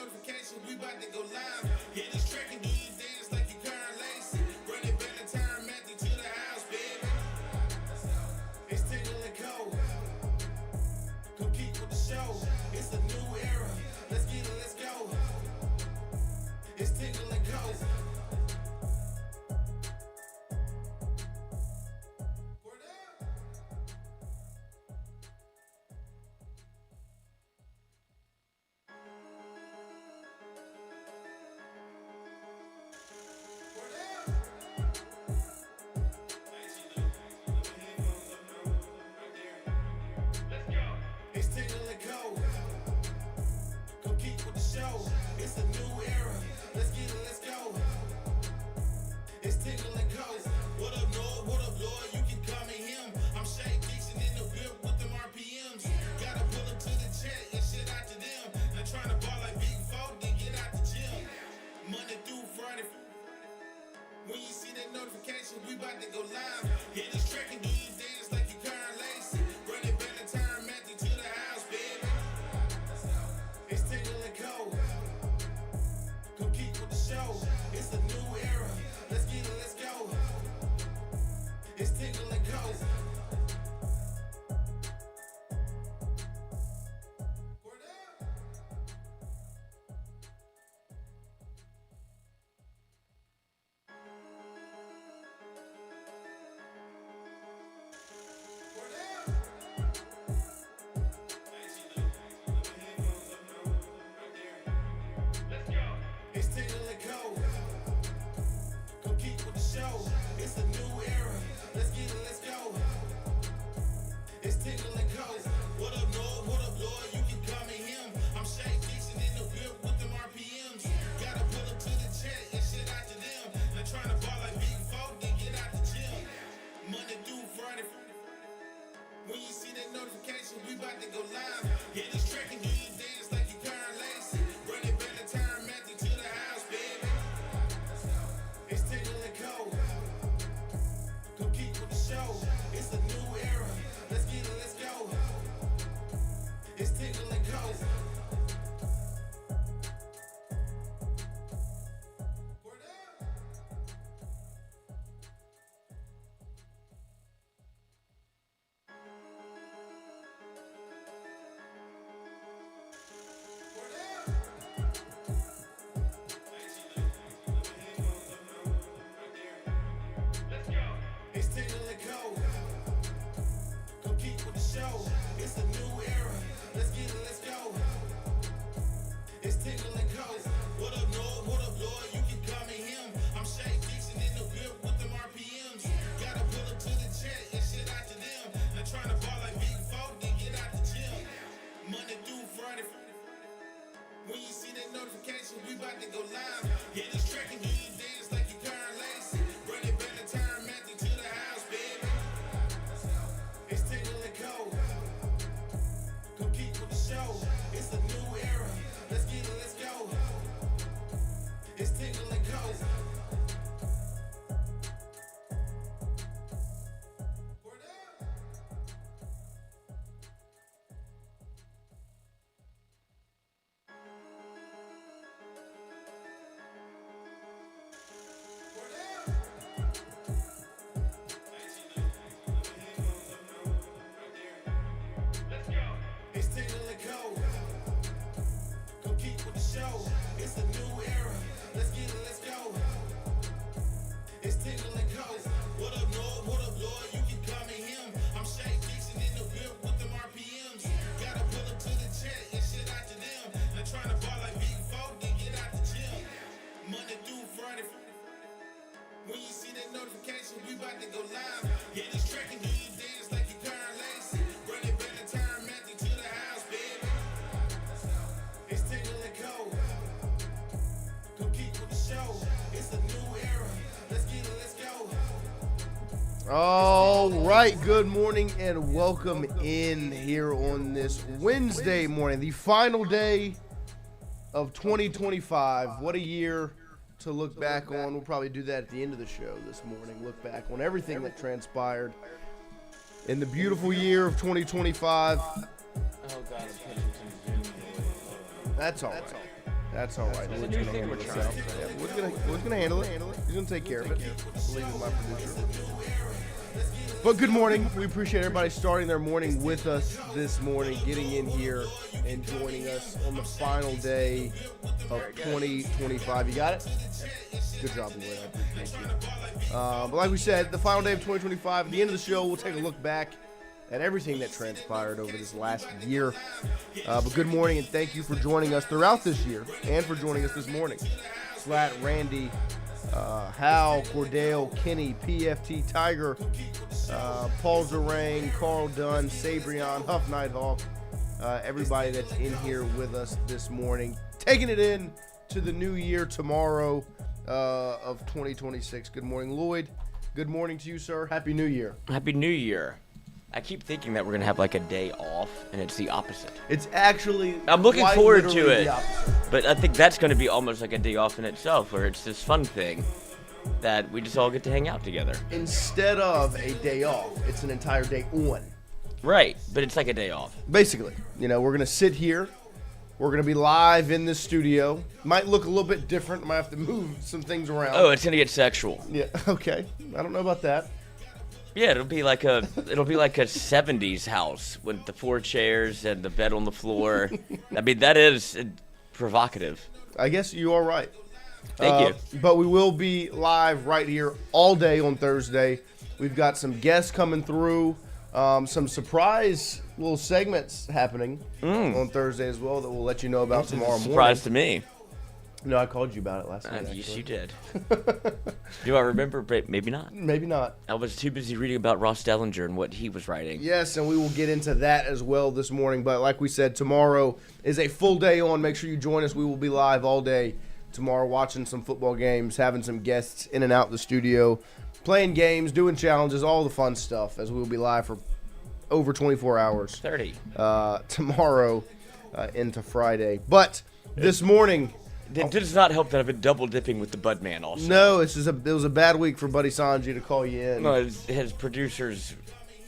notification, we about to go live. Hit this track and do your dance like you Karen Lacey. Run it back to time, Matthew to the house, baby. It's Tingle and Co. Come keep with the show. It's a new era. Let's get it, let's go. It's Tingle and Co. It's Tingle and Co. Come keep with the show. It's a new era. Let's get it, let's go. It's Tingle and Co. What up, Lord? What up, Lord? You can call me him. I'm Shay Dixon in the whip with them RPMs. Gotta pull up to the chat and shit out to them. Not trying to ball like Big Folk, then get out the gym. Monday through Friday. When you see that notification, we about to go live. Hit this track and do your dance like you Karen Lacey. Run it back to time, Matthew to the house, baby. It's Tingle and Co. Come keep with the show. It's a new era. Let's get it, let's go. It's Tingle and Co. Word up. It's Tingle and Co. Come keep with the show. It's a new era. Let's get it, let's go. It's Tingle and Co. What up, Lord? What up, Lord? You can call me him. I'm Shay Dixon in the whip with them RPMs. Gotta pull up to the chat and shit out to them. Not trying to ball like Big Folk, then get out the gym. Monday through Friday. When you see that notification, we about to go live. Hit this track and do your dance like you Karen Lacey. Run it back to time, Matthew to the house, baby. It's Tingle and Co. Come keep with the show. It's a new era. Let's get it, let's go. It's Tingle and Co. Word up. It's Tingle and Co. Come keep with the show. It's a new era. Let's get it, let's go. It's Tingle and Co. What up, Lord? What up, Lord? You can call me him. I'm Shay Dixon in the whip with them RPMs. Gotta pull up to the chat and shit out to them. Not trying to ball like Big Folk, then get out the gym. Monday through Friday. When you see that notification, we about to go live. Hit this track and do your dance like you Karen Lacey. Run it back to time, Matthew to the house, baby. It's Tingle and Co. Come keep with the show. It's a new era. Let's get it, let's go. It's Tingle and Co. Word up. It's Tingle and Co. Come keep with the show. It's a new era. Let's get it, let's go. It's Tingle and Co. What up, Lord? What up, Lord? You can call me him. I'm Shay Dixon in the whip with them RPMs. Gotta pull up to the chat and shit out to them. Not trying to ball like Big Folk, then get out the gym. Monday through Friday. When you see that notification, we about to go live. Hit this track and do your dance like you Karen Lacey. Run it back to time, Matthew to the house, baby. It's Tingle and Co. Come keep with the show. It's a new era. Let's get it, let's go. All right, good morning and welcome in here on this Wednesday morning, the final day of 2025. What a year to look back on. We'll probably do that at the end of the show this morning. Look back on everything that transpired in the beautiful year of 2025. Oh, God, That's all right. That's all right. It's a Lloyd's new gonna thing handle we're it. trying. Yeah, Lloyd's gonna handle it. He's gonna take care of it. Believe in my producer. But good morning. We appreciate everybody starting their morning with us this morning, getting in here and joining us on the final day of 2025. You got it? Good job, Lloyd. I appreciate you. But like we said, the final day of 2025. At the end of the show, we'll take a look back at everything that transpired over this last year. But good morning, and thank you for joining us throughout this year and for joining us this morning. Slat, Randy, Hal, Cordell, Kenny, PFT, Tiger, Paul Zarang, Carl Dunn, Sabrion, Huff Nighthawk, everybody that's in here with us this morning, taking it in to the new year tomorrow of 2026. Good morning, Lloyd. Good morning to you, sir. Happy New Year. Happy New Year. I keep thinking that we're going to have like a day off, and it's the opposite. It's actually I'm looking quite forward to literally it, the opposite. but I think that's going to be almost like a day off in itself, where it's this fun thing that we just all get to hang out together. Instead of a day off, it's an entire day on. Right, but it's like a day off. Basically, we're going to sit here. We're going to be live in the studio. Might look a little bit different. Might have to move some things around. Oh, it's going to get sexual. Yeah, okay. I don't know about that. Yeah, it'll be like a 70s house with the 4 chairs and the bed on the floor. I mean, that is provocative. I guess you are right. Thank you. But we will be live right here all day on Thursday. We've got some guests coming through, some surprise little segments happening on Thursday as well that we'll let you know about tomorrow morning. Surprise to me. No, I called you about it last night. Yes, you did. Do I remember? But maybe not. Maybe not. I was too busy reading about Ross Dellinger and what he was writing. Yes, and we will get into that as well this morning. But like we said, tomorrow is a full day on. Make sure you join us. We will be live all day tomorrow watching some football games, having some guests in and out the studio, playing games, doing challenges, all the fun stuff as we will be live for over 24 hours. 30. Tomorrow into Friday. But this morning... It does not help that I've been double dipping with the Budman also. No, it was a bad week for Buddy Sanji to call you in. No, his producer's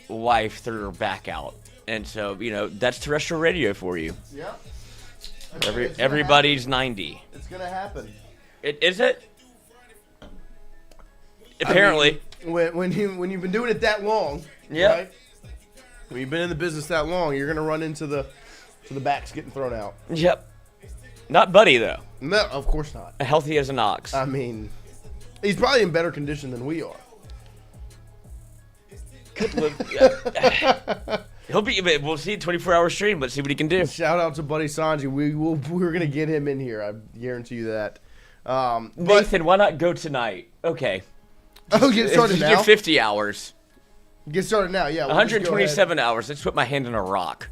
wife threw her back out. And so, that's terrestrial radio for you. Yeah. Everybody's 90. It's going to happen. Is it? Apparently. I mean, when you've been doing it that long, Yep. right? When you've been in the business that long, you're going to run into the backs getting thrown out. Yep. Not Buddy, though. No, of course not. Healthy as an ox. I mean, he's probably in better condition than we are. Could live. He'll be. We'll see a 24-hour stream. Let's see what he can do. Shout out to Buddy Sanji. We're gonna get him in here. I guarantee you that. Nathan, why not go tonight? Okay. Get started now. Get 50 hours. Get started now. Yeah. We'll 127 hours. Let's put my hand in a rock.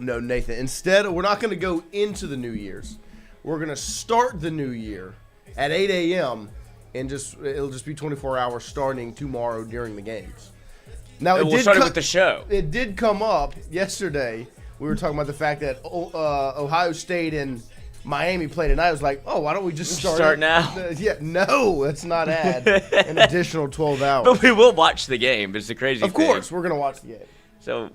No, Nathan. Instead, we're not gonna go into the New Year's. We're gonna start the new year at 8 a.m. and it'll just be 24 hours starting tomorrow during the games. Now we'll start it with the show. It did come up yesterday. We were talking about the fact that Ohio State and Miami played tonight. I was like, oh, why don't we just start now? Yeah, no, let's not add an additional 12 hours. But we will watch the game. It's the crazy thing. Of course, we're gonna watch the game. So.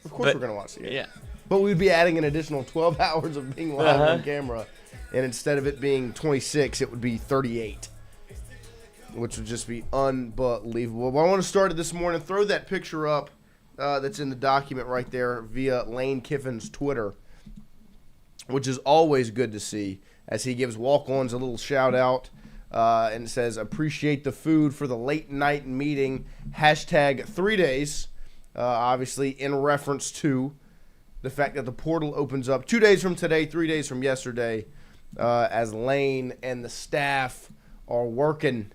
Of course, we're gonna watch the game. Yeah. But we'd be adding an additional 12 hours of being live on camera. And instead of it being 26, it would be 38. Which would just be unbelievable. But I want to start it this morning. Throw that picture up that's in the document right there via Lane Kiffin's Twitter. Which is always good to see. As he gives walk-ons a little shout-out. And says, appreciate the food for the late night meeting. Hashtag 3 days. Obviously in reference to the fact that the portal opens up 2 days from today, 3 days from yesterday, as Lane and the staff are working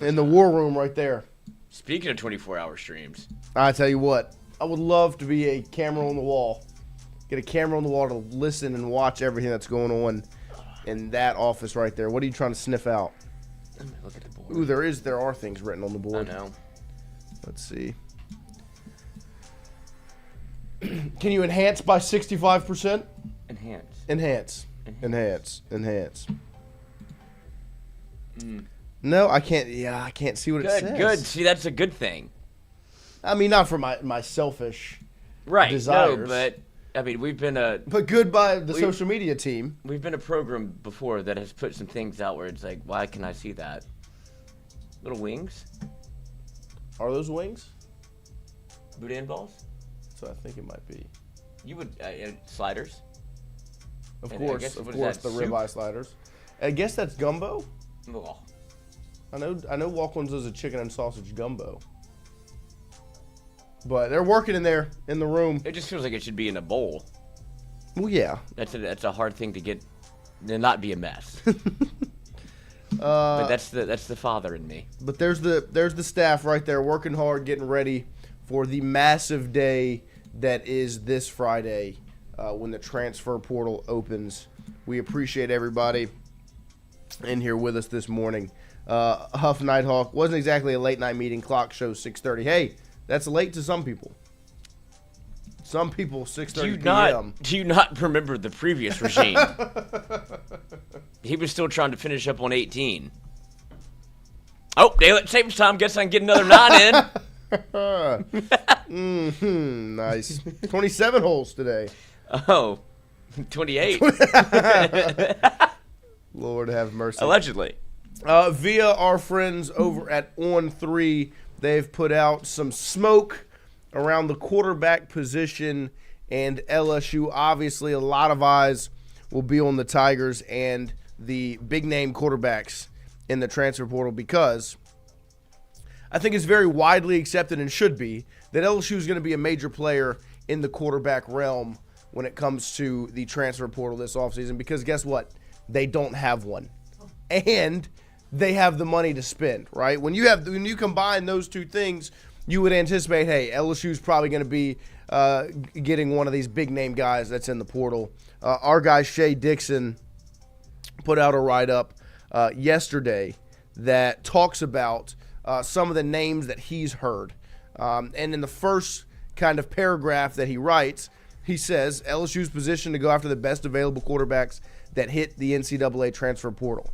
in the war room right there. Speaking of 24-hour streams. I tell you what, I would love to be a camera on the wall. Get a camera on the wall to listen and watch everything that's going on in that office right there. What are you trying to sniff out? Look at the board. Ooh, there are things written on the board. I know. Let's see. Can you enhance by 65%? Enhance. No, I can't. Yeah, I can't see what it says. Good. See, that's a good thing. I mean, not for my selfish Right. desires. No, but I mean, we've been a But good by the social media team. we've been a program before that has put some things out where it's like, why can I see that? Little wings, Are those wings? boudin balls. So I think it might be. You would sliders. Of And I course, guess, of what is course, that, the soup? ribeye sliders. I guess that's gumbo. Oh. I know Walk-On's does a chicken and sausage gumbo. But they're working in there in the room. It just feels like it should be in a bowl. Well, yeah. That's a hard thing to get, to not be a mess. But that's the father in me. But there's the staff right there working hard, getting ready for the massive day that is this Friday when the transfer portal opens. We appreciate everybody in here with us this morning. Huff Nighthawk wasn't exactly a late night meeting. Clock shows 6:30. Hey, that's late to some people. Some people 6:30 p.m. Do you not remember the previous regime? He was still trying to finish up on 18. Oh, daylight savings time. Guess I can get another 9 in. Nice. 27 holes today. Oh, 28. Lord have mercy. Allegedly. Via our friends over at On3, they've put out some smoke around the quarterback position and LSU. Obviously, a lot of eyes will be on the Tigers and the big-name quarterbacks in the transfer portal because I think it's very widely accepted and should be that LSU is going to be a major player in the quarterback realm when it comes to the transfer portal this offseason because guess what? They don't have one. And they have the money to spend, right? When you combine those two things, you would anticipate, hey, LSU's probably going to be getting one of these big-name guys that's in the portal. Our guy Shea Dixon put out a write-up yesterday that talks about some of the names that he's heard. And in the first kind of paragraph that he writes, he says, LSU's positioned to go after the best available quarterbacks that hit the NCAA transfer portal.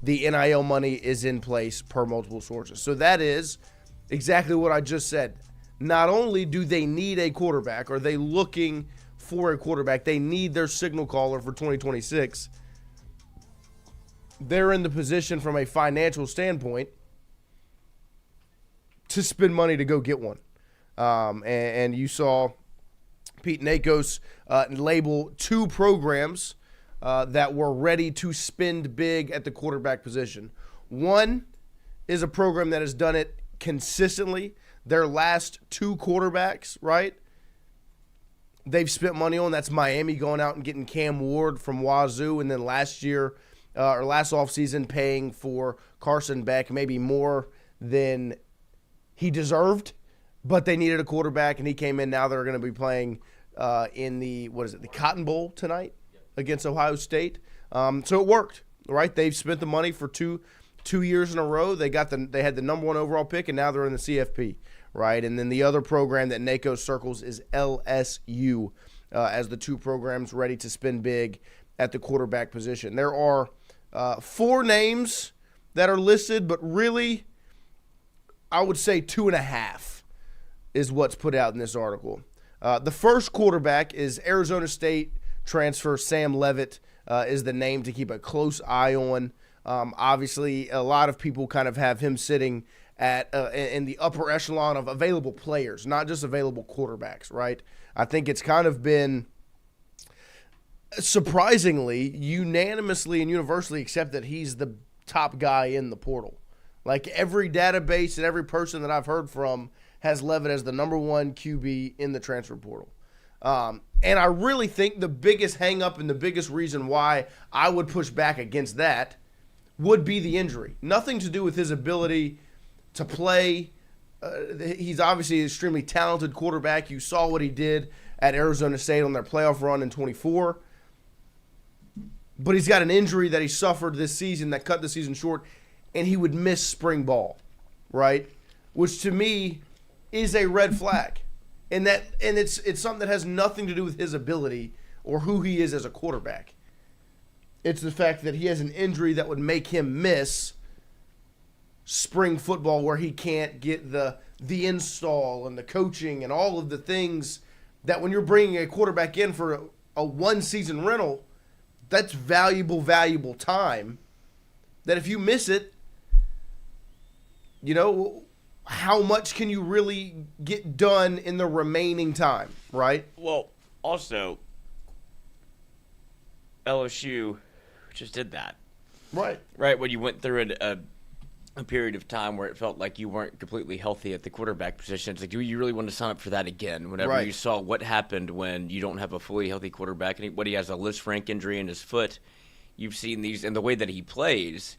The NIL money is in place per multiple sources. So that is exactly what I just said. Not only do they need a quarterback, are they looking for a quarterback, they need their signal caller for 2026. They're in the position from a financial standpoint to spend money to go get one. And you saw Pete Nakos label two programs that were ready to spend big at the quarterback position. One is a program that has done it consistently. Their last two quarterbacks, right, they've spent money on. That's Miami going out and getting Cam Ward from Wazoo, and then last year or last offseason paying for Carson Beck maybe more than he deserved, but they needed a quarterback, and he came in. Now they're going to be playing in the Cotton Bowl tonight against Ohio State. So it worked, right? They've spent the money for two years in a row. They had the number one overall pick, and now they're in the CFP, right? And then the other program that NACO circles is LSU as the two programs ready to spend big at the quarterback position. There are four names that are listed, but really I would say 2.5 is what's put out in this article. The first quarterback is Arizona State transfer Sam Leavitt is the name to keep a close eye on. Obviously, a lot of people kind of have him sitting at in the upper echelon of available players, not just available quarterbacks, right? I think it's kind of been surprisingly, unanimously and universally accepted that he's the top guy in the portal. Like every database and every person that I've heard from has Leavitt as the number one QB in the transfer portal. And I really think the biggest hang-up and the biggest reason why I would push back against that would be the injury. Nothing to do with his ability to play. He's obviously an extremely talented quarterback. You saw what he did at Arizona State on their playoff run in 24. But he's got an injury that he suffered this season that cut the season short, and he would miss spring ball, right? Which to me is a red flag. And it's something that has nothing to do with his ability or who he is as a quarterback. It's the fact that he has an injury that would make him miss spring football where he can't get the install and the coaching and all of the things that when you're bringing a quarterback in for a one-season rental, that's valuable time. That if you miss it, how much can you really get done in the remaining time, right? Well, also, LSU just did that. Right. Right, when you went through a period of time where it felt like you weren't completely healthy at the quarterback position. It's like, do you really want to sign up for that again? Whenever you saw what happened when you don't have a fully healthy quarterback, and he has a Liz Frank injury in his foot, you've seen these, and the way that he plays,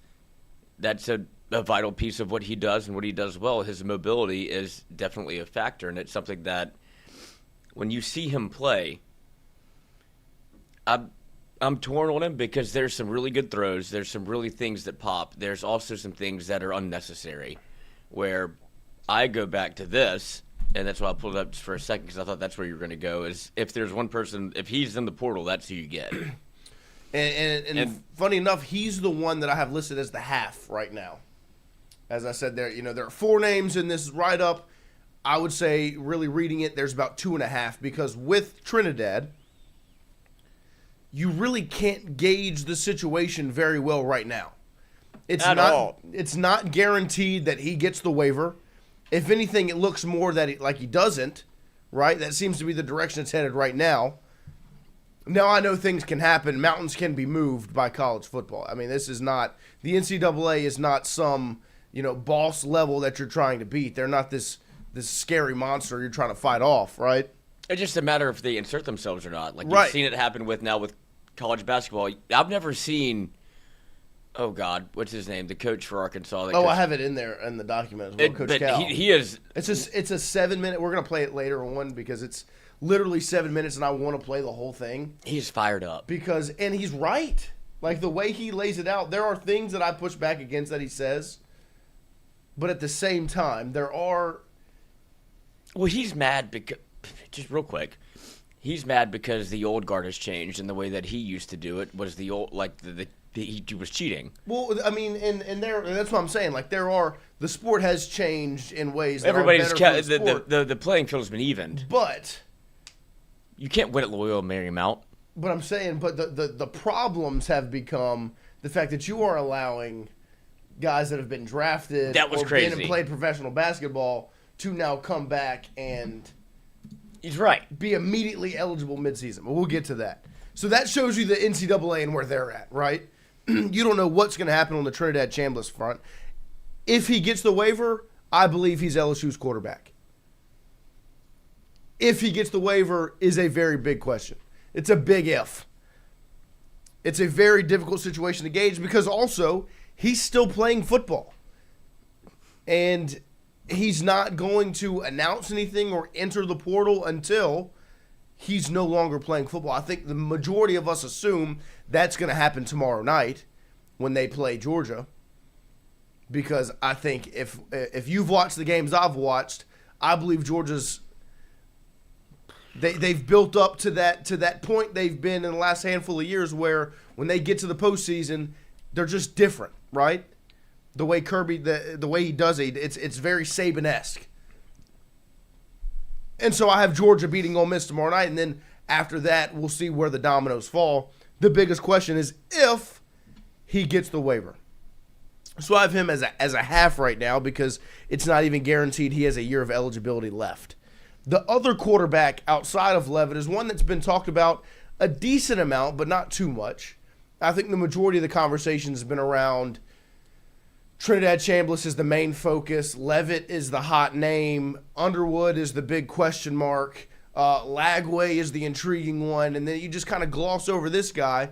that's a vital piece of what he does and what he does well. His mobility is definitely a factor, and it's something that when you see him play, I'm torn on him because there's some really good throws. There's some really things that pop. There's also some things that are unnecessary where I go back to this, and that's why I pulled it up just for a second because I thought that's where you're going to go, is if there's one person, if he's in the portal, that's who you get. And funny enough, he's the one that I have listed as the half right now. As I said, there are 4 names in this write-up. I would say, really reading it, there's about 2.5 because with Trinidad, you really can't gauge the situation very well right now. It's not guaranteed that he gets the waiver. If anything, it looks more that like he doesn't, right? That seems to be the direction it's headed right now. Now I know things can happen. Mountains can be moved by college football. I mean, this is not – the NCAA is not some, boss level that you're trying to beat. They're not this scary monster you're trying to fight off, right? It's just a matter if they insert themselves or not. Like Right. You've seen it happen with college basketball. I've never seen, oh God, what's his name? The coach for Arkansas. I have it in there in the document as well, Coach but Cal. he is. It's a 7-minute. We're gonna play it later on because it's literally 7 minutes, and I want to play the whole thing. He's fired up and he's right. Like the way he lays it out, there are things that I push back against that he says, but at the same time, there are. Well, he's mad because, just real quick, he's mad because the old guard has changed, and the way that he used to do it was the old, he was cheating. Well, I mean, and that's what I'm saying. Like the sport has changed in ways that Everybody's are better for the sport. the playing field has been evened, but you can't win at Loyola Marymount. But I'm saying, the problems have become the fact that you are allowing guys that have been drafted crazy. Been and played professional basketball to now come back and he's right. Be immediately eligible midseason. But we'll get to that. So that shows you the NCAA and where they're at, right? You don't know what's going to happen on the Trinidad Chambliss front. If he gets the waiver, I believe he's LSU's quarterback. If he gets the waiver is a very big question. It's a big if. It's a very difficult situation to gauge because also he's still playing football. And he's not going to announce anything or enter the portal until he's no longer playing football. I think the majority of us assume that's going to happen tomorrow night when they play Georgia. Because I think if you've watched the games I've watched, I believe Georgia's they've built up to that point they've been in the last handful of years where when they get to the postseason, they're just different, right? The way Kirby, the way he does it, it's very Saban-esque. And so I have Georgia beating Ole Miss tomorrow night, and then after that, we'll see where the dominoes fall. The biggest question is if he gets the waiver. So I have him as a half right now because it's not even guaranteed he has a year of eligibility left. The other quarterback outside of Leavitt is one that's been talked about a decent amount, but not too much. I think the majority of the conversation has been around Trinidad Chambliss is the main focus. Leavitt is the hot name. Underwood is the big question mark. Lagway is the intriguing one. And then you just kind of gloss over this guy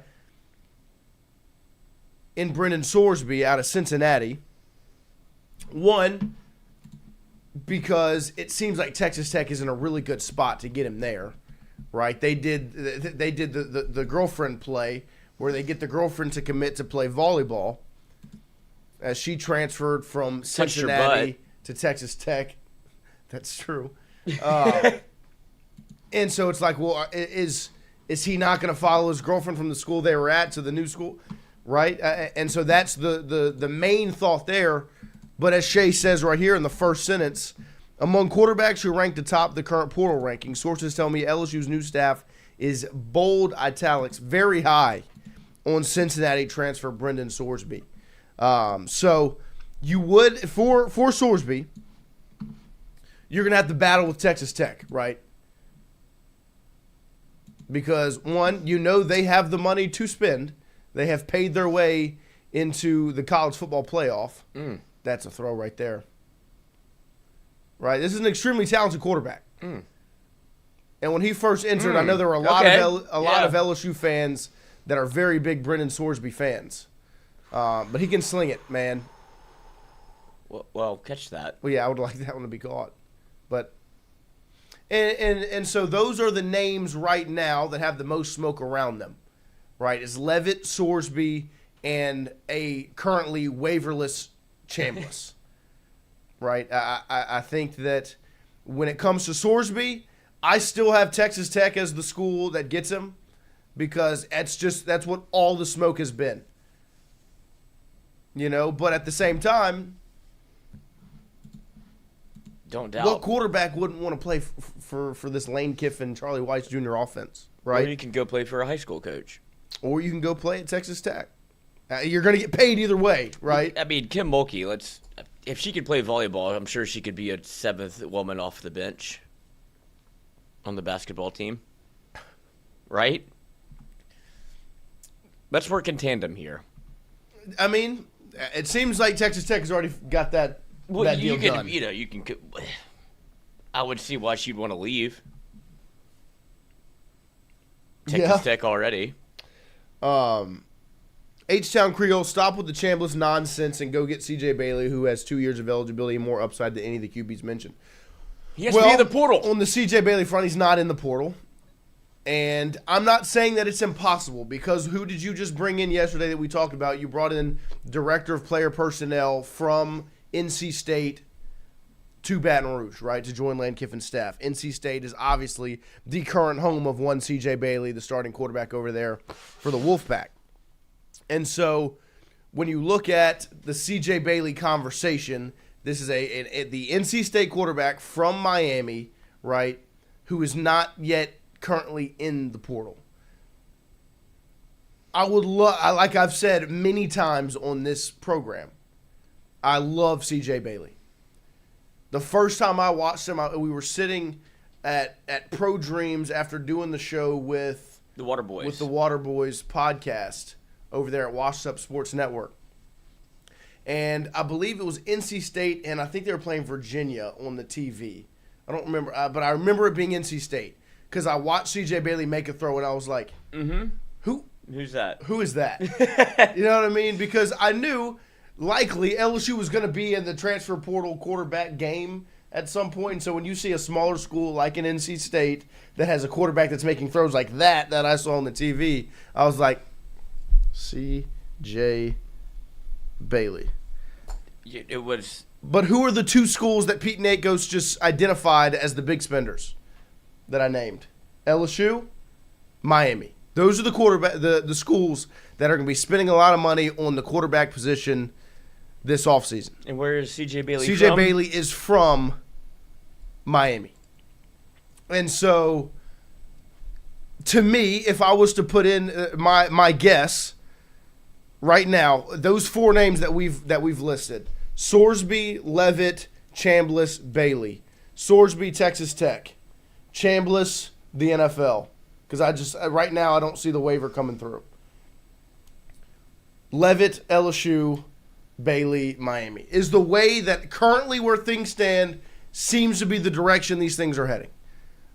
in Brendan Sorsby out of Cincinnati. One, because it seems like Texas Tech is in a really good spot to get him there, right? They did the girlfriend play where they get the girlfriend to commit to play volleyball as she transferred from Cincinnati to Texas Tech. That's true. And so it's like, well, is he not going to follow his girlfriend from the school they were at to the new school, right? And so that's the main thought there. But as Shay says right here in the first sentence, Among quarterbacks who ranked atop the current portal ranking, sources tell me LSU's new staff is bold italics, very high on Cincinnati transfer Brendan Sorsby. So you would, for Sorsby, you're going to have to battle with Texas Tech, right? Because, one, they have the money to spend. They have paid their way into the college football playoff. That's a throw right there. Right? This is an extremely talented quarterback. And when he first entered, I know there were a lot of LSU fans that are very big Brendan Sorsby fans. But he can sling it, man. Well, catch that. Well, yeah, I would like that one to be caught. But and so those are the names right now that have the most smoke around them. Right? Is Leavitt, Sorsby, and a currently waiverless Chambliss. Right? I think that when it comes to Sorsby, I still have Texas Tech as the school that gets him because that's what all the smoke has been. But at the same time, don't doubt. What quarterback wouldn't want to play for this Lane Kiffin, Charlie Weiss Jr. offense, right? Or you can go play for a high school coach. Or you can go play at Texas Tech. You're going to get paid either way, right? I mean, Kim Mulkey, if she could play volleyball, I'm sure she could be a seventh woman off the bench on the basketball team. Right? Let's work in tandem here. I mean, it seems like Texas Tech has already got that deal done. I would see why she'd want to leave. Texas Tech already. H-Town Creole, stop with the Chambliss nonsense and go get C.J. Bailey, who has 2 years of eligibility and more upside than any of the QBs mentioned. He has to be in the portal. On the C.J. Bailey front, he's not in the portal. And I'm not saying that it's impossible because who did you just bring in yesterday that we talked about? You brought in Director of Player Personnel from NC State to Baton Rouge, right, to join Lane Kiffin's staff. NC State is obviously the current home of one C.J. Bailey, the starting quarterback over there for the Wolfpack. And so when you look at the C.J. Bailey conversation, this is the NC State quarterback from Miami, right, who is not yet currently in the portal. Like I've said many times on this program, I love C.J. Bailey. The first time I watched him, we were sitting at Pro Dreams after doing the show with the Water Boys. With the Water Boys podcast over there at Washed Up Sports Network. And I believe it was NC State, and I think they were playing Virginia on the TV. I don't remember, but I remember it being NC State because I watched C.J. Bailey make a throw, and I was like, Who's that? Who is that? You know what I mean? Because I knew likely LSU was going to be in the transfer portal quarterback game at some point. And so when you see a smaller school like an NC State that has a quarterback that's making throws like that I saw on the TV, I was like, C.J. Bailey. It was. But who are the two schools that Pete Nakos just identified as the big spenders that I named? LSU, Miami. Those are the schools that are going to be spending a lot of money on the quarterback position this offseason. And where is C.J. Bailey from? C.J. Bailey is from Miami. And so, to me, if I was to put in my guess right now, those four names that we've listed, Sorsby, Leavitt, Chambliss, Bailey. Sorsby, Texas Tech. Chambliss, the NFL. Because right now I don't see the waiver coming through. Leavitt, LSU, Bailey, Miami. Is the way that currently where things stand seems to be the direction these things are heading.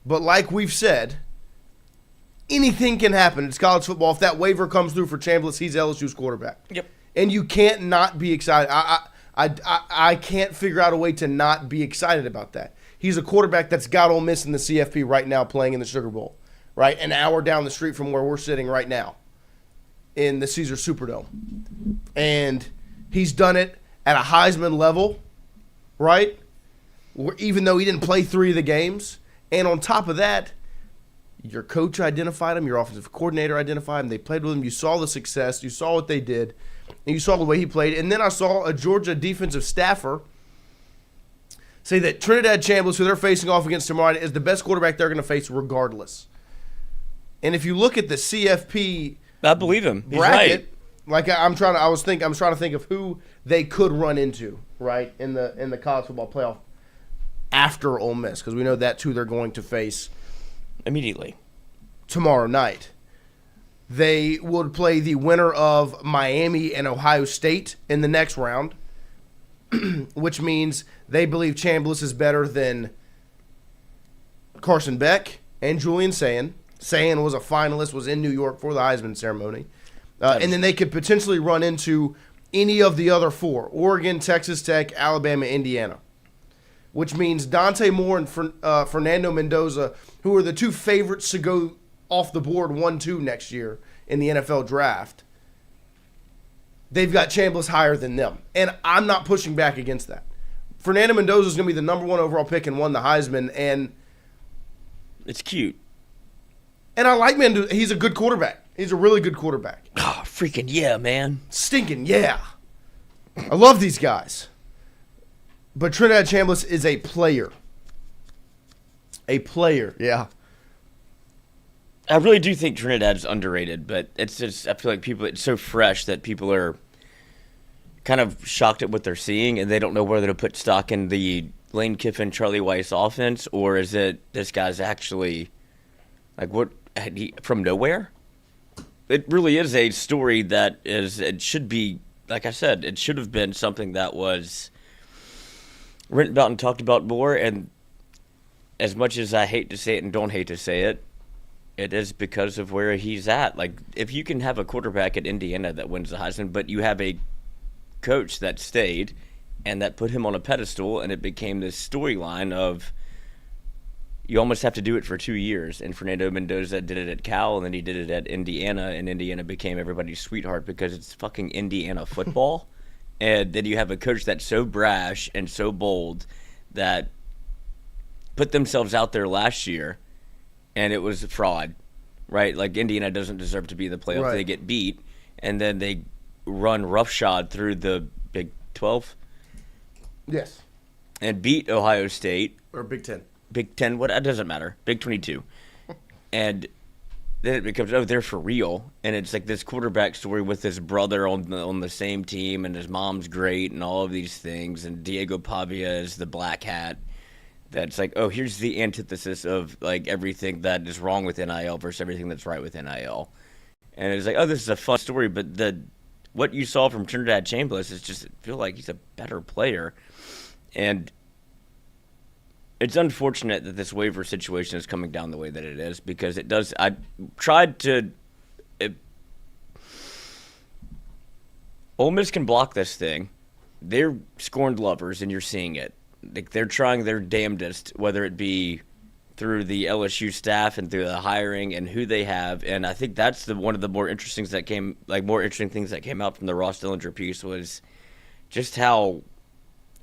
But like we've said, anything can happen. It's college football. If that waiver comes through for Chambliss, he's LSU's quarterback. Yep. And you can't not be excited. I can't figure out a way to not be excited about that. He's a quarterback that's got Ole Miss in the CFP right now playing in the Sugar Bowl, right? An hour down the street from where we're sitting right now in the Caesars Superdome. And he's done it at a Heisman level, right? Even though he didn't play 3 of the games. And on top of that, your coach identified him, your offensive coordinator identified him. They played with him. You saw the success. You saw what they did. And you saw the way he played. And then I saw a Georgia defensive staffer say that Trinidad Chambliss, who they're facing off against tomorrow night, is the best quarterback they're going to face regardless. And if you look at the CFP, I believe him. He's bracket, right. like I'm trying to think of who they could run into, right, in the college football playoff after Ole Miss, because we know that's who they're going to face immediately tomorrow night. They would play the winner of Miami and Ohio State in the next round, which means they believe Chambliss is better than Carson Beck and Julian Sayin. Sayin was a finalist, was in New York for the Heisman ceremony. And then they could potentially run into any of the other four, Oregon, Texas Tech, Alabama, Indiana, which means Dante Moore and Fernando Mendoza, who are the two favorites to go off the board 1-2 next year in the NFL draft, they've got Chambliss higher than them. And I'm not pushing back against that. Fernando Mendoza is going to be the number 1 overall pick and won the Heisman, and it's cute. And I like Mendoza. He's a good quarterback. He's a really good quarterback. Oh, freaking yeah, man. Stinking yeah. I love these guys. But Trinidad Chambliss is a player. A player, yeah. I really do think Trinidad's underrated, but it's just, I feel like it's so fresh that people are kind of shocked at what they're seeing, and they don't know whether to put stock in the Lane Kiffin, Charlie Weiss offense, or is it this guy's actually, like, what, from nowhere? It really is a story that it should be, like I said, it should have been something that was written about and talked about more, and as much as I hate to say it and don't hate to say it, it is because of where he's at. Like, if you can have a quarterback at Indiana that wins the Heisman, but you have a coach that stayed and that put him on a pedestal, and it became this storyline of you almost have to do it for 2 years. And Fernando Mendoza did it at Cal, and then he did it at Indiana, and Indiana became everybody's sweetheart because it's fucking Indiana football. And then you have a coach that's so brash and so bold that put themselves out there last year, and it was a fraud, right? Like, Indiana doesn't deserve to be in the playoff. Right. They get beat, and then they run roughshod through the Big 12. Yes. And beat Ohio State. Or Big 10. Big 10, what? It doesn't matter. Big 22. And then it becomes, they're for real. And it's like this quarterback story with his brother on the same team, and his mom's great, and all of these things. And Diego Pavia is the black hat. That's like, oh, here's the antithesis of, like, everything that is wrong with NIL versus everything that's right with NIL. And it's like, oh, this is a fun story, but what you saw from Trinidad Chambliss is just, I feel like he's a better player. And it's unfortunate that this waiver situation is coming down the way that it is, because it does. I tried to. Ole Miss can block this thing. They're scorned lovers, and you're seeing it. Like, they're trying their damnedest, whether it be through the LSU staff and through the hiring and who they have. And I think that's one of the more interesting things that came out from the Ross Dillinger piece was just how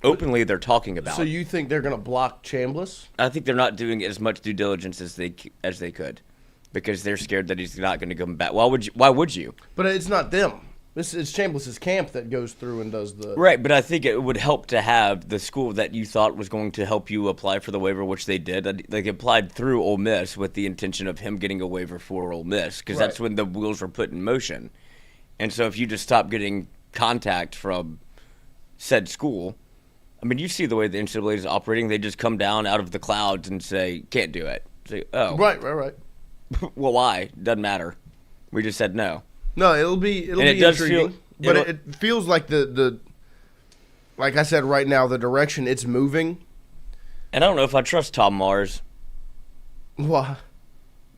openly they're talking about. So you think they're going to block Chambliss? I think they're not doing as much due diligence as they could, because they're scared that he's not going to come back. Why would you? But it's not them. It's Chambliss's camp that goes through and does the... Right, but I think it would help to have the school that you thought was going to help you apply for the waiver, which they did. They applied through Ole Miss with the intention of him getting a waiver for Ole Miss, because that's when the wheels were put in motion. And so if you just stop getting contact from said school, I mean, you see the way the NCAA is operating. They just come down out of the clouds and say, can't do it. Say, oh. Right. Well, why? Doesn't matter. We just said no. No, it'll be intriguing, but it feels like the like I said right now, the direction it's moving. And I don't know if I trust Tom Mars. Why?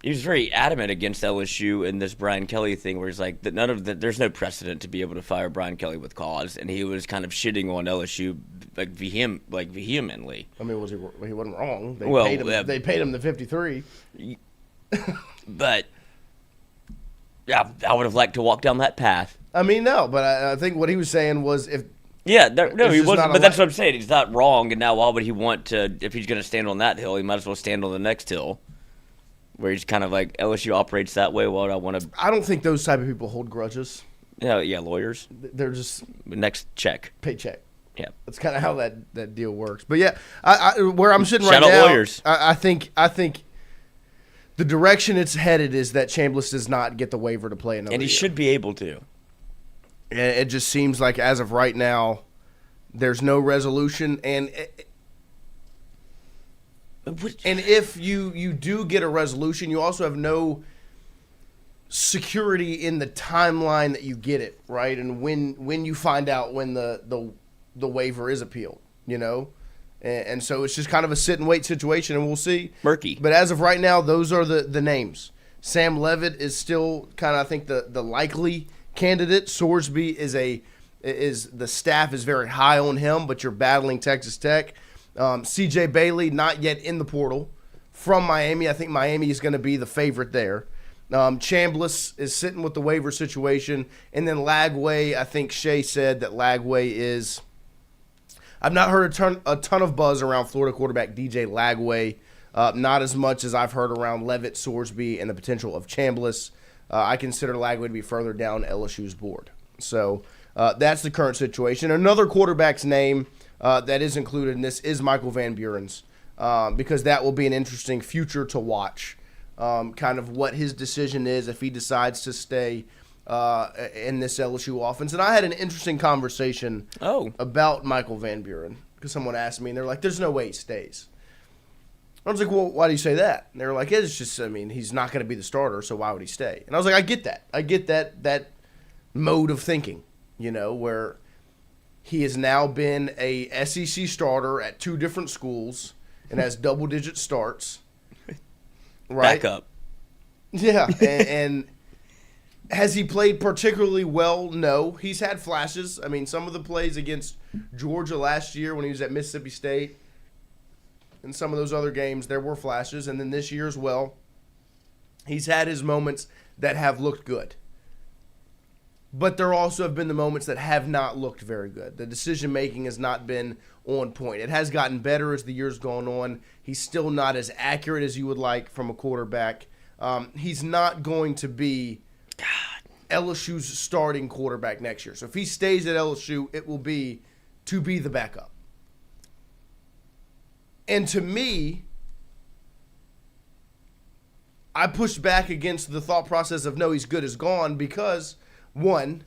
He was very adamant against LSU in this Brian Kelly thing, where he's like, there's no precedent to be able to fire Brian Kelly with cause, and he was kind of shitting on LSU vehemently. I mean, he wasn't wrong. They paid him the 53. But yeah, I would have liked to walk down that path. I mean, no, but I think what he was saying was he wasn't. But that's what I'm saying. He's not wrong, and now why would he want to? If he's going to stand on that hill, he might as well stand on the next hill, where he's kind of like, LSU operates that way. Why would I want to? I don't think those type of people hold grudges. Yeah, lawyers. They're just next check. Paycheck. Yeah, that's kind of how that deal works. But yeah, where I'm sitting Shout right out now, lawyers. I think the direction it's headed is that Chambliss does not get the waiver to play another and he year. should be able to. And it just seems like as of right now, there's no resolution. And if you do get a resolution, you also have no security in the timeline that you get it, right? And when you find out when the waiver is appealed, And so it's just kind of a sit and wait situation, and we'll see. Murky. But as of right now, those are the names. Sam Levitt is still kind of, I think, the likely candidate. Sorsby is the staff is very high on him, but you're battling Texas Tech. C.J. Bailey, not yet in the portal from Miami. I think Miami is going to be the favorite there. Chambliss is sitting with the waiver situation. And then Lagway, I think Shea said that Lagway is – I've not heard a ton of buzz around Florida quarterback DJ Lagway, not as much as I've heard around Levitt, Sorsby, and the potential of Chambliss. I consider Lagway to be further down LSU's board. So that's the current situation. Another quarterback's name that is included in this is Michael Van Buren's, because that will be an interesting future to watch, kind of what his decision is if he decides to stay in this LSU offense. And I had an interesting conversation about Michael Van Buren because someone asked me, and they're like, there's no way he stays. I was like, well, why do you say that? And they were like, it's just, he's not going to be the starter, so why would he stay? And I was like, I get that. I get that mode of thinking, where he has now been a SEC starter at 2 different schools and has double-digit starts. Right? Back up. Yeah, and has he played particularly well? No. He's had flashes. Some of the plays against Georgia last year when he was at Mississippi State and some of those other games, there were flashes. And then this year as well, he's had his moments that have looked good. But there also have been the moments that have not looked very good. The decision-making has not been on point. It has gotten better as the year's gone on. He's still not as accurate as you would like from a quarterback. He's not going to be LSU's starting quarterback next year. So if he stays at LSU, it will be to be the backup. And to me, I pushed back against the thought process of no, he's good as gone because, one,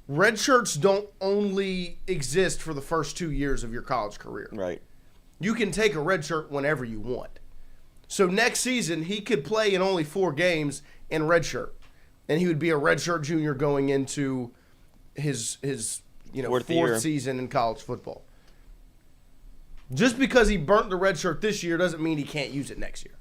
red shirts don't only exist for the first 2 years of your college career. Right. You can take a red shirt whenever you want. So next season, he could play in only 4 games in red shirt. And he would be a redshirt junior going into his fourth season in college football. Just because he burnt the red shirt this year doesn't mean he can't use it next year.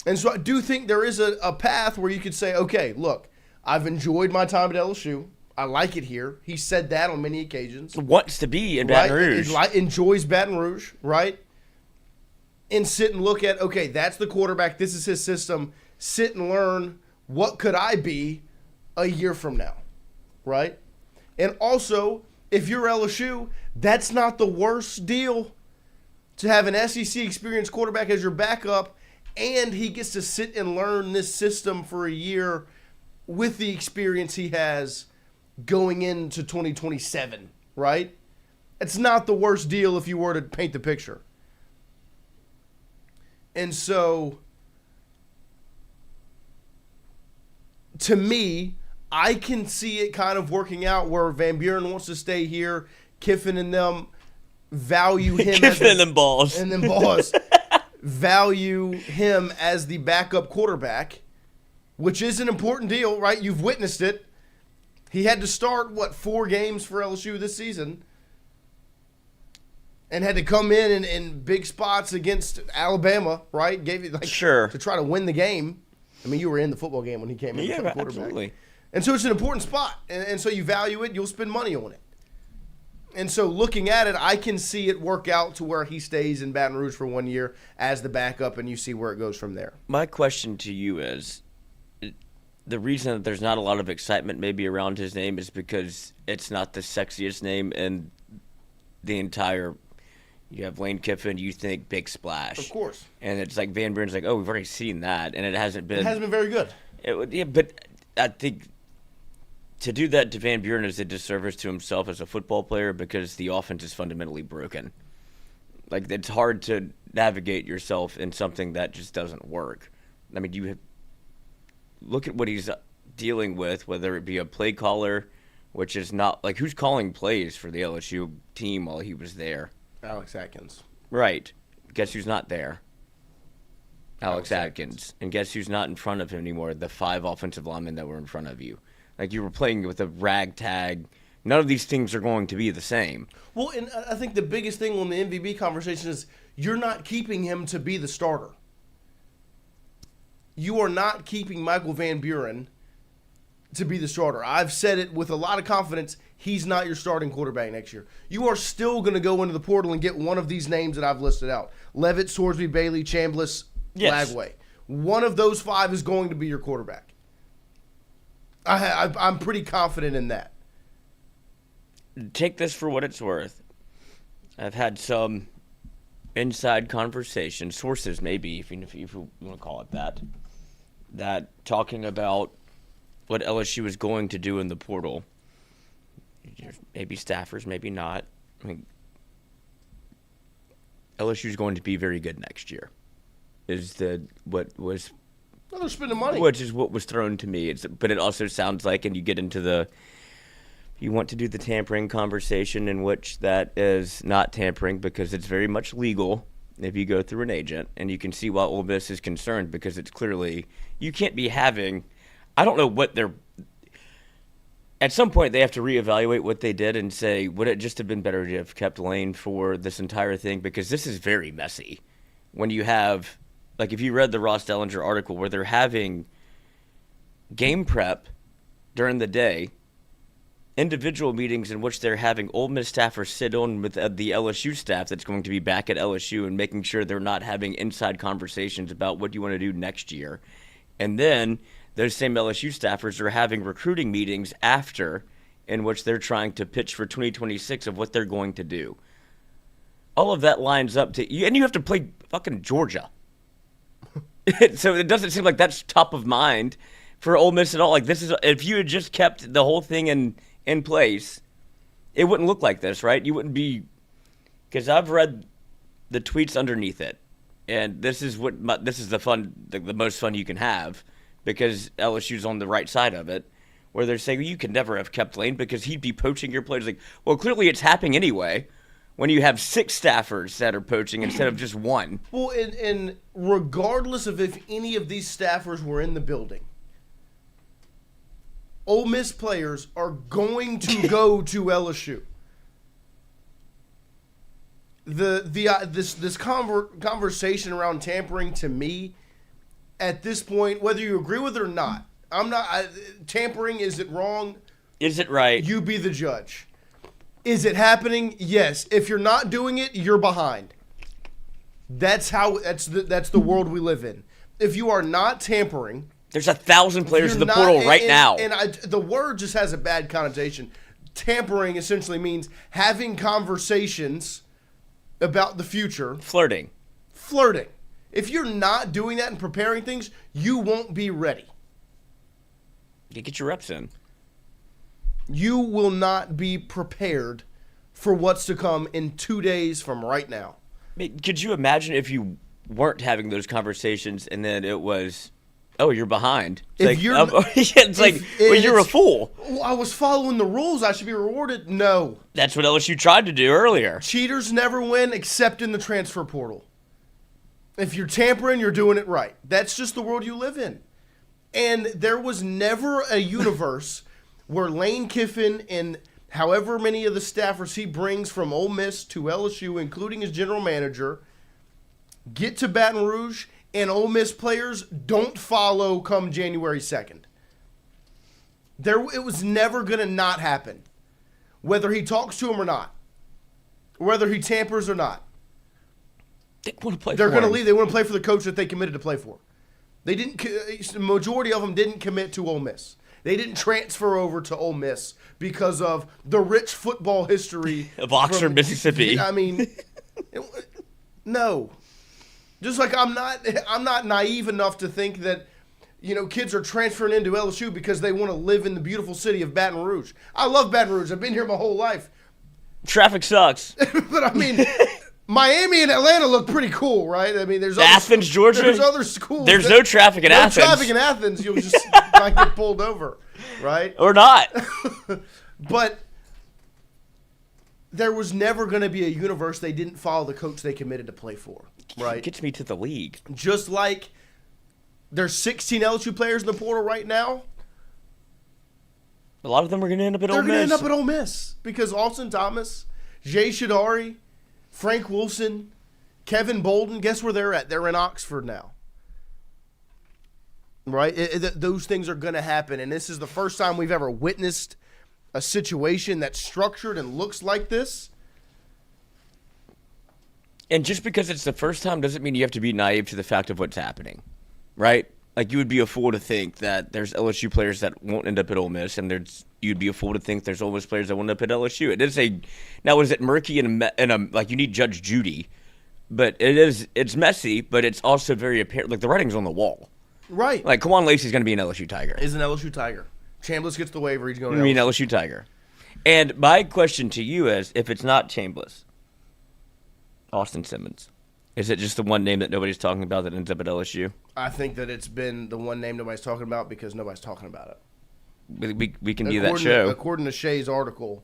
And so I do think there is a path where you could say, okay, look, I've enjoyed my time at LSU. I like it here. He said that on many occasions. Wants to be in Baton Rouge. Enjoys Baton Rouge, right? And sit and look at, okay, that's the quarterback. This is his system. Sit and learn, what could I be a year from now, right? And also, if you're LSU, that's not the worst deal to have an SEC experienced quarterback as your backup, and he gets to sit and learn this system for a year with the experience he has going into 2027, right? It's not the worst deal if you were to paint the picture. And so, to me, I can see it kind of working out where Van Buren wants to stay here. Kiffin and them value him. Kiffin and them balls. And them balls value him as the backup quarterback, which is an important deal, right? You've witnessed it. He had to start, 4 games for LSU this season and had to come in big spots against Alabama, right? Gave it sure to try to win the game. You were in the football game when he came in. Yeah, quarterback. absolutely. And so it's an important spot. And so you value it, you'll spend money on it. And so looking at it, I can see it work out to where he stays in Baton Rouge for 1 year as the backup, and you see where it goes from there. My question to you is, the reason that there's not a lot of excitement maybe around his name is because it's not the sexiest name in the entire – you have Lane Kiffin, you think big splash. Of course. And it's like Van Buren's like, oh, we've already seen that, and it hasn't been – It hasn't been very good. But I think to do that to Van Buren is a disservice to himself as a football player because the offense is fundamentally broken. Like, it's hard to navigate yourself in something that just doesn't work. I mean, look at what he's dealing with, whether it be a play caller, which is not, like, who's calling plays for the LSU team while he was there? Alex Atkins. Right. Guess who's not there? Alex Atkins. And guess who's not in front of him anymore? The 5 offensive linemen that were in front of you. Like, you were playing with a ragtag. None of these things are going to be the same. Well, and I think the biggest thing on the MVP conversation is you're not keeping him to be the starter. You are not keeping Michael Van Buren to be the starter. I've said it with a lot of confidence. He's not your starting quarterback next year. You are still going to go into the portal and get one of these names that I've listed out. Levitt, Sorsby, Bailey, Chambliss, Lagway. One of those 5 is going to be your quarterback. I'm pretty confident in that. Take this for what it's worth. I've had some inside conversations, sources maybe, if you want to call it that talking about what LSU is going to do in the portal. Maybe staffers, maybe not. I mean, LSU is going to be very good next year. Well, they're spending money. Which is what was thrown to me. But it also sounds like, and you get into you want to do the tampering conversation, in which that is not tampering because it's very much legal if you go through an agent. And you can see why Ole Miss is concerned, because it's clearly, you can't be having, I don't know what they're, at some point they have to reevaluate what they did and say, would it just have been better to have kept Lane for this entire thing? Because this is very messy. When you have, like, if you read the Ross Dellinger article where they're having game prep during the day, individual meetings in which they're having Ole Miss staffers sit on with the LSU staff that's going to be back at LSU and making sure they're not having inside conversations about what you want to do next year. And then those same LSU staffers are having recruiting meetings after, in which they're trying to pitch for 2026 of what they're going to do. All of that lines up to you, and you have to play fucking Georgia. So it doesn't seem like that's top of mind for Ole Miss at all. Like, this is, if you had just kept the whole thing in place, it wouldn't look like this, right? You wouldn't be, because I've read the tweets underneath it, and this is the most fun you can have, because LSU's on the right side of it, where they're saying, well, you could never have kept Lane because he'd be poaching your players. Like, well, clearly it's happening anyway when you have 6 staffers that are poaching instead of just 1. Well, and regardless of if any of these staffers were in the building, Ole Miss players are going to go to LSU. This conversation around tampering, to me, at this point, whether you agree with it or not, tampering, is it wrong? Is it right? You be the judge. Is it happening? Yes. If you're not doing it, you're behind. That's the world we live in. If you are not tampering, there's 1,000 players in the portal right now. And the word just has a bad connotation. Tampering essentially means having conversations about the future. Flirting. If you're not doing that and preparing things, you won't be ready. You get your reps in. You will not be prepared for what's to come in 2 days from right now. I mean, could you imagine if you weren't having those conversations and then it was, oh, you're behind? It's you're a fool. I was following the rules. I should be rewarded. No. That's what LSU tried to do earlier. Cheaters never win except in the transfer portal. If you're tampering, you're doing it right. That's just the world you live in. And there was never a universe where Lane Kiffin and however many of the staffers he brings from Ole Miss to LSU, including his general manager, get to Baton Rouge and Ole Miss players don't follow come January 2nd. It was never going to not happen, whether he talks to him or not, whether he tampers or not. They're going to leave. They want to play for the coach that they committed to play for. The majority of them didn't commit to Ole Miss. They didn't transfer over to Ole Miss because of the rich football history of Oxford, Mississippi. I mean, no. Just like I'm not naive enough to think that kids are transferring into LSU because they want to live in the beautiful city of Baton Rouge. I love Baton Rouge. I've been here my whole life. Traffic sucks. But, I mean, Miami and Atlanta look pretty cool, right? I mean, there's Athens, Georgia. There's other schools. There's no traffic in Athens. No traffic in Athens. You'll just might get pulled over, right? Or not. But there was never going to be a universe they didn't follow the coach they committed to play for, right? Gets me to the league. Just like there's 16 LSU players in the portal right now. A lot of them are going to end up at Ole Miss. They're going to end up at Ole Miss because Austin Thomas, Jay Shadari, Frank Wilson, Kevin Bolden, guess where they're at? They're in Oxford now. Right? Those things are going to happen, and this is the first time we've ever witnessed a situation that's structured and looks like this. And just because it's the first time doesn't mean you have to be naive to the fact of what's happening, right? Like, you would be a fool to think that there's LSU players that won't end up at Ole Miss, and you'd be a fool to think there's Ole Miss players that won't end up at LSU. It is now is it murky and like you need Judge Judy, but it's messy, but it's also very apparent. Like, the writing's on the wall, right? Like, Kawan Lacey's going to be an LSU Tiger. Is an LSU Tiger. Chambliss gets the waiver. He's going to be an LSU Tiger. And my question to you is, if it's not Chambliss, Austin Simmons. Is it just the one name that nobody's talking about that ends up at LSU? I think that it's been the one name nobody's talking about because nobody's talking about it. We can do that show. According to Shay's article,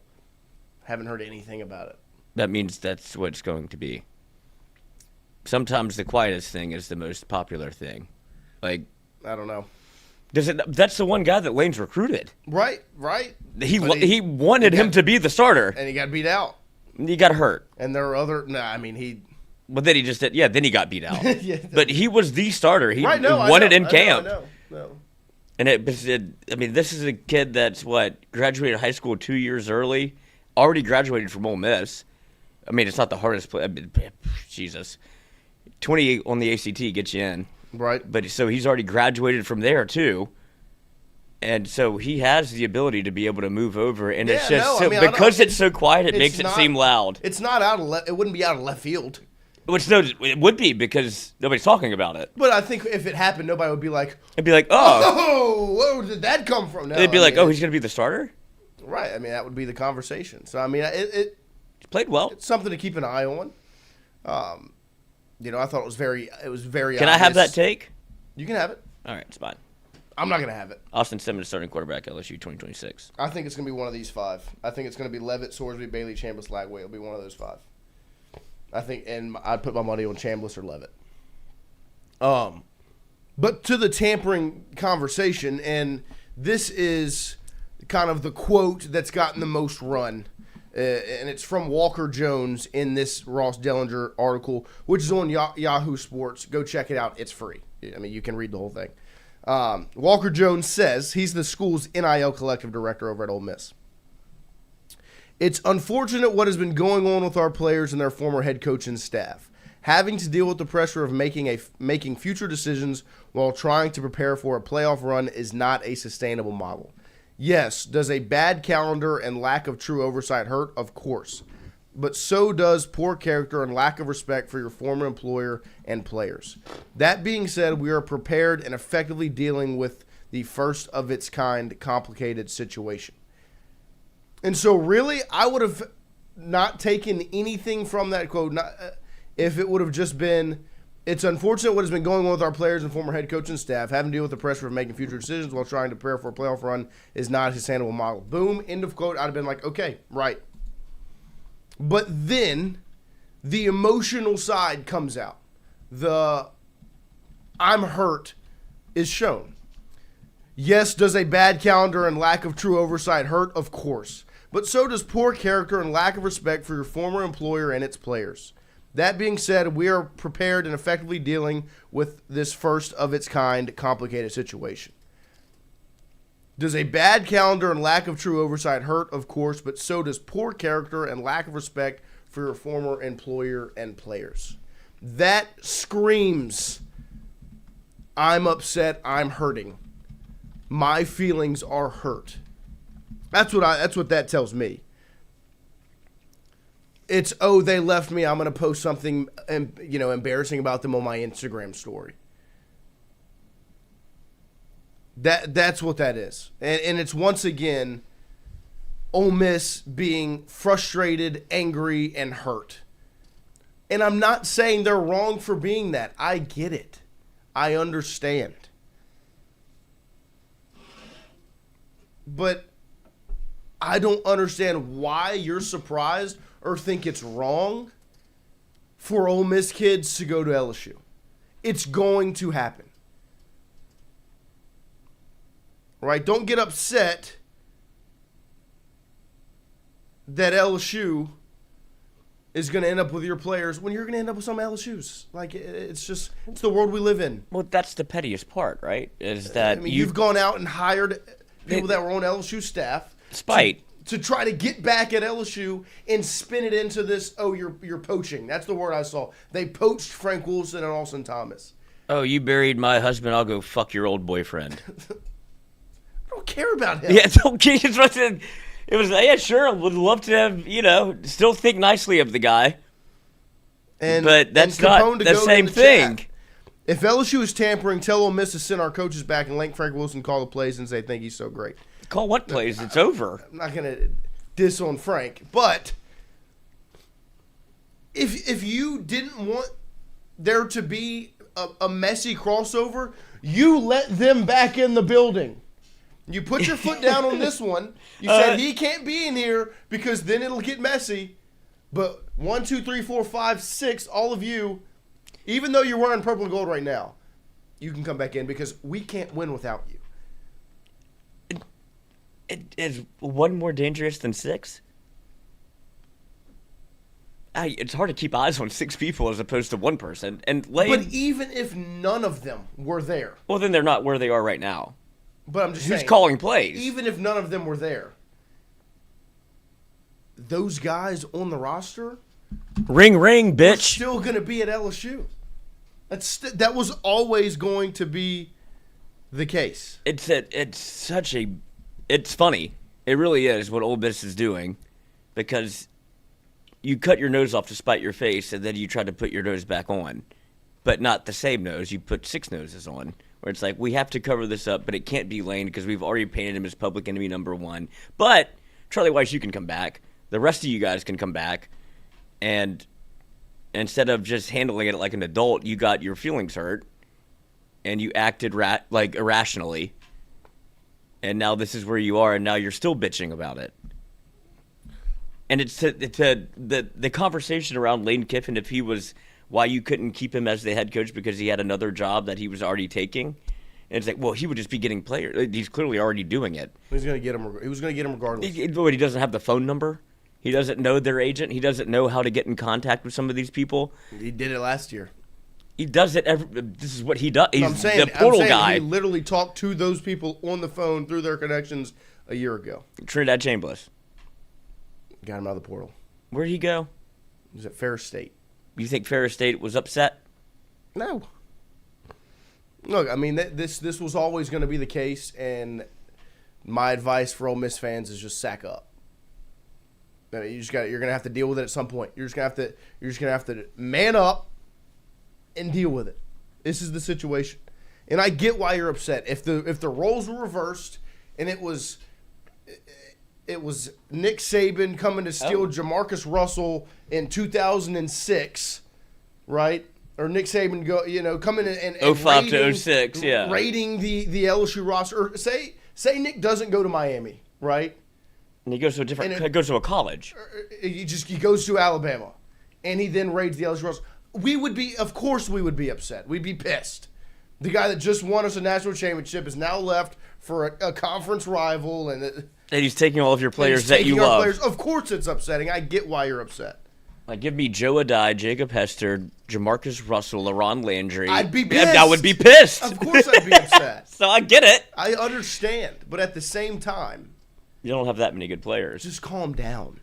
haven't heard anything about it. That means that's what it's going to be. Sometimes the quietest thing is the most popular thing. Like, I don't know. That's the one guy that Lane's recruited. Right. He wanted him to be the starter. And he got beat out. He got hurt. And there are other But then he just did. Yeah, then he got beat out. Yeah. But he was the starter. He wanted in camp. I know. And this is a kid that's graduated high school 2 years early, already graduated from Ole Miss. I mean, it's not the hardest play. Jesus, 28 on the ACT gets you in. Right. But so he's already graduated from there too. And so he has the ability to be able to move over, and it's just because it's so quiet, it makes it seem loud. It's not it wouldn't be out of left field. Which no, it would be because nobody's talking about it. But I think if it happened, nobody would be like, it'd be like, where did that come from? No, they'd be like, he's going to be the starter? Right. I mean, that would be the conversation. So, I mean, it played well. It's something to keep an eye on. I thought it was very Can I have that take? You can have it. All right, it's fine. I'm not going to have it. Austin Simmons starting quarterback LSU 2026. I think it's going to be one of these five. I think it's going to be Levitt, Sorsby, Bailey, Chambliss, Lagway. It'll be one of those five. I think, and I'd put my money on Chambliss or Levitt. But to the tampering conversation, and this is kind of the quote that's gotten the most run, and it's from Walker Jones in this Ross Dellinger article, which is on Yahoo Sports. Go check it out. It's free. I mean, you can read the whole thing. Walker Jones says he's the school's NIL collective director over at Ole Miss. It's unfortunate what has been going on with our players and their former head coach and staff. Having to deal with the pressure of making future decisions while trying to prepare for a playoff run is not a sustainable model. Yes, does a bad calendar and lack of true oversight hurt? Of course. But so does poor character and lack of respect for your former employer and players. That being said, we are prepared and effectively dealing with the first of its kind complicated situation. And so really, I would have not taken anything from that quote if it would have just been, it's unfortunate what has been going on with our players and former head coach and staff. Having to deal with the pressure of making future decisions while trying to prepare for a playoff run is not a sustainable model. Boom, end of quote. I'd have been like, okay, right. But then the emotional side comes out. The I'm hurt is shown. Yes, does a bad calendar and lack of true oversight hurt? Of course. But so does poor character and lack of respect for your former employer and its players. That being said, we are prepared and effectively dealing with this first of its kind complicated situation. Does a bad calendar and lack of true oversight hurt? Of course, but so does poor character and lack of respect for your former employer and players. That screams, I'm upset, I'm hurting. My feelings are hurt. That's what that tells me. It's, they left me, I'm going to post something embarrassing about them on my Instagram story. That's what that is. And it's once again Ole Miss being frustrated, angry, and hurt. And I'm not saying they're wrong for being that. I get it. I understand. But I don't understand why you're surprised or think it's wrong for Ole Miss kids to go to LSU. It's going to happen. Right? Don't get upset that LSU is going to end up with your players when you're going to end up with some LSU's. Like, it's the world we live in. Well, that's the pettiest part, right? Is that you've gone out and hired people that were on LSU staff. Spite. To try to get back at LSU and spin it into this, you're poaching. That's the word I saw. They poached Frank Wilson and Austin Thomas. Oh, you buried my husband, I'll go fuck your old boyfriend. I don't care about him. Yeah, don't care. It was, yeah, sure, would love to have, still think nicely of the guy. But that's not the same thing. Chat. If LSU is tampering, tell Ole Miss to send our coaches back and let Frank Wilson call the plays and say, thank you so great. Call what plays? It's over. I'm not going to diss on Frank. But if you didn't want there to be a messy crossover, you let them back in the building. You put your foot down on this one. You said he can't be in here because then it'll get messy. But 1, 2, 3, 4, 5, 6, all of you, even though you're wearing purple and gold right now, you can come back in because we can't win without you. Is one more dangerous than 6? It's hard to keep eyes on 6 people as opposed to one person. But even if none of them were there. Well, then they're not where they are right now. But I'm just saying. Who's calling plays? Even if none of them were there. Those guys on the roster. Ring, ring, bitch. Are still going to be at LSU. That was always going to be the case. It's funny. It really is what Ole Miss is doing, because you cut your nose off to spite your face, and then you try to put your nose back on, but not the same nose. You put 6 noses on, where it's like, we have to cover this up, but it can't be Lane because we've already painted him as public enemy number 1. But Charlie Weiss, you can come back. The rest of you guys can come back, and instead of just handling it like an adult, you got your feelings hurt, and you acted irrationally. And now this is where you are, and now you're still bitching about it. And it's the conversation around Lane Kiffin, if he was, why you couldn't keep him as the head coach because he had another job that he was already taking. And it's like, well, he would just be getting players. He's clearly already doing it. He was going to get him regardless. He doesn't have the phone number. He doesn't know their agent. He doesn't know how to get in contact with some of these people. He did it last year. He does it this is what he does. He's the portal guy. He literally talked to those people on the phone through their connections a year ago. Trinidad Chambliss. Got him out of the portal. Where'd he go? He was at Ferris State. You think Ferris State was upset? No. Look, I mean, this was always going to be the case, and my advice for Ole Miss fans is just sack up. I mean, you're going to have to deal with it at some point. You're just going to have to man up and deal with it. This is the situation. And I get why you're upset. If the roles were reversed and it was Nick Saban coming to steal Jamarcus Russell in 2006, right? Or Nick Saban coming in and 05 to 06, yeah. Raiding the LSU roster. Or say Nick doesn't go to Miami, right? And he goes to goes to a college. He goes to Alabama. And he then raids the LSU roster. Of course we would be upset. We'd be pissed. The guy that just won us a national championship is now left for a conference rival, and he's taking all of your players that you love. Of course it's upsetting. I get why you're upset. Like, give me Joe Adai, Jacob Hester, Jamarcus Russell, LaRon Landry. I'd be pissed. I would be pissed. Of course I'd be upset. So I get it. I understand. But at the same time, you don't have that many good players. Just calm down.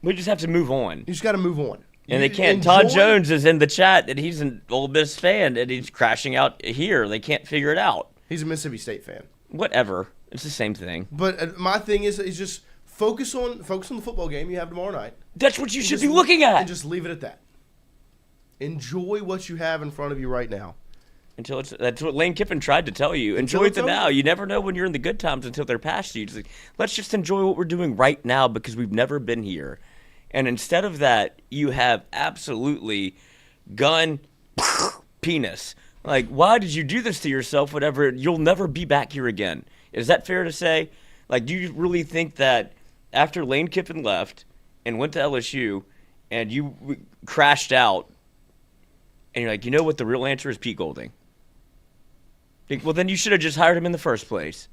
We just have to move on. You just got to move on. And they can't. Todd Jones is in the chat, and he's an Ole Miss fan, and he's crashing out here. They can't figure it out. He's a Mississippi State fan. Whatever. It's the same thing. But my thing is just focus on the football game you have tomorrow night. That's what you should be looking at. And just leave it at that. Enjoy what you have in front of you right now. That's what Lane Kiffin tried to tell you. Enjoy the now. You never know when you're in the good times until they're past you. Just like, let's just enjoy what we're doing right now because we've never been here. And instead of that, you have absolutely gun penis. Like, why did you do this to yourself? Whatever, you'll never be back here again. Is that fair to say? Like, do you really think that after Lane Kiffin left and went to LSU and you crashed out and you're like, you know what, the real answer is Pete Golding? Well, then you should have just hired him in the first place.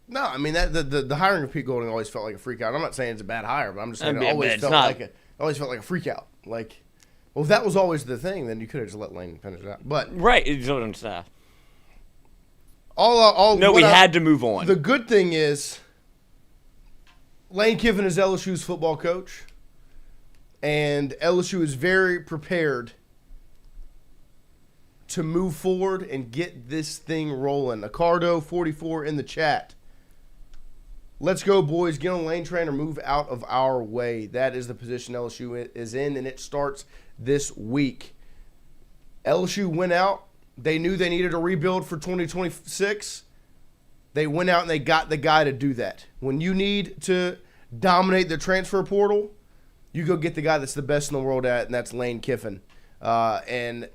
No, I mean the hiring of Pete Golding always felt like a freak out. I'm not saying it's a bad hire, but I'm just saying it always felt like a freak out. Like, well, if that was always the thing, then you could have just let Lane finish it out. But right, it's on staff. We had to move on. The good thing is Lane Kiffin is LSU's football coach, and LSU is very prepared to move forward and get this thing rolling. Acardo 44 in the chat. Let's go, boys. Get on Lane train or move out of our way. That is the position LSU is in, and it starts this week. LSU went out. They knew they needed a rebuild for 2026. They went out and they got the guy to do that. When you need to dominate the transfer portal, you go get the guy that's the best in the world at, and that's Lane Kiffin. And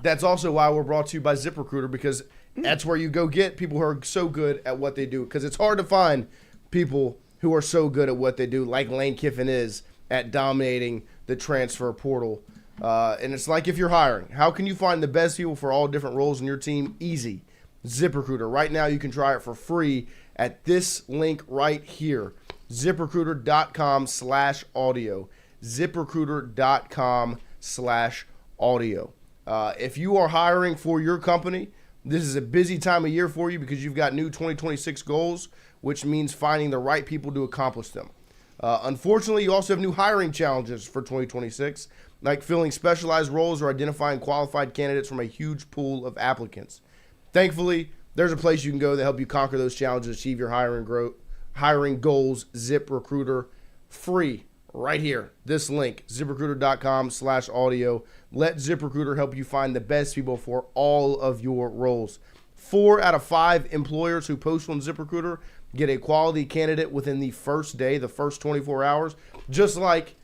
that's also why we're brought to you by ZipRecruiter, because that's where you go get people who are so good at what they do. Because it's hard to find people who are so good at what they do, like Lane Kiffin is at dominating the transfer portal. And it's like if you're hiring, how can you find the best people for all different roles in your team? Easy. ZipRecruiter. Right now you can try it for free at this link right here. ZipRecruiter.com/audio. ZipRecruiter.com/audio. If you are hiring for your company, this is a busy time of year for you because you've got new 2026 goals, which means finding the right people to accomplish them. Unfortunately, you also have new hiring challenges for 2026, like filling specialized roles or identifying qualified candidates from a huge pool of applicants. Thankfully, there's a place you can go to help you conquer those challenges, achieve your hiring goals. ZipRecruiter, free right here. This link, ZipRecruiter.com/audio. Let ZipRecruiter help you find the best people for all of your roles. 4 out of 5 employers who post on ZipRecruiter get a quality candidate within the first day, the first 24 hours. Just like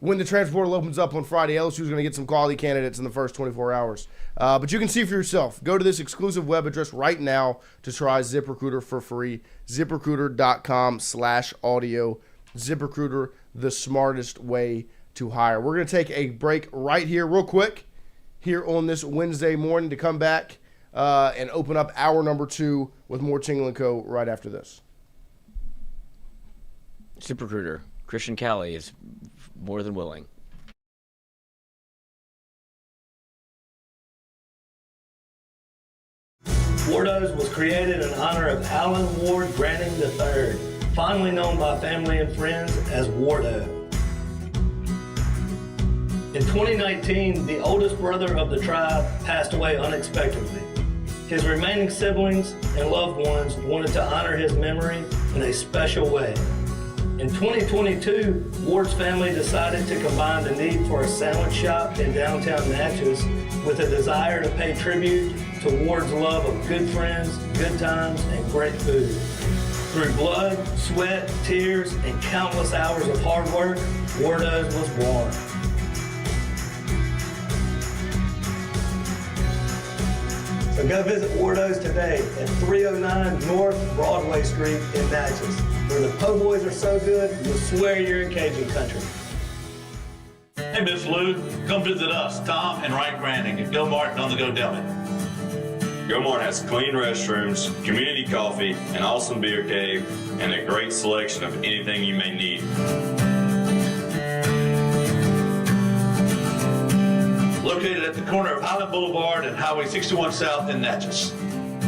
when the transfer portal opens up on Friday, LSU is going to get some quality candidates in the first 24 hours. But you can see for yourself. Go to this exclusive web address right now to try ZipRecruiter for free. ZipRecruiter.com/audio. ZipRecruiter, the smartest way to hire. We're going to take a break right here real quick here on this Wednesday morning to come back and open up hour number 2 with more Tingle & Co. right after this. ZipRecruiter. Christian Cali is more than willing. Wardos was created in honor of Alan Ward Granning III, fondly known by family and friends as Wardo. In 2019, the oldest brother of the tribe passed away unexpectedly. His remaining siblings and loved ones wanted to honor his memory in a special way. In 2022, Ward's family decided to combine the need for a sandwich shop in downtown Natchez with a desire to pay tribute to Ward's love of good friends, good times, and great food. Through blood, sweat, tears, and countless hours of hard work, Wardo's was born. So go visit Wardo's today at 309 North Broadway Street in Natchez, where the po' boys are so good, you'll swear you're in Cajun country. Hey, Miss Lou, come visit us, Tom and Wright Granning at Go Martin on the Go Deli. Go Mart has clean restrooms, community coffee, an awesome beer cave, and a great selection of anything you may need. Located at the corner of Highland Boulevard and Highway 61 South in Natchez.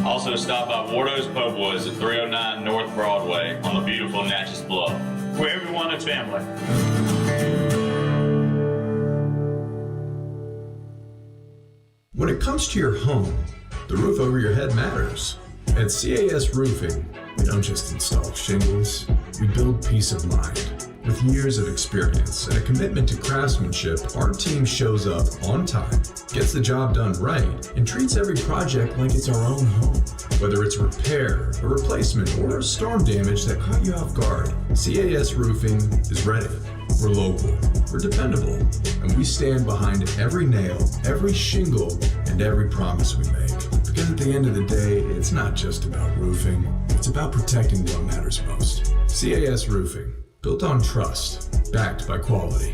Also stop by Wardo's Po' Boys at 309 North Broadway on the beautiful Natchez Bluff, where everyone is family. When it comes to your home, the roof over your head matters. At CAS Roofing, we don't just install shingles, we build peace of mind. With years of experience and a commitment to craftsmanship, our team shows up on time, gets the job done right, and treats every project like it's our own home. Whether it's a repair, a replacement, or a storm damage that caught you off guard, CAS Roofing is ready. We're local, we're dependable, and we stand behind every nail, every shingle, and every promise we make. Because at the end of the day, it's not just about roofing, it's about protecting what matters most. CAS Roofing, built on trust, backed by quality.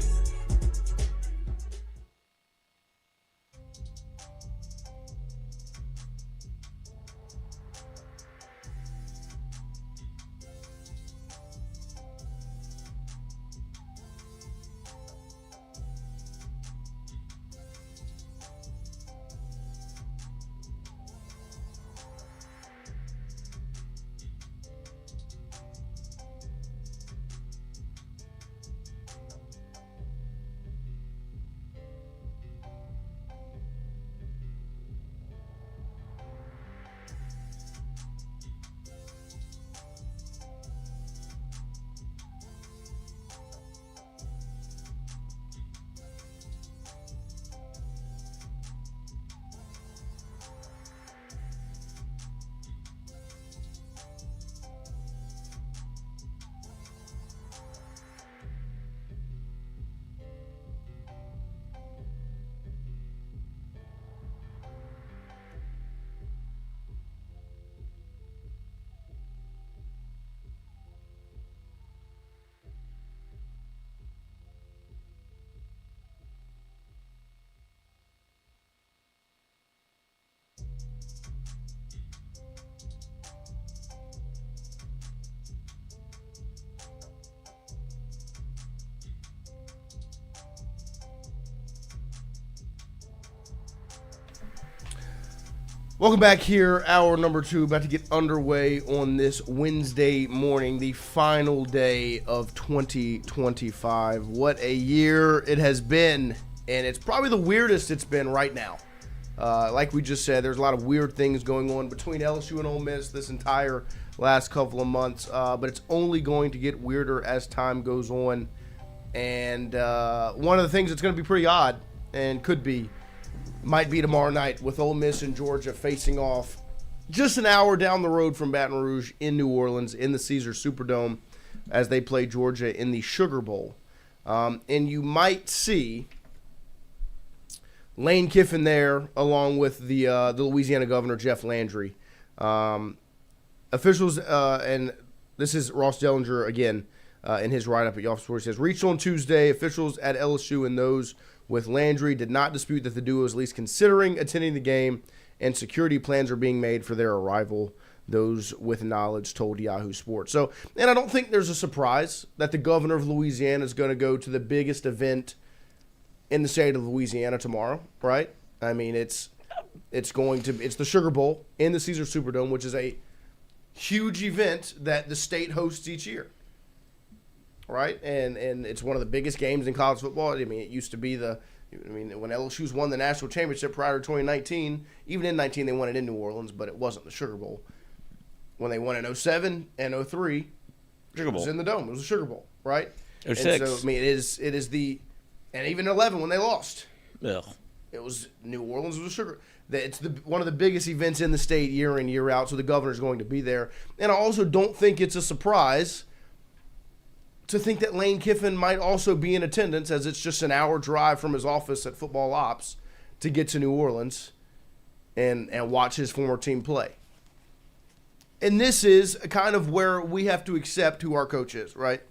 Welcome back here, hour number 2, about to get underway on this Wednesday morning, the final day of 2025. What a year it has been, and it's probably the weirdest it's been right now. Like we just said, there's a lot of weird things going on between LSU and Ole Miss this entire last couple of months, but it's only going to get weirder as time goes on. And one of the things that's going to be pretty odd, and might be tomorrow night, with Ole Miss and Georgia facing off just an hour down the road from Baton Rouge in New Orleans in the Caesars Superdome as they play Georgia in the Sugar Bowl. And you might see Lane Kiffin there along with the Louisiana governor, Jeff Landry. Officials, and this is Ross Dellinger again in his write-up at Yelp Sports, he says, reached on Tuesday, officials at LSU and those with Landry did not dispute that the duo is at least considering attending the game, and security plans are being made for their arrival, those with knowledge told Yahoo Sports. So, and I don't think there's a surprise that the governor of Louisiana is going to go to the biggest event in the state of Louisiana tomorrow, right? I mean, it's the Sugar Bowl in the Caesars Superdome, which is a huge event that the state hosts each year. Right, and it's one of the biggest games in college football. I mean, it used to be when LSU's won the national championship prior to 2019, even in 19 they won it in New Orleans, but it wasn't the Sugar Bowl. When they won in 07 and 03, Sugar Bowl. It was in the Dome. It was the Sugar Bowl, right? 06. And so, I mean, it is the, and even 11 when they lost. Ugh. It was New Orleans was a Sugar. It's one of the biggest events in the state year in, year out, so the governor's going to be there. And I also don't think it's a surprise to think that Lane Kiffin might also be in attendance, as it's just an hour drive from his office at Football Ops to get to New Orleans and watch his former team play. And this is kind of where we have to accept who our coach is, right?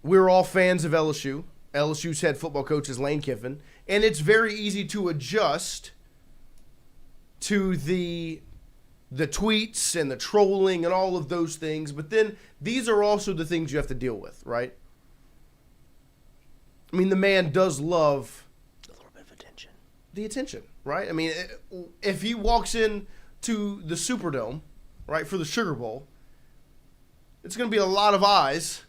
We're all fans of LSU. LSU's head football coach is Lane Kiffin, and it's very easy to adjust to the tweets and the trolling and all of those things, but then these are also the things you have to deal with, right? I mean, the man does love A little bit of attention. The attention, right? I mean, if he walks in to the Superdome, right, for the Sugar Bowl, it's going to be a lot of eyes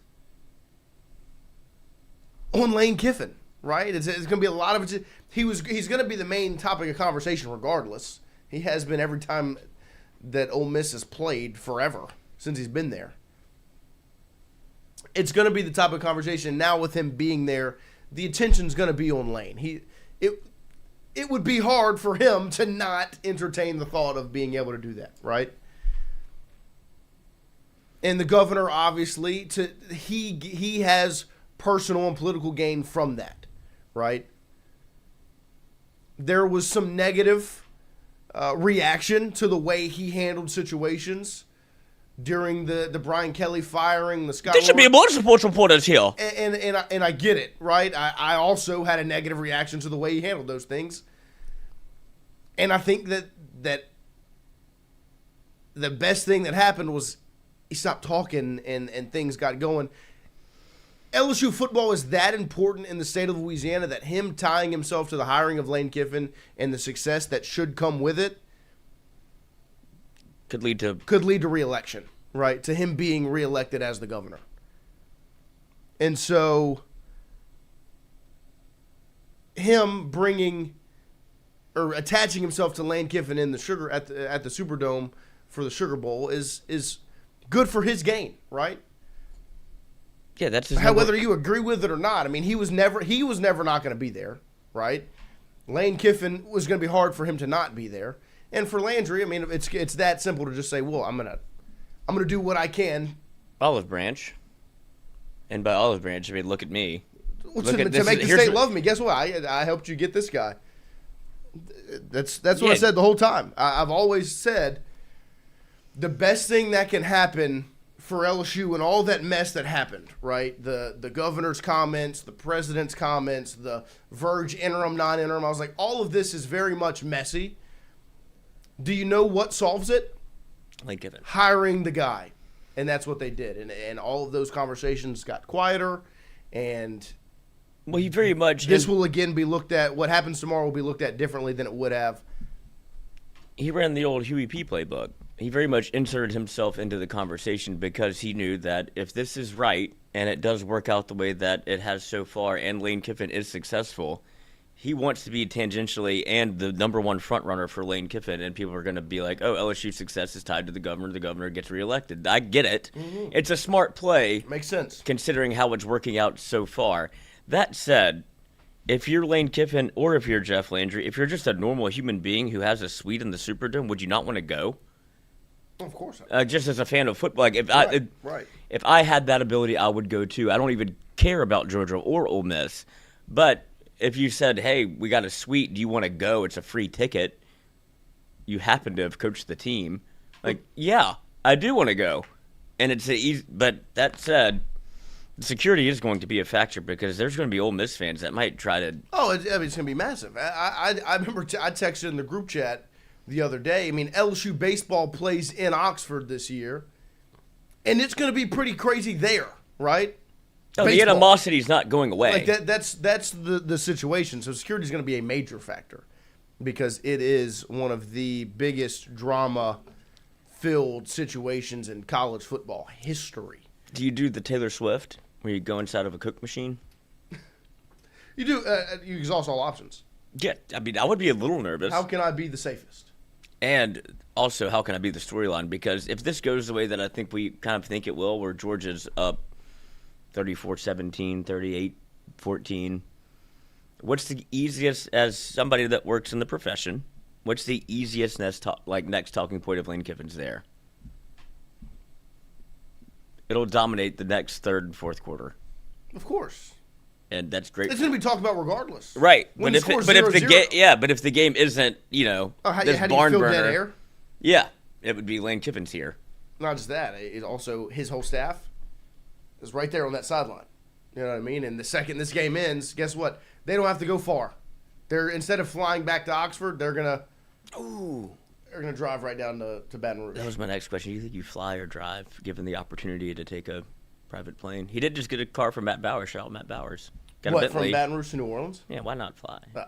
on Lane Kiffin, right? It's going to be a lot of it. He's going to be the main topic of conversation regardless. He has been every time that Ole Miss has played forever since he's been there. it's going to be the type of conversation now with him being there. The attention's going to be on Lane. It would be hard for him to not entertain the thought of being able to do that, right? And the governor, obviously, he has personal and political gain from that, right? There was some negative reaction to the way he handled situations during the Brian Kelly firing, the Scott. There should be more sports reporters here. And I get it, right? I also had a negative reaction to the way he handled those things. And I think that the best thing that happened was he stopped talking and things got going. LSU football is that important in the state of Louisiana that him tying himself to the hiring of Lane Kiffin and the success that should come with it could lead to re-election, right? To him being re-elected as the governor. And so him bringing or attaching himself to Lane Kiffin in the at the Superdome for the Sugar Bowl is good for his gain, right? Yeah, that's his whether you agree with it or not. I mean, he was never not going to be there, right? Lane Kiffin was going to be hard for him to not be there. And for Landry, I mean, it's that simple to just say, well, I'm gonna do what I can. Olive branch, and by olive branch, I mean look at me. Well, to make the state love me. Guess what? I helped you get this guy. That's what I said the whole time. I've always said the best thing that can happen for LSU and all that mess that happened, right? The governor's comments, the president's comments, the Verge interim, non-interim. I was like, all of this is very much messy. Do you know what solves it? Lane Kiffin. Hiring the guy. And that's what they did. And all of those conversations got quieter. And well, he very much. This will again be looked at. What happens tomorrow will be looked at differently than it would have. He ran the old Huey P playbook. He very much inserted himself into the conversation because he knew that if this is right and it does work out the way that it has so far and Lane Kiffin is successful, he wants to be tangentially and the number one front runner for Lane Kiffin, and people are going to be like, oh, LSU's success is tied to the governor gets reelected. I get it. Mm-hmm. It's a smart play. Makes sense. Considering how it's working out so far. That said, if you're Lane Kiffin or if you're Jeff Landry, if you're just a normal human being who has a suite in the Superdome, would you not want to go? Of course. Just as a fan of football, like if if I had that ability, I would go too. I don't even care about Georgia or Ole Miss, but if you said, "Hey, we got a suite. Do you want to go? It's a free ticket." You happen to have coached the team, like, yeah, I do want to go, and it's easy. But that said, security is going to be a factor because there's going to be Ole Miss fans that might try to. Oh, it's going to be massive. I remember I texted in the group chat the other day. I mean, LSU baseball plays in Oxford this year, and it's going to be pretty crazy there, right? Oh, the animosity is not going away. Like that's the situation. So security is going to be a major factor because it is one of the biggest drama-filled situations in college football history. Do you do the Taylor Swift where you go inside of a Coke machine? You do. You exhaust all options. Yeah, I mean, I would be a little nervous. How can I be the safest? And also, how can I be the storyline? Because if this goes the way that I think we kind of think it will, where Georgia's up 34-17, 38-14. What's the easiest, as somebody that works in the profession, what's the easiest next talking point of Lane Kiffin's there? It'll dominate the next third and fourth quarter. Of course. And that's great. It's going to be talked about regardless. Right. But if the game isn't, how this do barn you fill burner. dead air? Yeah, it would be Lane Kiffin's here. Not just that. It's also his whole staff is right there on that sideline. You know what I mean? And the second this game ends, guess what? They don't have to go far. They're instead of flying back to Oxford, they're gonna drive right down to Baton Rouge. That was my next question. Do you think you fly or drive, given the opportunity to take a private plane? He did just get a car from Matt Bowers. Shout out Matt Bowers. Got a Bentley. From Baton Rouge to New Orleans? Yeah, why not fly? Oh.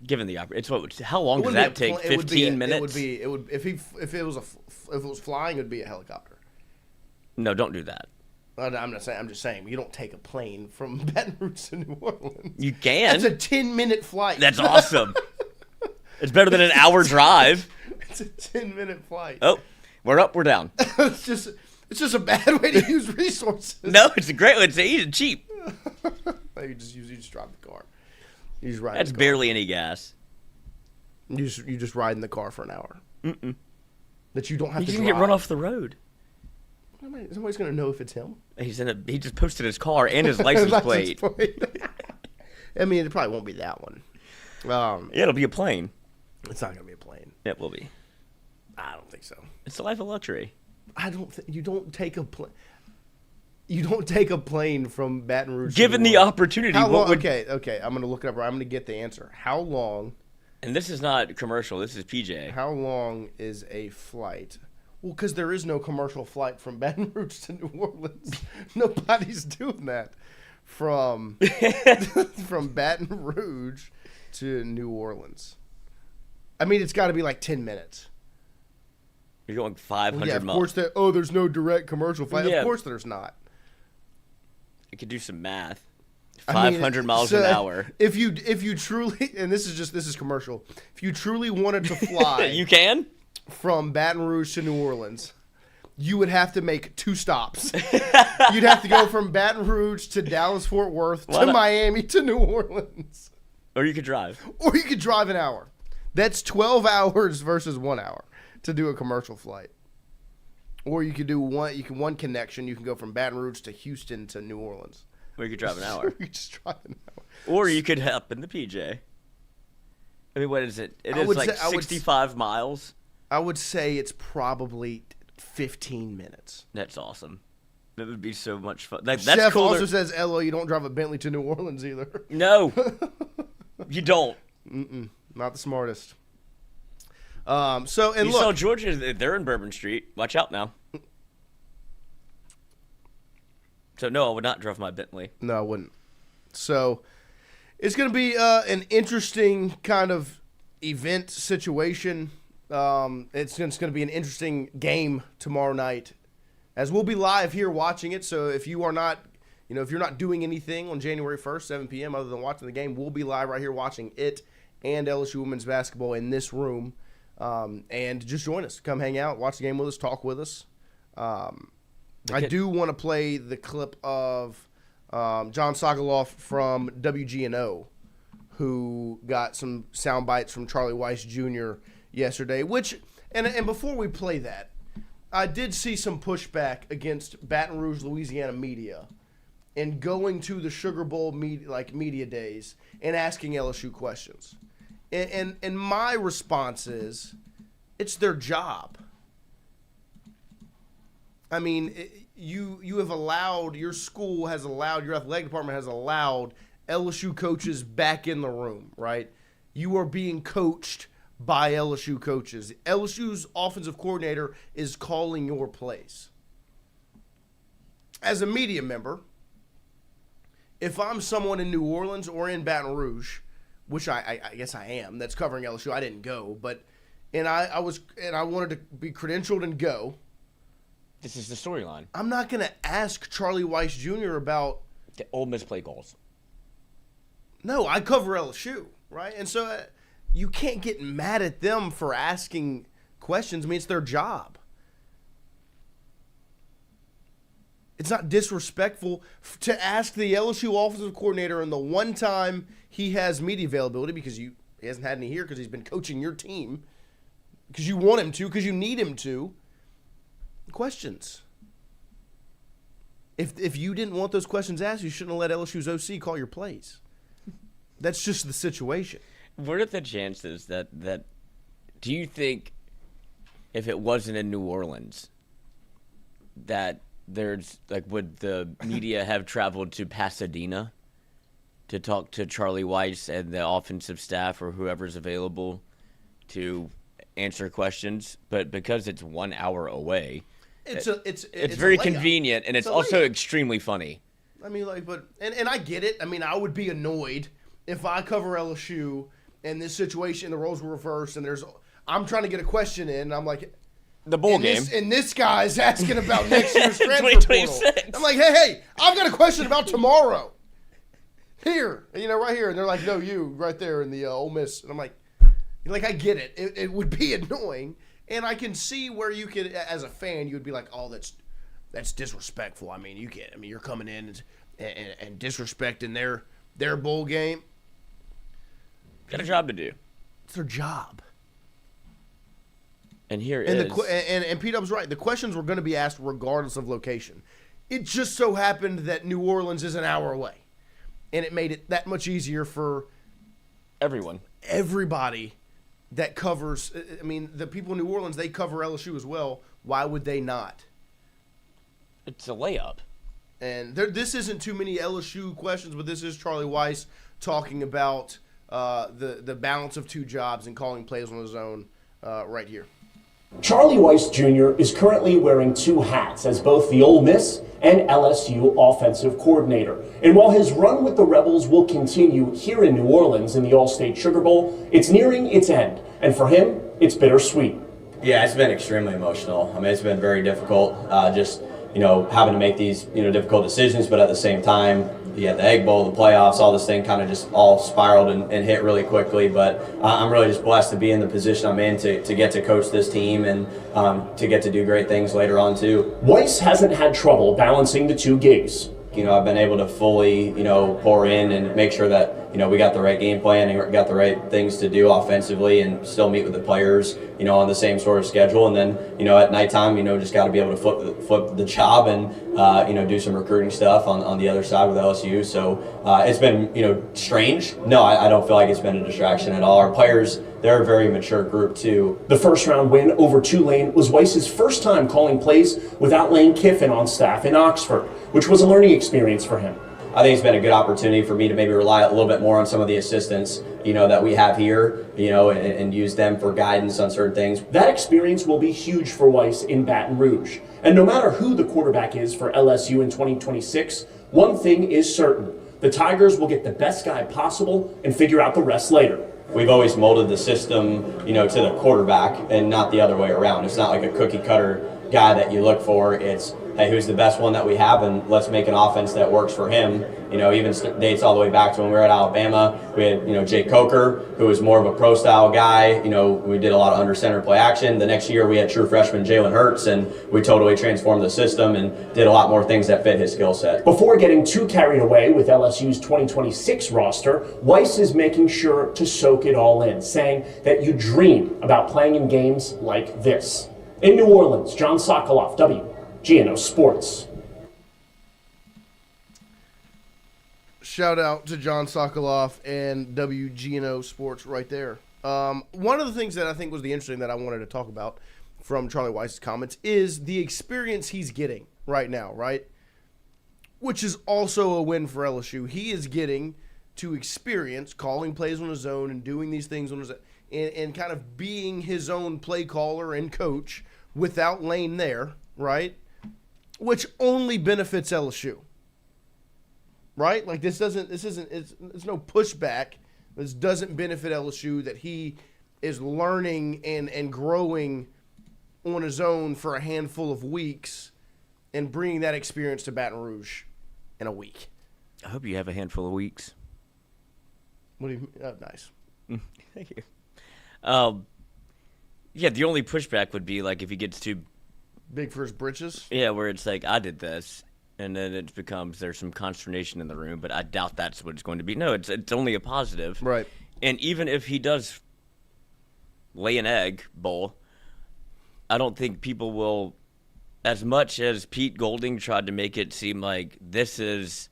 Given the opportunity, how long does that take? 15 minutes. If it was flying, it would be a helicopter. No, don't do that. I'm not saying. I'm just saying you don't take a plane from Baton Rouge to New Orleans. You can. That's a 10-minute flight. That's awesome. It's better than an hour drive. It's a 10-minute flight. Oh, we're up, we're down. It's just It's just a bad way to use resources. No, it's a great way. It's easy and cheap. You just drive the car. You just ride. That's the car. barely any gas. You just ride in the car for an hour. That you don't have You to can drive. get run off the road. Somebody's gonna know if it's him. He just posted his car and his license plate. I mean, it probably won't be that one. Yeah, it'll be a plane. It's not gonna be a plane. It will be. I don't think so. It's a life of luxury. You don't take a plane. You don't take a plane from Baton Rouge. Given the opportunity, How long? Okay. I'm gonna look it up. I'm gonna get the answer. How long? And this is not commercial. This is PJ. How long is a flight? Well, because there is no commercial flight from Baton Rouge to New Orleans. Nobody's doing that from Baton Rouge to New Orleans. I mean, it's got to be like 10 minutes. You're going 500 Yeah, of miles. course. There's no direct commercial flight. Yeah. Of course, there's not. You could do some math. I mean, 500 miles an hour. If you truly, and this is commercial. If you truly wanted to fly, You can? from Baton Rouge to New Orleans, you would have to make 2 stops. You'd have to go from Baton Rouge to Dallas-Fort Worth to Miami to New Orleans. Or you could drive. Or you could drive an hour. That's 12 hours versus 1 hour to do a commercial flight. Or you could do one connection. You can go from Baton Rouge to Houston to New Orleans. Or you could drive an hour. You just drive an hour. Or you could hop in the PJ. I mean, what is it? It is like 65 miles. I would say it's probably 15 minutes. That's awesome. That would be so much fun. That's Chef cooler. also says, "Elo, you don't drive a Bentley to New Orleans either." No, you don't. Not the smartest. You saw Georgia. They're in Bourbon Street. Watch out now. So no, I would not drive my Bentley. No, I wouldn't. So it's going to be an interesting kind of event situation. It's going to be an interesting game tomorrow night, as we'll be live here watching it. So if you are not, if you're not doing anything on January 1st, 7 p.m. other than watching the game, we'll be live right here watching it and LSU women's basketball in this room. And just join us. Come hang out, watch the game with us, talk with us. I do want to play the clip of John Sokoloff from WGNO, who got some sound bites from Charlie Weiss Jr. yesterday. And before we play that, I did see some pushback against Baton Rouge, Louisiana media, and going to the Sugar Bowl media days and asking LSU questions. And my response is, it's their job. I mean, you have allowed, your school has allowed, your athletic department has allowed LSU coaches back in the room, right? You are being coached by LSU coaches. LSU's offensive coordinator is calling your plays. As a media member, if I'm someone in New Orleans or in Baton Rouge, which I guess I am, that's covering LSU, I didn't go, and I wanted to be credentialed and go. This is the storyline. I'm not going to ask Charlie Weiss Jr. about the Ole Miss play calls. No, I cover LSU, right? And so you can't get mad at them for asking questions. I mean, it's their job. It's not disrespectful to ask the LSU offensive coordinator, and the one time he has media availability, because he hasn't had any here because he's been coaching your team, because you want him to, because you need him to, questions. If you didn't want those questions asked, you shouldn't have let LSU's OC call your plays. That's just the situation. What are the chances that do you think, if it wasn't in New Orleans, that there's, would the media have traveled to Pasadena to talk to Charlie Weiss and the offensive staff or whoever's available to answer questions? But because it's 1 hour away, it's very convenient, and it's also extremely funny. I mean, and I get it. I mean, I would be annoyed if I cover LSU and this situation, the roles were reversed, and I'm trying to get a question in, and I'm like, the bowl game. And this guy's asking about next year's transfer portal. I'm like, hey, I've got a question about tomorrow. Here, right here. And they're like, no, you, right there in the Ole Miss. And I'm like, I get it. It would be annoying. And I can see where you could, as a fan, you would be like, oh, that's disrespectful. I mean, you can't. I mean, you're coming in and disrespecting their bowl game. Got a job to do. It's their job. And here and is. And P-Dub's right. The questions were going to be asked regardless of location. It just so happened that New Orleans is an hour away. And it made it that much easier for everybody that covers. I mean, the people in New Orleans, they cover LSU as well. Why would they not? It's a layup. And this isn't too many LSU questions, but this is Charlie Weiss talking about the balance of two jobs and calling plays on his own right here. Charlie Weiss Jr. is currently wearing two hats as both the Ole Miss and LSU offensive coordinator. And while his run with the Rebels will continue here in New Orleans in the All-State Sugar Bowl, it's nearing its end. And for him, it's bittersweet. Yeah, it's been extremely emotional. I mean, it's been very difficult, having to make these, difficult decisions, but at the same time, you had the Egg Bowl, the playoffs, all this thing kind of just all spiraled and hit really quickly. But I'm really just blessed to be in the position I'm in to get to coach this team and to get to do great things later on too. Weiss hasn't had trouble balancing the two gigs. I've been able to fully, pour in and make sure that, we got the right game plan and got the right things to do offensively and still meet with the players, on the same sort of schedule. And then, at nighttime, just got to be able to flip the job and, do some recruiting stuff on the other side with LSU. So it's been, strange. No, I don't feel like it's been a distraction at all. Our players, they're a very mature group too. The first round win over Tulane was Weiss's first time calling plays without Lane Kiffin on staff in Oxford, which was a learning experience for him. I think it's been a good opportunity for me to maybe rely a little bit more on some of the assistants, that we have here, and use them for guidance on certain things. That experience will be huge for Weiss in Baton Rouge. And no matter who the quarterback is for LSU in 2026, one thing is certain. The Tigers will get the best guy possible and figure out the rest later. We've always molded the system, to the quarterback and not the other way around. It's not like a cookie cutter guy that you look for. It's, hey, who's the best one that we have, and let's make an offense that works for him. Even dates all the way back to when we were at Alabama. We had, Jake Coker, who was more of a pro-style guy. We did a lot of under-center play action. The next year, we had true freshman Jalen Hurts, and we totally transformed the system and did a lot more things that fit his skill set. Before getting too carried away with LSU's 2026 roster, Weiss is making sure to soak it all in, saying that you dream about playing in games like this. In New Orleans, John Sokoloff, WGNO Sports. Shout out to John Sokoloff and WGNO Sports right there. One of the things that I think was the interesting that I wanted to talk about from Charlie Weiss's comments is the experience he's getting right now, right? Which is also a win for LSU. He is getting to experience calling plays on his own and doing these things on his own and kind of being his own play caller and coach without Lane there, right? Which only benefits LSU. Right? Like it's no pushback. This doesn't benefit LSU that he is learning and growing on his own for a handful of weeks and bringing that experience to Baton Rouge in a week. I hope you have a handful of weeks. What do you mean? Oh, nice. Thank you. Yeah, the only pushback would be like if he gets too big for his britches. Yeah, where it's like, I did this. And then it becomes there's some consternation in the room, but I doubt that's what it's going to be. No, it's only a positive. Right. And even if he does lay an egg bowl, I don't think people will, as much as Pete Golding tried to make it seem like this is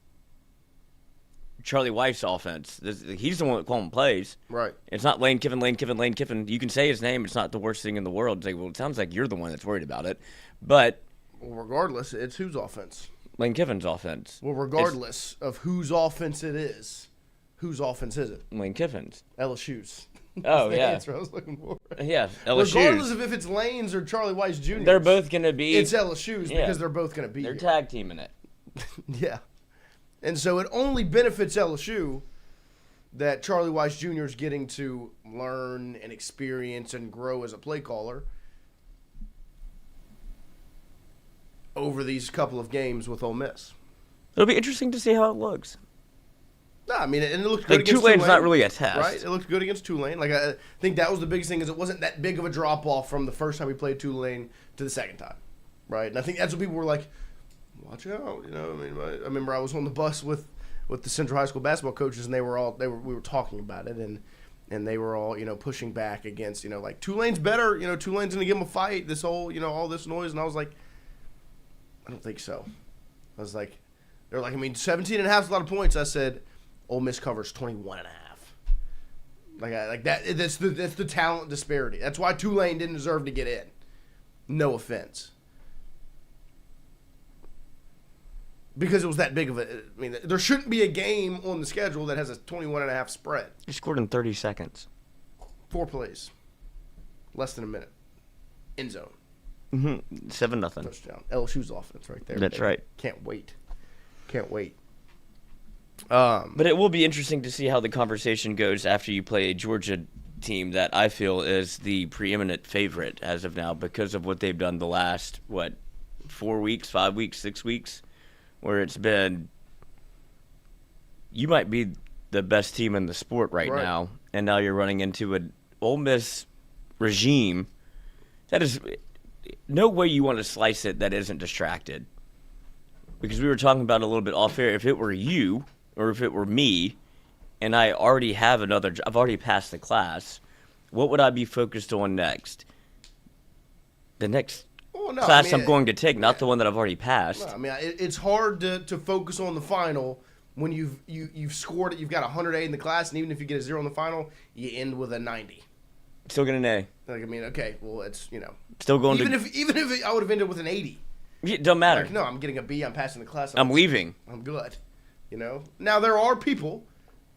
Charlie Weiss' offense. He's the one that calling plays. Right. It's not Lane Kiffin. You can say his name. It's not the worst thing in the world. It's like, well, it sounds like you're the one that's worried about it. But well, regardless, it's whose offense? Lane Kiffin's offense. Well, regardless of whose offense it is, whose offense is it? Lane Kiffin's. LSU's. Oh, That's yeah. the answer I was looking for. Yeah, LSU's. Regardless of if it's Lane's or Charlie Weiss Jr. They're both going to be. It's LSU's because they're both going to be They're here. tag teaming it. Yeah. And so it only benefits LSU that Charlie Weiss Jr. is getting to learn and experience and grow as a play caller over these couple of games with Ole Miss. It'll be interesting to see how it looks. No, I mean, and it looked good against Tulane's Tulane. not really a test. Right? It looked good against Tulane. Like, I think that was the biggest thing is it wasn't that big of a drop-off from the first time we played Tulane to the second time. Right? And I think that's what people were like, watch out. You know, I mean, I remember I was on the bus with the Central High School basketball coaches, and we were talking about it, and they were all, you know, pushing back against, you know, like Tulane's better. You know, Tulane's gonna give them a fight. This whole, you know, all this noise, and I was like, I don't think so. I was like, they're like, I mean, 17.5 is a lot of points. I said, Ole Miss covers 21.5. Like that. That's the talent disparity. That's why Tulane didn't deserve to get in. No offense. Because it was that big of a. I mean, there shouldn't be a game on the schedule that has a 21.5 spread. You scored in 30 seconds. 4 plays. Less than a minute. End zone. 7-0. Touchdown. LSU's offense right there. That's right. Can't wait. But it will be interesting to see how the conversation goes after you play a Georgia team that I feel is the preeminent favorite as of now because of what they've done the last, 4 weeks, 5 weeks, 6 weeks, where it's been, you might be the best team in the sport right now, and now you're running into an Ole Miss regime that is no way you want to slice it that isn't distracted. Because we were talking about it a little bit off air, if it were you or if it were me, and I already have I've already passed the class, what would I be focused on next? The next class I'm going to take, not the one that I've already passed. No, I mean, it's hard to focus on the final when you've scored it. You've got 100A in the class, and even if you get a 0 in the final, you end with a 90. Still get an A. Like, I mean, okay, well, it's, you know. Still going even if I would have ended with an 80. It don't matter. Like, no, I'm getting a B. I'm passing the class. I'm leaving. I'm good. You know. Now there are people,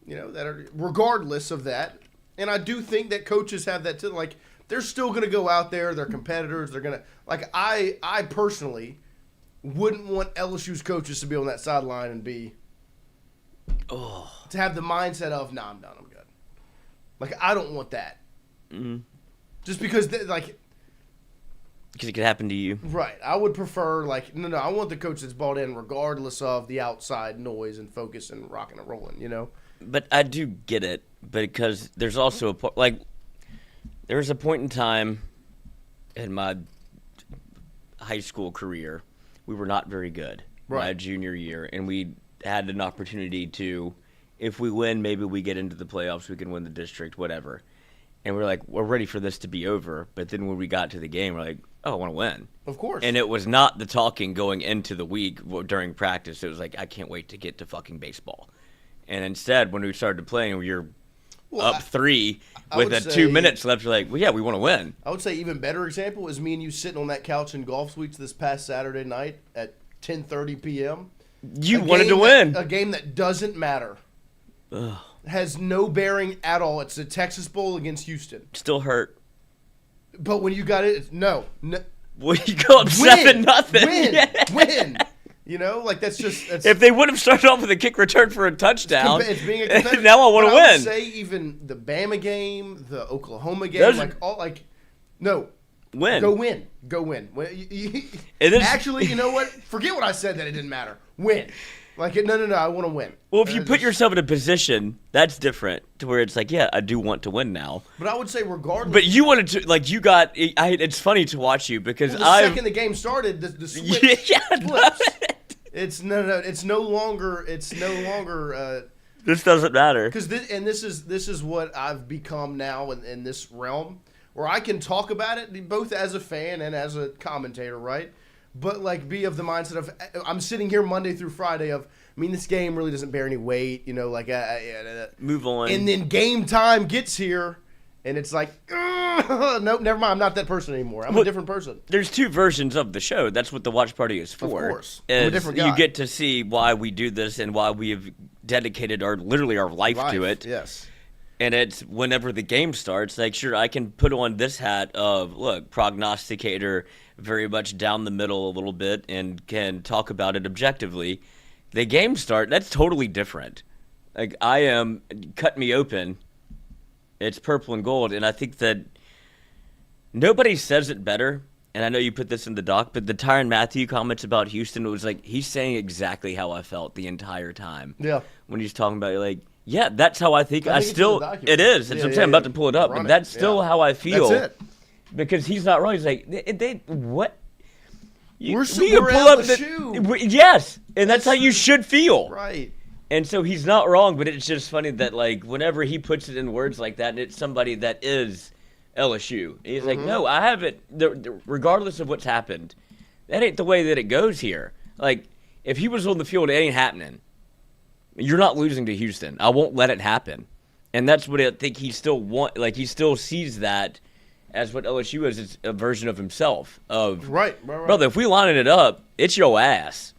you know, that are regardless of that, and I do think that coaches have that too. Like, they're still going to go out there. They're competitors. They're gonna I personally wouldn't want LSU's coaches to be on that sideline and be to have the mindset of I'm done. I'm good. Like, I don't want that. Mm-hmm. Just because because it could happen to you. Right. I would prefer, no, I want the coach that's bought in regardless of the outside noise and focus and rocking and rolling, you know? But I do get it, because there's also there was a point in time in my high school career, we were not very good my junior year, and we had an opportunity to, if we win, maybe we get into the playoffs, we can win the district, whatever. And we're like, we're ready for this to be over. But then when we got to the game, we're like, oh, I want to win. Of course. And it was not the talking going into the week during practice. It was like, I can't wait to get to fucking baseball. And instead, when we started playing, you're up 3 with 2 minutes left. You're like, well, yeah, we want to win. I would say even better example is me and you sitting on that couch in Golf Suites this past Saturday night at 10:30 p.m. You wanted to win. A game that doesn't matter. Ugh. Has no bearing at all. It's the Texas Bowl against Houston. Still hurt. But when you got it, no. Well, you go up 7-0. Win. You know, like that's if they would have started off with a kick return for a touchdown, it's being a competitor. Now I want to win. I would say even the Bama game, the Oklahoma game, no. Win. Go win. It is, actually, you know what? Forget what I said that it didn't matter. Win. No, I want to win. Well, if you put yourself in a position, that's different to where it's like, yeah, I do want to win now. But I would say regardless. But you wanted to, it's funny to watch you because the second the game started, the switch flips. It's no longer. This doesn't matter. Because this is what I've become now in this realm, where I can talk about it both as a fan and as a commentator, right? But be of the mindset of I'm sitting here Monday through Friday this game really doesn't bear any weight, you know, move on. And then game time gets here, and it's like, nope, never mind. I'm not that person anymore. I'm a different person. There's 2 versions of the show. That's what the watch party is for. Of course, I'm a different guy. You get to see why we do this and why we have dedicated our life to it. Yes. And it's whenever the game starts, sure, I can put on this hat of, look, prognosticator, very much down the middle a little bit, and can talk about it objectively. The game start, that's totally different. Cut me open, it's purple and gold, and I think that nobody says it better, and I know you put this in the doc, but the Tyrann Mathieu comments about Houston, it was he's saying exactly how I felt the entire time. Yeah. When he's talking about yeah, that's how I think. It is. It's what I'm saying. I'm about to pull it up, but that's still how I feel. That's it. Because he's not wrong. He's like, what? We're pull up LSU. yes, and that's how you should feel. Right. And so he's not wrong, but it's just funny that, like, whenever he puts it in words like that, and it's somebody that is LSU, he's like, no, I haven't, regardless of what's happened, that ain't the way that it goes here. Like, if he was on the field, it ain't happening. You're not losing to Houston. I won't let it happen. And that's what I think he still he still sees that as what LSU is. It's a version of himself. Right. Brother, if we line it up, it's your ass.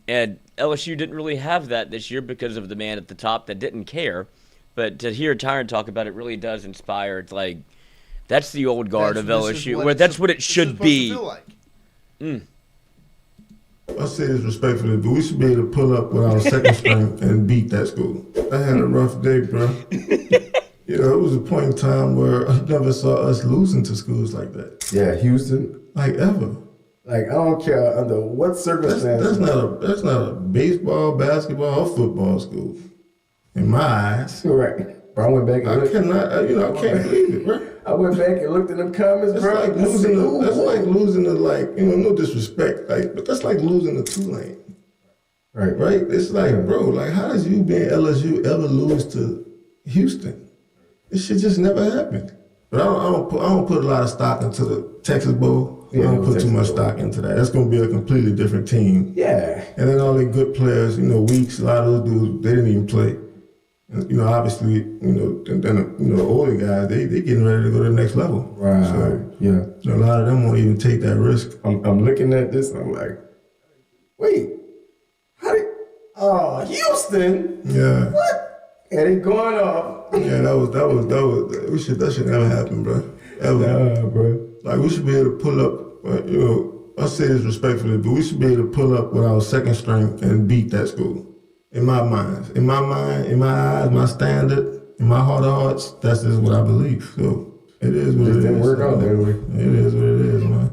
And LSU didn't really have that this year because of the man at the top that didn't care. But to hear Tyron talk about it really does inspire. It's like, that's the old guard of LSU, where that's what it should be. I say this respectfully, but we should be able to pull up with our second string and beat that school. I had a rough day, bro. You know, it was a point in time where I never saw us losing to schools like that. Yeah, Houston. Like, ever. Like, I don't care under what circumstances. That's not a baseball, basketball, or football school. In my eyes. Correct. Bro, I went back and I can't believe it, bro. I went back and looked in them comments, that's bro. Like losing the, no disrespect, but that's like losing the Tulane. Right? It's like, bro, like, how does you being LSU ever lose to Houston? It should just never happen. But I don't put a lot of stock into the Texas Bowl. I don't put too much stock into that. That's going to be a completely different team. Yeah. And then all the good players, Weeks, a lot of those dudes, they didn't even play. And, obviously, and then the older guys, they getting ready to go to the next level. Right. So, yeah. A lot of them won't even take that risk. I'm looking at this and I'm like, wait, Houston? Yeah. What? And it going off. Yeah, that should never happen, bro. Ever. Nah, bro. Like, we should be able to pull up, I say this respectfully, but we should be able to pull up with our second string and beat that school. In my mind, in my eyes, my standard, in my heart of hearts, that's just what I believe. So it is what it is. Didn't work out that way. It is what it is, man.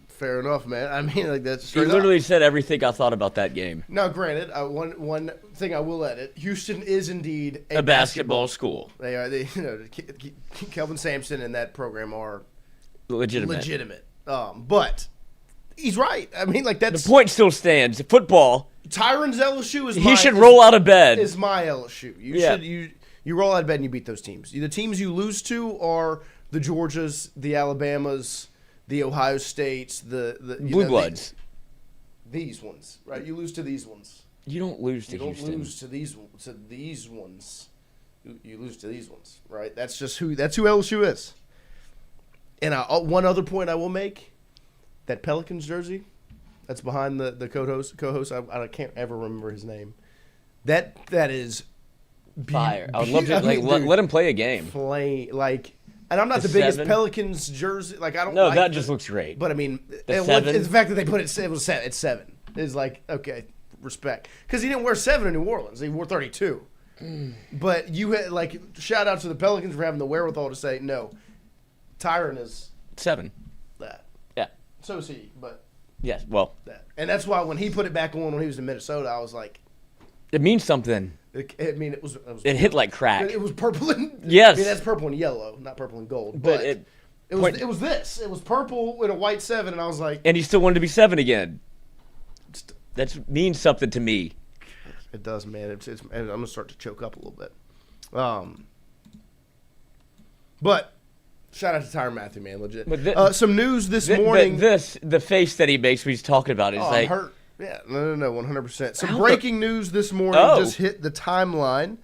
Fair enough, man. I mean, like, that's straight up. He literally said everything I thought about that game. Now, granted, one thing I will edit: Houston is indeed a basketball school. They are. Kelvin Sampson and that program are legitimate. But he's right. I mean, like, that's the point still stands. Football. Tyron's LSU is. He should roll out of bed. Is my LSU. You roll out of bed and you beat those teams. The teams you lose to are the Georgias, the Alabamas, the Ohio States, the Blue Bloods. These ones, right? You lose to these ones. You don't lose to Houston. You don't lose to these ones. You lose to these ones, right? That's who LSU is. And one other point I will make: that Pelicans jersey, that's behind the co-host. I can't ever remember his name. That is fire. I would love to let him play a game. And I'm not the biggest Pelicans jersey. Like, I don't. No, that just looks great. But I mean, the fact that they put it was 7. It's 7. It's like, okay, respect, because he didn't wear 7 in New Orleans. He wore 32. But you had, like, shout out to the Pelicans for having the wherewithal to say no. Tyron is 7. That. Yeah. So is he, but. Yes. Well. That. And that's why when he put it back on when he was in Minnesota, I was like. It means something. It hit like crack. It was purple and yes. I mean, that's purple and yellow, not purple and gold. But it was this. It was purple with a white 7, and I was like. And he still wanted to be 7 again. That means something to me. It does, man. I'm gonna start to choke up a little bit. But shout out to Tyrann Mathieu, man, legit. Some news this morning. The face that he makes when he's talking about it is like. I'm hurt. Yeah, no, 100%. Some breaking news this morning just hit the timeline.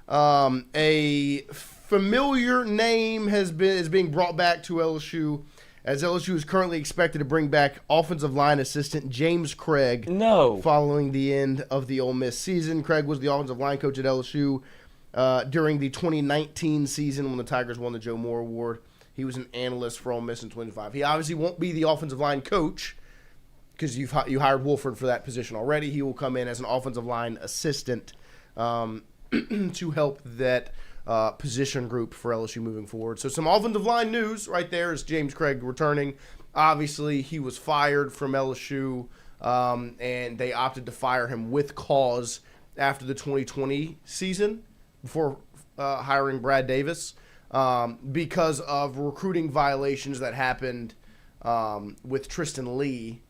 A familiar name is being brought back to LSU, as LSU is currently expected to bring back offensive line assistant James Craig. Following the end of the Ole Miss season. Craig was the offensive line coach at LSU during the 2019 season when the Tigers won the Joe Moore Award. He was an analyst for Ole Miss in 2025. He obviously won't be the offensive line coach, because you hired Wolford for that position already. He will come in as an offensive line assistant to help that position group for LSU moving forward. So some offensive line news right there is James Craig returning. Obviously, he was fired from LSU, and they opted to fire him with cause after the 2020 season before hiring Brad Davis because of recruiting violations that happened with Tristan Lee,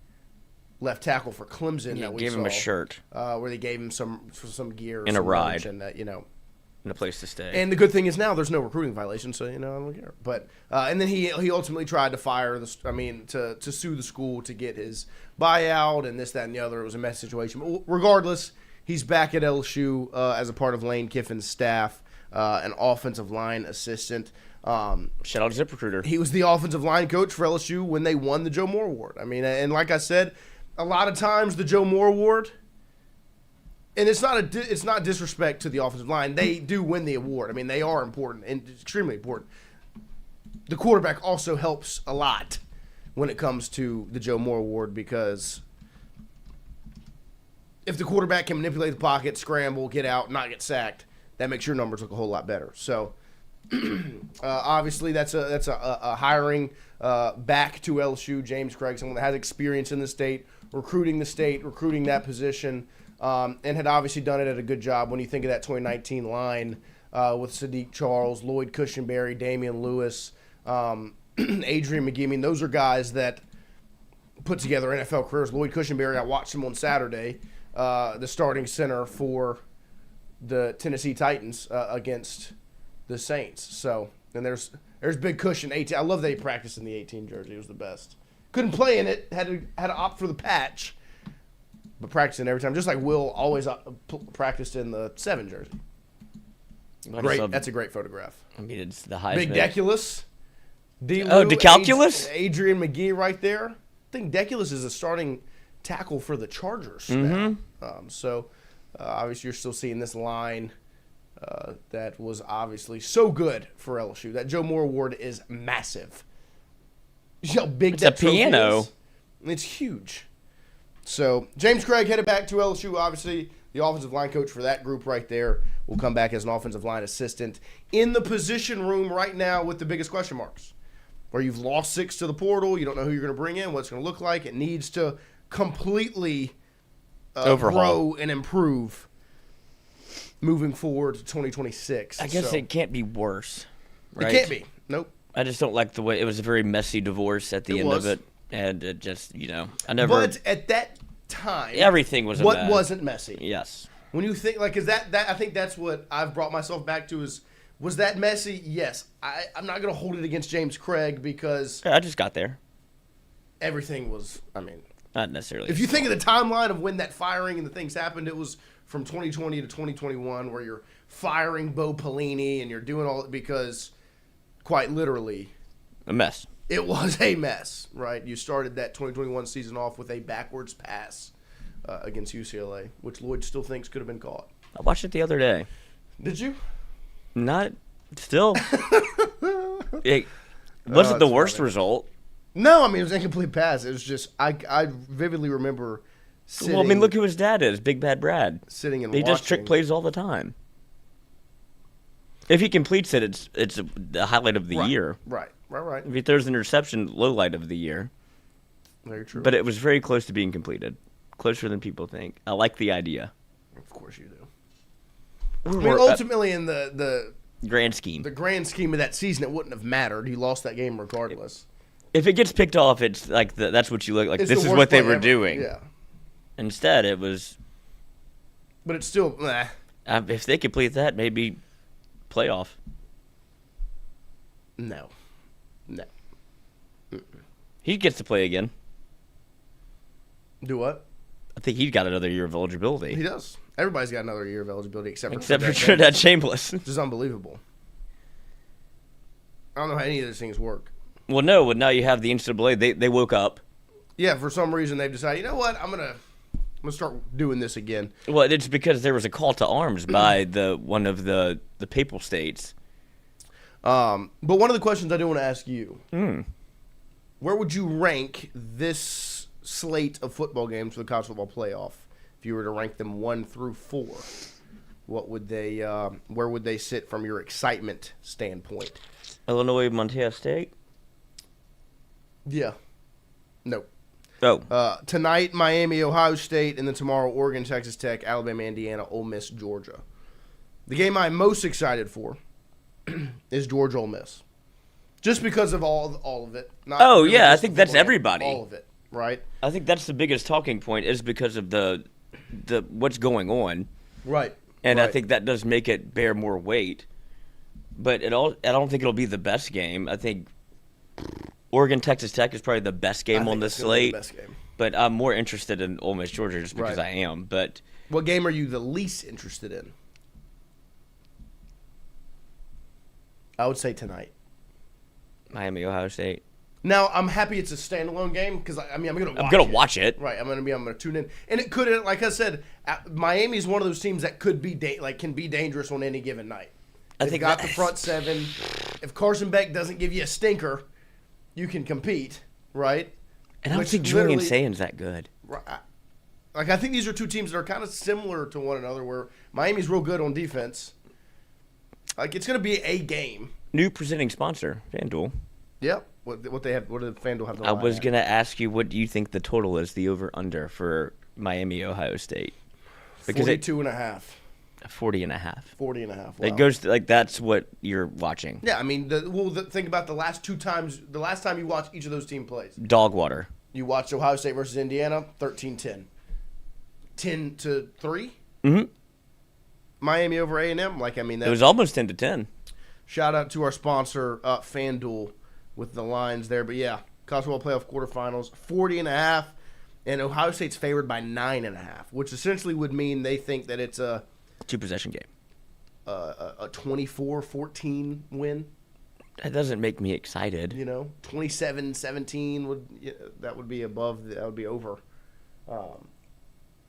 left tackle for Clemson. Yeah, that we gave saw, him a shirt. Where they gave him some gear. And a ride. And, and a place to stay. And the good thing is now there's no recruiting violation, so I don't care. But and then he ultimately tried to to sue the school to get his buyout and this, that, and the other. It was a mess situation. But regardless, he's back at LSU as a part of Lane Kiffin's staff, an offensive line assistant. Shout out to ZipRecruiter. He was the offensive line coach for LSU when they won the Joe Moore Award. I mean, and like I said, a lot of times the Joe Moore Award. And it's not disrespect to the offensive line. They do win the award. I mean, they are important and extremely important. The quarterback also helps a lot when it comes to the Joe Moore Award because if the quarterback can manipulate the pocket, scramble, get out, not get sacked, that makes your numbers look a whole lot better. So obviously that's a hiring back to LSU. James Craig, someone that has experience in the state, recruiting that position. And had obviously done it at a good job when you think of that 2019 line with Sadiq Charles, Lloyd Cushenberry, Damian Lewis, Adrian McGee. I mean, those are guys that put together NFL careers. Lloyd Cushenberry, I watched him on Saturday, the starting center for the Tennessee Titans against the Saints. So, and there's Big Cushion, 18. I love that he practiced in the 18 jersey. It was the best. Couldn't play in it. Had to opt for the patch. But practicing every time, just like Will always practiced in the 7 jersey. Great, that's a great photograph. I mean, it's the highest. Big Deculus. DeCalculus? Adrian McGee right there. I think Deculus is a starting tackle for the Chargers now. So, obviously, you're still seeing this line that was obviously so good for LSU. That Joe Moore Award is massive. You see how big that trophy is? It's huge. So, James Craig headed back to LSU, obviously, the offensive line coach for that group right there. Will come back as an offensive line assistant in the position room right now with the biggest question marks. Where you've lost 6 to the portal, you don't know who you're going to bring in, what it's going to look like. It needs to completely grow and improve moving forward to 2026. I guess it can't be worse, right? It can't be. Nope. I just don't like the way – it was a very messy divorce at the end of it. And it just, I never. But at that time, everything was what wasn't messy. Yes. When you think is that I think that's what I've brought myself back to is was that messy? Yes. I'm not going to hold it against James Craig because I just got there. Everything was. Not necessarily. If you think of the timeline of when that firing and the things happened, it was from 2020 to 2021 where you're firing Bo Pelini and you're doing all because, quite literally, a mess. It was a mess, right? You started that 2021 season off with a backwards pass against UCLA, which Lloyd still thinks could have been caught. I watched it the other day. Did you? Not still. It wasn't the worst result. No, it was an incomplete pass. It was just I vividly remember sitting. Well, look who his dad is, Big Bad Brad. Sitting and they watching. Just trick plays all the time. If he completes it, it's the highlight of the year. Right. If he throws an interception, low light of the year. Very true. But it was very close to being completed. Closer than people think. I like the idea. Of course you do. Ultimately in the grand scheme. The grand scheme of that season, it wouldn't have mattered. He lost that game regardless. If it gets picked off, it's like that's what you look like. This is what they were doing. Yeah. Instead, it was. But it's still. If they complete that, maybe playoff. No. He gets to play again. Do what? I think he's got another year of eligibility. He does. Everybody's got another year of eligibility except for Trinidad Chambliss. Which is unbelievable. I don't know how any of these things work. Well, no. Now you have the NCAA. They woke up. Yeah, for some reason they've decided, you know what, I'm gonna start doing this again. Well, it's because there was a call to arms by one of the papal states. But one of the questions I do want to ask you, where would you rank this slate of football games for the college football playoff? If you were to rank them 1 through 4, what would they? Where would they sit from your excitement standpoint? Illinois, Montana State. Yeah. Nope. Oh. Tonight, Miami, Ohio State, and then tomorrow, Oregon, Texas Tech, Alabama, Indiana, Ole Miss, Georgia. The game I'm most excited for is Georgia Ole Miss. Just because of all of it. Not Oh, really yeah, I just think the that's format, everybody. All of it, right? I think that's the biggest talking point is because of the what's going on. Right. And I right. think that does make it bear more weight. But I don't think it'll be the best game. I think Oregon Texas Tech is probably the best game on this slate. The best game. But I'm more interested in Ole Miss Georgia just because I am. But what game are you the least interested in? I would say tonight. Miami, Ohio State. Now, I'm happy it's a standalone game because, I'm going to watch it. I'm going to watch it. Right, I'm going to tune in. And it could, like I said, Miami's one of those teams that could be, can be dangerous on any given night. They've got the front seven. If Carson Beck doesn't give you a stinker, you can compete, right? And I don't think Julian Sayan's that good. Like, I think these are two teams that are kind of similar to one another where Miami's real good on defense. Like, it's going to be a game. New presenting sponsor, FanDuel. Yep. What they have? What did FanDuel have? I was going to ask you, what do you think the total is, the over/under for Miami, Ohio State? Because 42.5. 40.5. 40.5. Wow. It goes to, like, that's what you're watching. Yeah, I mean, think about the last two times. The last time you watched each of those team plays. Dog water. You watched Ohio State versus Indiana, 13-10. 10-3. Mm-hmm. Miami over A&M. Like, I mean, it was almost 10-10. Shout out to our sponsor, FanDuel, with the lines there. But yeah, college football playoff quarterfinals, 40.5, and Ohio State's favored by 9.5, which essentially would mean they think that it's a 2-possession game, a 24-14 win. That doesn't make me excited. 27-17 would be above. That would be over.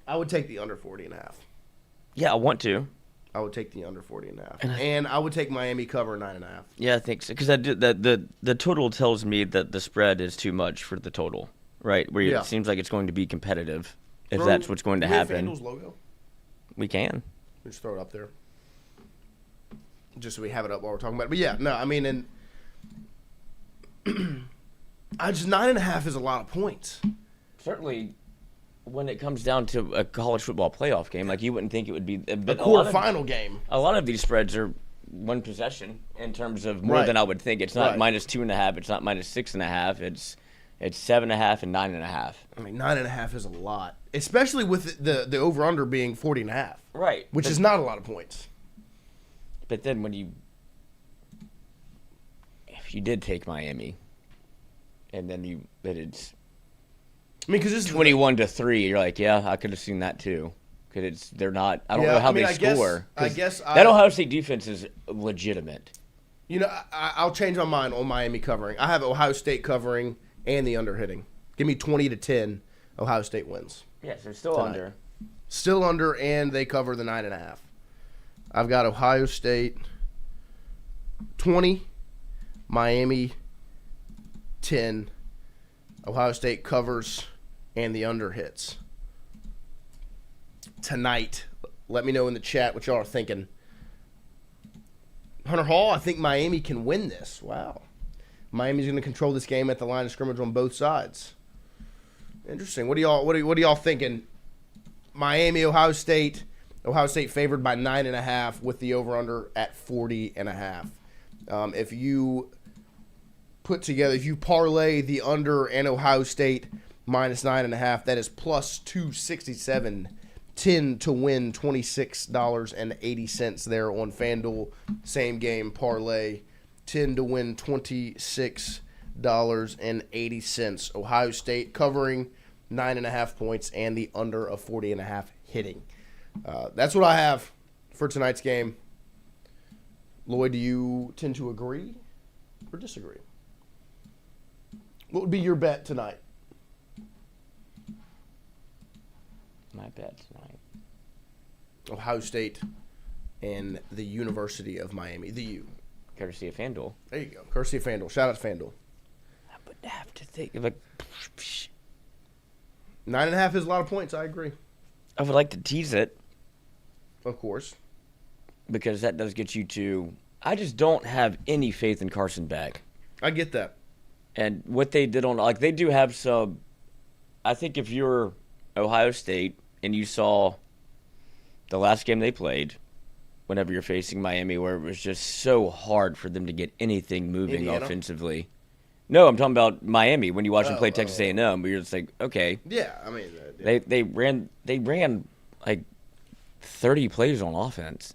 I would take the under 40.5. Yeah, I want to. I would take the under 40.5, and I would take Miami cover 9.5. Yeah, I think so because the total tells me that the spread is too much for the total, right? Where it seems like it's going to be competitive if that's what's going to happen. FanDuel's logo? We can. Just throw it up there, just so we have it up while we're talking about it. But yeah, no, I mean, and I just 9.5 is a lot of points. Certainly. When it comes down to a college football playoff game, like you wouldn't think it would be a quarterfinal game. A lot of these spreads are one possession in terms of more than I would think. It's not minus 2.5. It's not minus 6.5. It's 7.5 and 9.5. I mean, 9.5 is a lot, especially with the over under being 40.5. Right, which is not a lot of points. But then if you did take Miami, and then it's. I mean, because it's 21-3. You're like, yeah, I could have seen that too. Because they're not. I don't know how they score. I guess that Ohio State defense is legitimate. I'll change my mind on Miami covering. I have Ohio State covering and the under hitting. Give me 20-10. Ohio State wins. Yes, they're still under. Still under, and they cover the 9.5. I've got Ohio State 20, Miami 10. Ohio State covers. And the under hits. Tonight, let me know in the chat what y'all are thinking. Hunter Hall, I think Miami can win this. Wow. Miami's going to control this game at the line of scrimmage on both sides. Interesting. What are y'all thinking? Miami, Ohio State. Ohio State favored by 9.5 with the over-under at 40.5. If you parlay the under and Ohio State minus 9.5, that is plus 267, 10 to win, $26.80 there on FanDuel. Same game parlay, 10 to win, $26.80. Ohio State covering 9.5 points and the under of 40.5 hitting. That's what I have for tonight's game. Lloyd, do you tend to agree or disagree? What would be your bet tonight? My bet tonight. Ohio State and the University of Miami. The U. Courtesy of FanDuel. There you go. Courtesy of FanDuel. Shout out to FanDuel. I would have to think of 9.5 is a lot of points. I agree. I would like to tease it. Of course. Because that does get you to. I just don't have any faith in Carson Beck. I get that. And what they did they do have some. I think if you're Ohio State and you saw the last game they played, whenever you're facing Miami, where it was just so hard for them to get anything moving offensively. No, I'm talking about Miami. When you watch them play Texas A&M, you're just like, okay. Yeah, I mean, they ran like 30 plays on offense.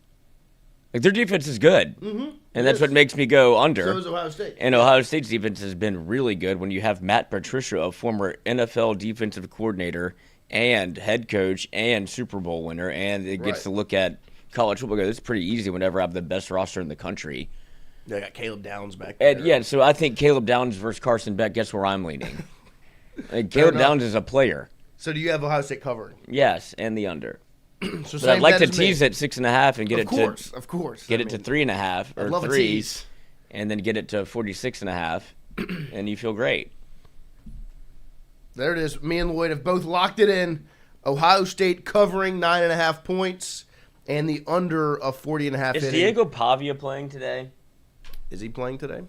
Like their defense is good, and that's what makes me go under. So is Ohio State. And Ohio State's defense has been really good when you have Matt Patricia, a former NFL defensive coordinator and head coach and Super Bowl winner, and it gets to look at college football. It's pretty easy whenever I have the best roster in the country. They got Caleb Downs back there. And yeah, so I think Caleb Downs versus Carson Beck. Guess where I'm leaning? Caleb Downs is a player. So do you have Ohio State covering? Yes, and the under. So but I'd like to tease at 6.5 and get it to 3.5 or 3, and then get it to 46.5, and you feel great. There it is. Me and Lloyd have both locked it in. Ohio State covering 9.5 points and the under of 40.5. Is Diego Pavia playing today? Is he playing today?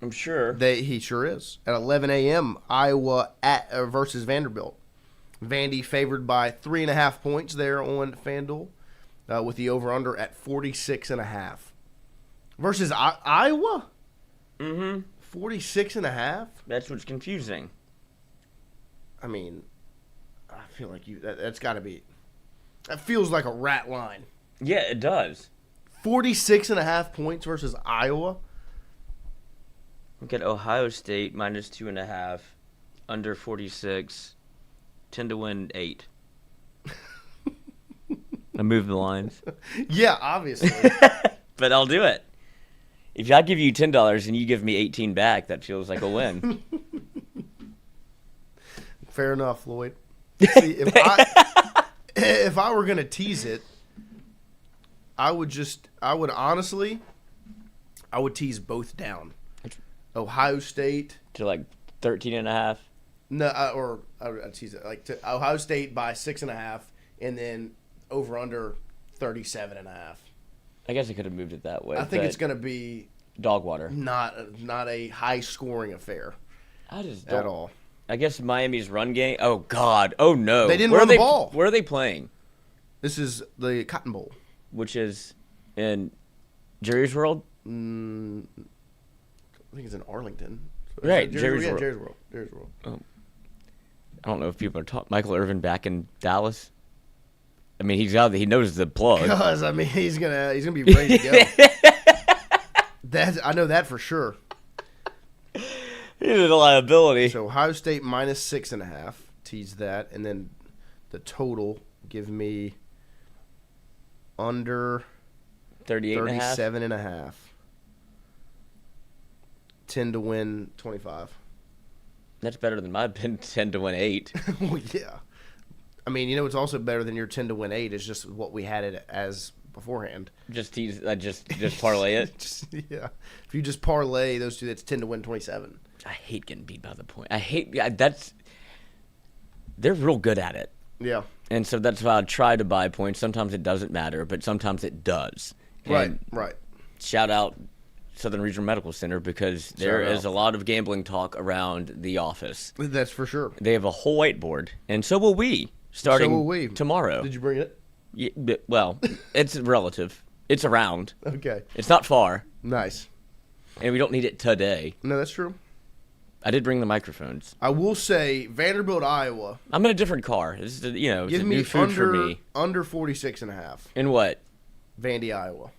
I'm sure. He sure is. At 11 a.m., Iowa versus Vanderbilt. Vandy favored by 3.5 points there on FanDuel, with the over-under at 46.5. Versus Iowa? 46.5? That's what's confusing. I mean, I feel like that's got to be. That feels like a rat line. Yeah, it does. 46.5 points versus Iowa. Look at Ohio State minus 2.5, under 46. 10 to win 8. I move the lines. Yeah, obviously. But I'll do it. If I give you $10 and you give me 18 back, that feels like a win. Fair enough, Lloyd. See, if I were gonna tease it, I would tease both down. Ohio State to like 13.5. No, I'd tease it like to Ohio State by 6.5, and then over under 37.5. I guess I could have moved it that way. I think it's going to be dog water. Not a high scoring affair. I just don't. At all. I guess Miami's run game. Oh God. Oh no. They didn't run the ball. Where are they playing? This is the Cotton Bowl, which is in Jerry's World. I think it's in Arlington. So right, Jerry's World. Oh. I don't know if people are talking. Michael Irvin back in Dallas. I mean, he's out there. He knows the plug. Because I mean, he's gonna be ready to go. I know that for sure. He's a liability. So Ohio State minus 6.5. Tease that, and then the total give me under 37.5. 10 to win 25. That's better than my 10 to win 8. Well, yeah. I mean, it's also better than your 10 to win 8 is just what we had it as beforehand. Just parlay it? Yeah. If you just parlay those two, that's 10 to win 27. I hate getting beat by the point. They're real good at it. Yeah. And so that's why I try to buy points. Sometimes it doesn't matter, but sometimes it does. Right. Shout out Southern Regional Medical Center, because there is a lot of gambling talk around the office. That's for sure. They have a whole whiteboard, and so will we, starting tomorrow. Did you bring it? Yeah, well, it's relative. It's around. Okay. It's not far. Nice. And we don't need it today. No, that's true. I did bring the microphones. I will say Vanderbilt, Iowa. I'm in a different car. It's it's Give a me new food for me. Under 46.5. In what? Vandy, Iowa.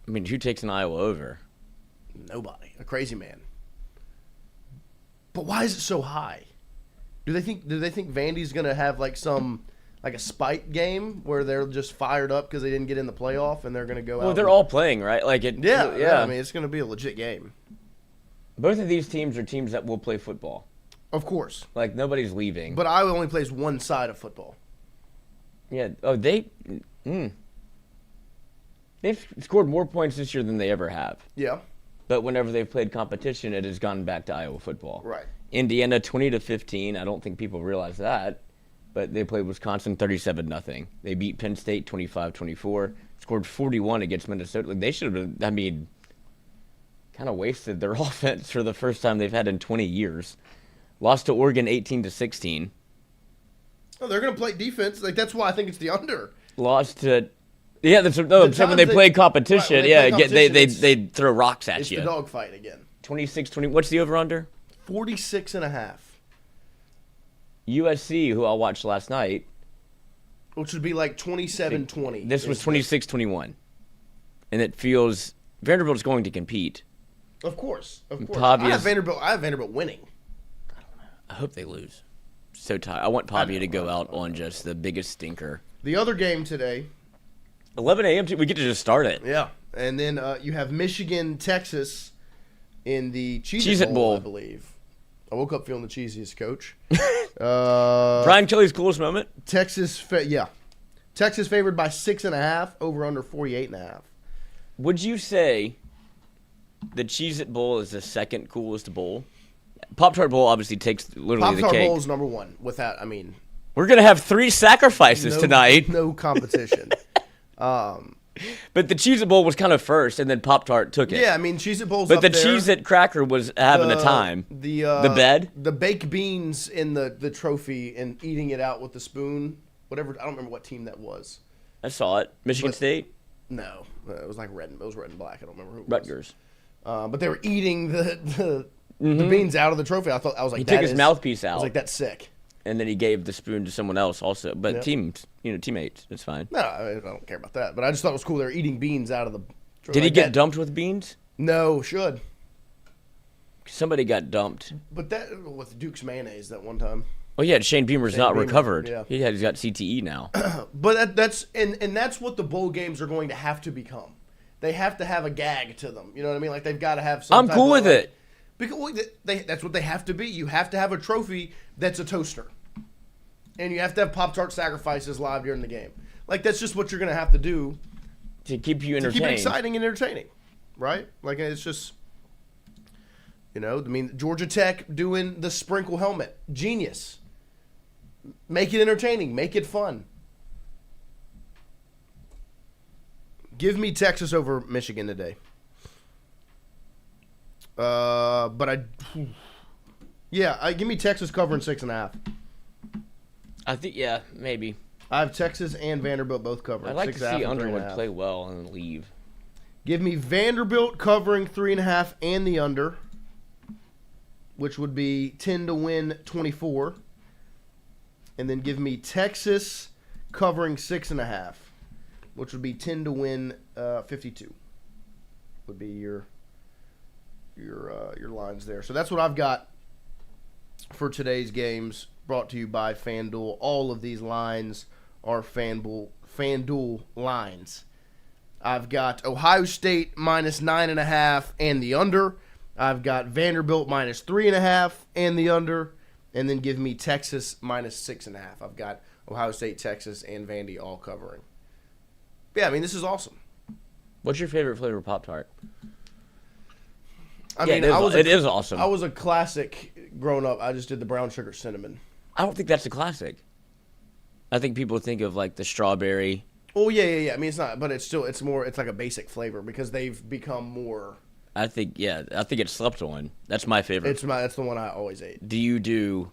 I mean, who takes an Iowa over? Nobody. A crazy man. But why is it so high? Do they think Vandy's gonna have like a spite game where they're just fired up because they didn't get in the playoff and they're gonna go out? Well, they're all playing, right? Yeah. I mean, it's gonna be a legit game. Both of these teams are teams that will play football. Of course. Like, nobody's leaving. But Iowa only plays one side of football. Yeah. Oh, they've scored more points this year than they ever have. Yeah. But whenever they've played competition, it has gone back to Iowa football. Right. Indiana 20-15. I don't think people realize that. But they played Wisconsin 37-0. They beat Penn State 25-24. Scored 41 against Minnesota. They should have, kind of wasted their offense for the first time they've had in 20 years. Lost to Oregon 18-16. Oh, they're going to play defense. Like, that's why I think it's the under. Lost to Yeah, that's when they play competition. Right, when they play they throw rocks at it's you. the dogfight again. 26-20. What's the over/under? 46.5. USC, who I watched last night, which would be like 27-20. This was 26-21, and it feels Vanderbilt's going to compete. Of course. Pavia I have Vanderbilt winning. I hope they lose. So tired. I want Pavia to go out on just the biggest stinker. The other game today, 11 a.m. We get to just start it. Yeah, and then you have Michigan, Texas in the Cheez-It Bowl, I believe. I woke up feeling the cheesiest, Coach. Brian Kelly's coolest moment. Texas favored by 6.5. Over under 48.5. Would you say the Cheez-It Bowl is the second coolest bowl? Pop-Tart Bowl obviously takes literally the cake. Pop-Tart Bowl is number one. We're gonna have 3 sacrifices tonight. No competition. But the Cheez-It Bowl was kind of first, and then Pop-Tart took it. Yeah, I mean, Cheez-It Bowl's but up the there. Cheez-It cracker was having a time. The bed? The baked beans in the trophy and eating it out with the spoon. Whatever. I don't remember what team that was. I saw it. Michigan State? No. It was like red. It was red and black. I don't remember who it Rutgers. was. But they were eating the beans out of the trophy. I was like, he took his mouthpiece out. I was like, that's sick. And then he gave the spoon to someone else also. But teammates, it's fine. No, I don't care about that. But I just thought it was cool. They were eating beans out of the trophy. Did he get dumped with beans? No, should. Somebody got dumped. But that with Duke's mayonnaise that one time. Oh yeah, Shane Beamer's not recovered. Yeah. He's got CTE now. But that's what the bowl games are going to have to become. They have to have a gag to them. You know what I mean? Like they've got to have some. I'm cool with it. Because that's what they have to be. You have to have a trophy that's a toaster. And you have to have Pop-Tart sacrifices live during the game. Like, that's just what you're going to have to do. To keep you entertained. To keep it exciting and entertaining. Right? Like, it's just, Georgia Tech doing the sprinkle helmet. Genius. Make it entertaining. Make it fun. Give me Texas over Michigan today. Give me Texas covering 6.5. I think, maybe. I have Texas and Vanderbilt both covering. I'd like to see Underwood play well and leave. Give me Vanderbilt covering 3.5 and the under, which would be 10 to win 24. And then give me Texas covering 6.5, which would be 10 to win 52. Would be your lines there. So that's what I've got for today's games, brought to you by FanDuel. All of these lines are FanDuel lines. I've got Ohio State minus 9.5 and the under. I've got Vanderbilt minus 3.5 and the under. And then give me Texas minus 6.5. I've got Ohio State, Texas, and Vandy all covering. Yeah, I mean, this is awesome. What's your favorite flavor of Pop-Tart? It is awesome. I was a classic growing up. I just did the brown sugar cinnamon. I don't think that's a classic. I think people think of like the strawberry. Oh yeah. I mean, it's not, but it's like a basic flavor because they've become more. I think it's slept on. That's my favorite. That's the one I always ate. Hear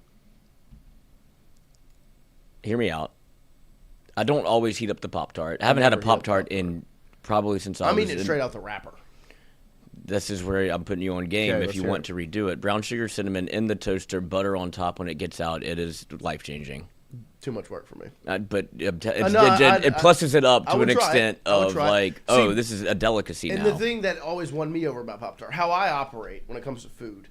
me out. I don't always heat up the Pop-Tart. I haven't had a Pop-Tart in probably since I was it straight out the wrapper. This is where I'm putting you on game if you want to redo it. Brown sugar cinnamon in the toaster, butter on top when it gets out. It is life-changing. Too much work for me. But it pluses it up to an extent of this is a delicacy now. And the thing that always won me over about Pop-Tart, how I operate when it comes to food.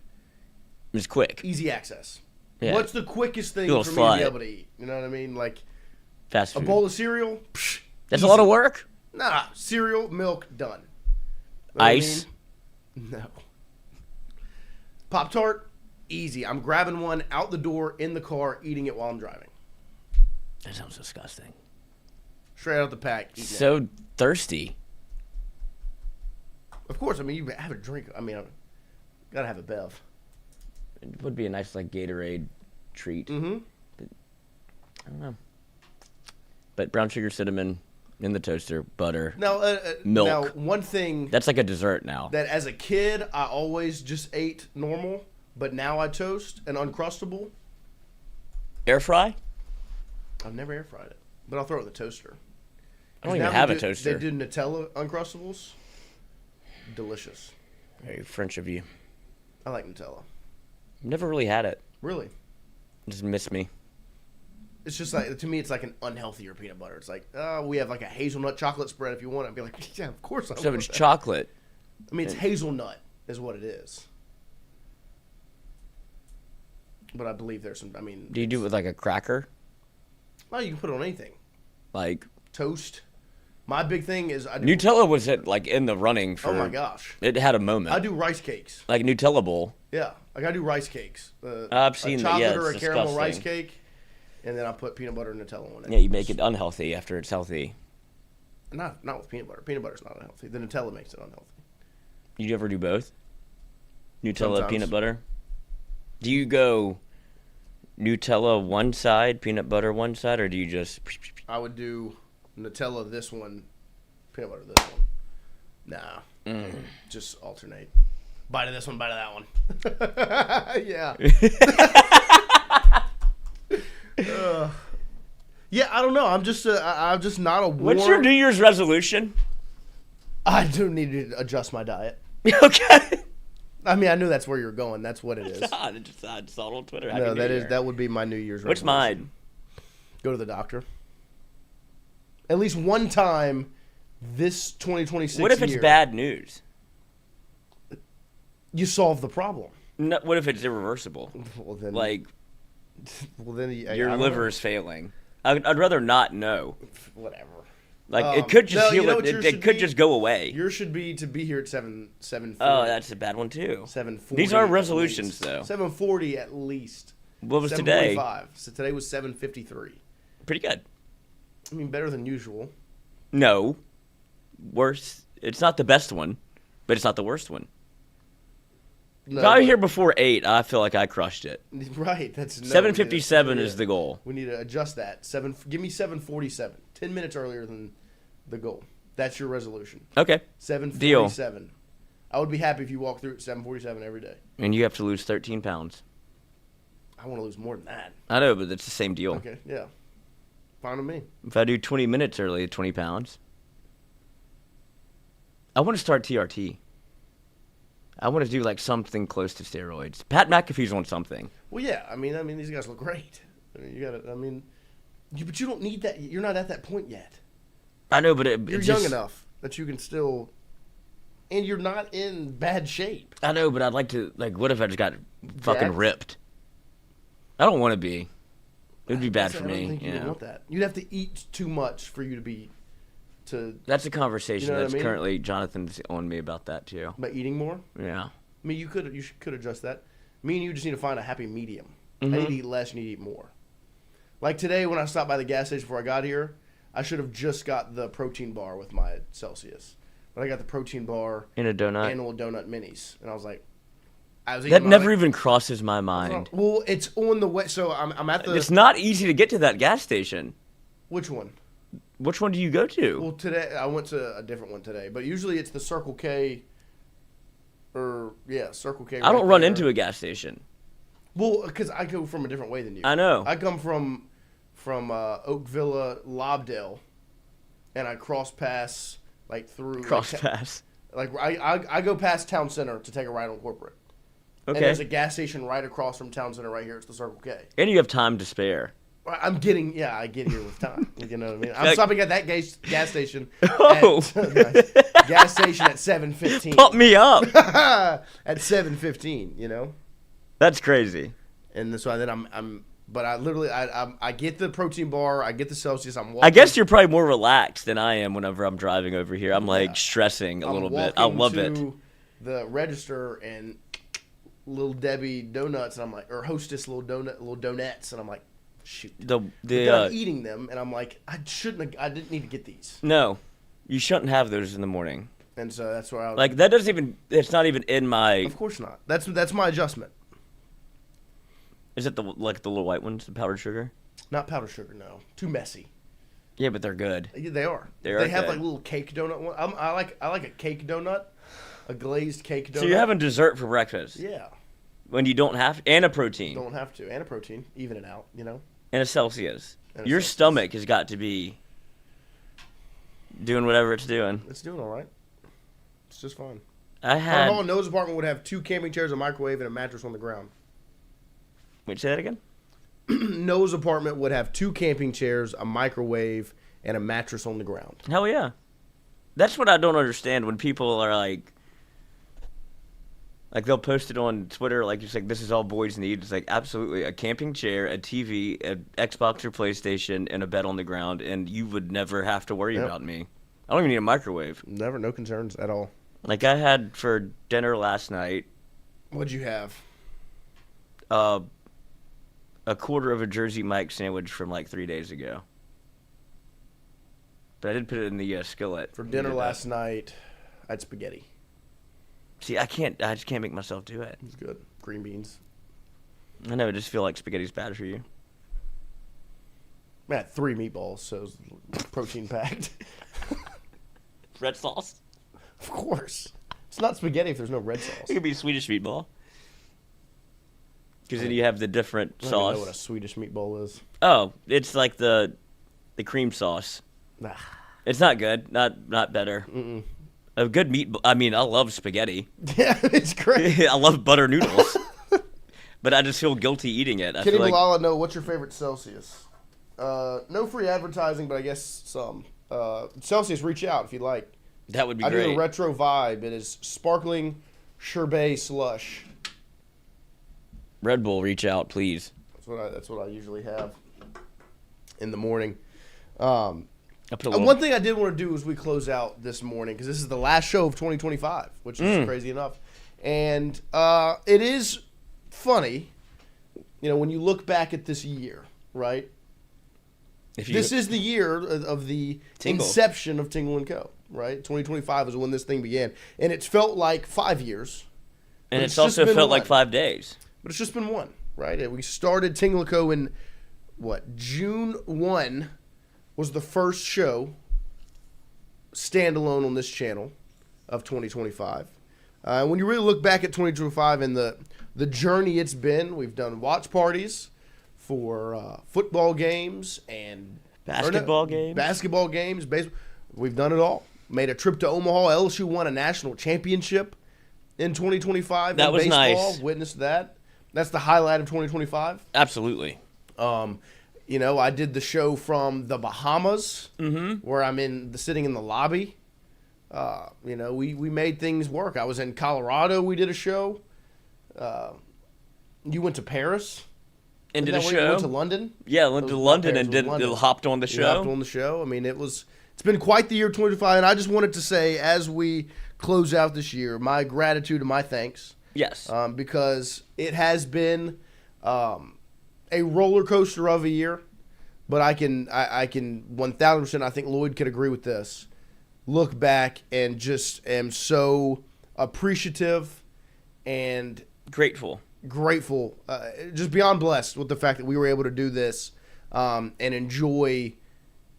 It's quick. Easy access. Yeah. What's the quickest thing for me to be able to eat? You know what I mean? Like fast food. A bowl of cereal? That's easy. A lot of work? Nah. Cereal, milk, done. You know ice? No. Pop-Tart, easy. I'm grabbing one out the door, in the car, eating it while I'm driving. That sounds disgusting. Straight out the pack. So thirsty. Of course. I mean, you have a drink. I mean, gotta have a bev. It would be a nice, like, Gatorade treat. Mm-hmm. But, I don't know. But brown sugar, cinnamon in the toaster, butter, milk. Now, one thing... That's like a dessert now. That as a kid, I always just ate normal, but now I toast an Uncrustable. Air fry? I've never air fried it, but I'll throw it in the toaster. I don't even have a toaster. They do Nutella Uncrustables. Delicious. Very French of you. I like Nutella. Never really had it. Really? Just miss me. It's just like, to me, it's like an unhealthier peanut butter. It's like, we have like a hazelnut chocolate spread if you want it. I'd be like, yeah, of course I want So it's that. chocolate. I mean, it's hazelnut is what it is. But I believe there's some, Do you do it with like a cracker? Well, you can put it on anything. Like toast. My big thing is Nutella was in the running for. Oh my gosh! It had a moment. I do rice cakes. Like Nutella bowl. Yeah, like I do rice cakes. I've seen a chocolate that. or a Disgusting. caramel rice cake, and then I put peanut butter and Nutella on it. Yeah, you make it unhealthy after it's healthy. Not with peanut butter. Peanut butter's not unhealthy. The Nutella makes it unhealthy. You ever do both? Nutella, Sometimes. peanut butter? Do you go Nutella one side, peanut butter one side, or do you just... I would do Nutella this one, peanut butter this one. Nah. Just alternate. Bite of this one, bite of that one. Yeah. Yeah, I don't know. I'm just not a war. What's your New Year's resolution? I do need to adjust my diet. Okay. I mean, I knew that's where you're going. That's what it is. I just saw it on Twitter. No, that would be my New Year's resolution. What's mine? Go to the doctor. At least one time this 2026 What if it's year, bad news? You solve the problem. No, what if it's irreversible? Well, then, your liver is failing. I'd rather not know. Whatever. Like it could just no, heal it. It could just go away. Yours should be to be here at 7:40. Oh, that's a bad one too. 7:40. These are resolutions though. 7:40 at least. What was today? 7:45. So today was 7:53. Pretty good. I mean, better than usual. No, worse. It's not the best one, but it's not the worst one. No, if I was here before 8, I feel like I crushed it. Right. That's 7:57 is the goal. We need to adjust that. Give me 7:47. 10 minutes earlier than the goal. That's your resolution. Okay. 7:47. Deal. I would be happy if you walk through at 7:47 every day. And you have to lose 13 pounds. I want to lose more than that. I know, but it's the same deal. Okay. Yeah. Fine with me. If I do 20 minutes early, 20 pounds. I want to start TRT. I want to do like something close to steroids. Pat McAfee's on something. Well, yeah. I mean, these guys look great. But you don't need that. You're not at that point yet. I know, but you're young enough that you can still, and you're not in bad shape. I know, but I'd like to. Like, what if I just got fucking Jacked? ripped? I don't want to be. It would be bad for I me. don't think you want that. You'd have to eat too much for you to be. That's a conversation You know what that's I mean? currently Jonathan's on me about that too. About eating more. Yeah. I mean, you could adjust that. Me and you just need to find a happy medium. Mm-hmm. I need to eat less. You need to eat more. Like today, when I stopped by the gas station before I got here, I should have just got the protein bar with my Celsius. But I got the protein bar In a donut. and little donut minis, and I was like, That never even crosses my mind. Well, it's on the way. So I'm at the. It's not easy to get to that gas station. Which one? Which one do you go to? Well, today I went to a different one today, but usually it's the Circle K. Circle K. I don't run into a gas station. Well, because I go from a different way than you. I know. I come from Oak Villa, Lobdell, and I cross pass through. I go past Town Center to take a ride on Corporate. Okay. And there's a gas station right across from Town Center right here. It's the Circle K. And you have time to spare. I get here with time. You know what I mean? I'm stopping at that gas station. Oh. Gas station at 7:15. Pump me up. At 7:15. You know. That's crazy. And so then I get the protein bar. I get the Celsius. I'm walking. I guess you're probably more relaxed than I am whenever I'm driving over here. I'm stressing a little bit. I love it. The register and Little Debbie donuts, and I'm like, or Hostess little donuts, and I'm like, shoot. I'm eating them, and I'm like, I didn't need to get these. No, you shouldn't have those in the morning. And so that's where I was like, that doesn't even. It's not even in my. Of course not. That's my adjustment. Is it the little white ones, the powdered sugar? Not powdered sugar, no. Too messy. Yeah, but they're good. Yeah, they are. They have like little cake donut one. I like a cake donut, a glazed cake donut. So you're having dessert for breakfast? Yeah. When you don't have and a protein. Don't have to, and a protein, even it out, you know. And a Celsius. Your stomach has got to be. doing whatever it's doing. It's doing all right. It's just fine. I had. Our Noah's apartment would have 2 camping chairs, a microwave, and a mattress on the ground. Wait, say that again? Noah's apartment would have 2 camping chairs, a microwave, and a mattress on the ground. Hell yeah. That's what I don't understand when people are like they'll post it on Twitter, like it's like this is all boys need. It's like absolutely a camping chair, a TV, an Xbox or PlayStation, and a bed on the ground, and you would never have to worry about me. I don't even need a microwave. Never, no concerns at all. Like I had for dinner last night. What'd you have? A quarter of a Jersey Mike sandwich from like 3 days ago. But I did put it in the skillet. For dinner last night, I had spaghetti. See, I just can't make myself do it. It's good. Green beans. I know, I just feel like spaghetti's bad for you. I had 3 meatballs, so it was protein packed. Red sauce? Of course. It's not spaghetti if there's no red sauce. It could be a Swedish meatball. Because then you have the different I don't sauce. know what a Swedish meatball is. Oh, it's like the cream sauce. Nah. It's not good. Not better. Mm-mm. A good meatball. I mean, I love spaghetti. Yeah, it's great. I love butter noodles. But I just feel guilty eating it. Kenny Malala, no, what's your favorite Celsius? No free advertising, but I guess some. Celsius, reach out if you'd like. That would be great. great. I do a retro vibe. It is sparkling sherbet slush. Red Bull, reach out, please. That's what I usually have in the morning. One thing I did want to do as we close out this morning, because this is the last show of 2025, which is crazy enough. And it is funny, when you look back at this year, right? This is the year of the Tingle. inception of Tingle & Co., right? 2025 is when this thing began. And it's felt like 5 years. And it's also felt like 5 days. But it's just been 1, right? We started Tingle & Co. in, June 1 was the first show standalone on this channel of 2025. When you really look back at 2025 and the journey it's been, we've done watch parties for football games and basketball games. Baseball. We've done it all. Made a trip to Omaha. LSU won a national championship in 2025. That was baseball. nice. Witnessed that. That's the highlight of 2025. Absolutely. I did the show from the Bahamas, where I'm sitting in the lobby. We made things work. I was in Colorado. We did a show. You went to Paris. And did a show. You went to London. Yeah, went to London and hopped on the show. Hopped on the show. I mean, it's been quite the year 2025, and I just wanted to say, as we close out this year, my gratitude and my thanks. Yes. Because it has been a roller coaster of a year, but I can 1,000%, I think Lloyd could agree with this, look back and just am so appreciative and grateful, just beyond blessed with the fact that we were able to do this and enjoy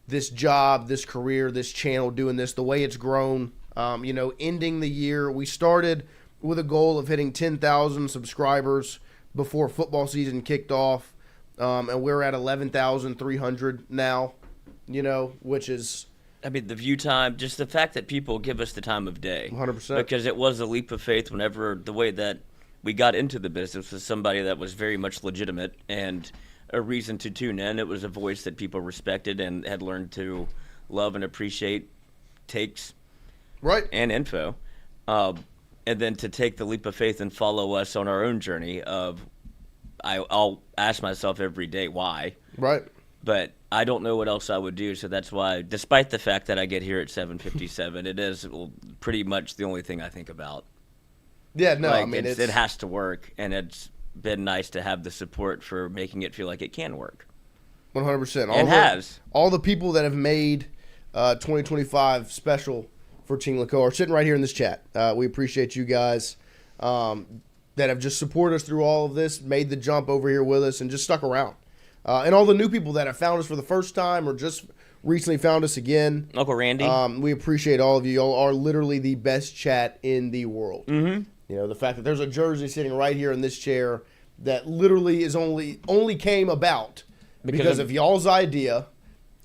this job, this career, this channel, doing this, the way it's grown. Ending the year, we started with a goal of hitting 10,000 subscribers before football season kicked off, and we're at 11,300 now, which is... I mean, the view time, just the fact that people give us the time of day. 100%. Because it was a leap of faith whenever the way that we got into the business was somebody that was very much legitimate and a reason to tune in. It was a voice that people respected and had learned to love and appreciate takes and info. And then to take the leap of faith and follow us on our own journey of, I'll ask myself every day why. Right. But I don't know what else I would do, so that's why, despite the fact that I get here at 7:57, it is pretty much the only thing I think about. Yeah, no, it has to work, and it's been nice to have the support for making it feel like it can work. 100%. All the people that have made 2025 special for Tingle & Co. are sitting right here in this chat. We appreciate you guys that have just supported us through all of this, made the jump over here with us, and just stuck around. And all the new people that have found us for the first time or just recently found us again. Uncle Randy. We appreciate all of you. Y'all are literally the best chat in the world. Mm-hmm. The fact that there's a jersey sitting right here in this chair that literally is only came about because of y'all's idea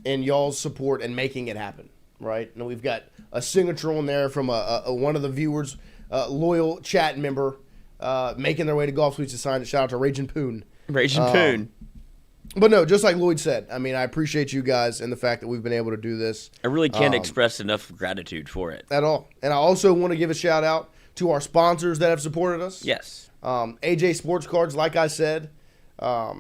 and y'all's support and making it happen. right? And we've got a signature on there from one of the viewers, loyal chat member, making their way to Golf Suites to sign it. Shout out to Raging Poon. Poon. But no, just like Lloyd said, I mean, I appreciate you guys and the fact that we've been able to do this. I really can't express enough gratitude for it. At all. And I also want to give a shout out to our sponsors that have supported us. Yes. AJ Sports Cards, like I said,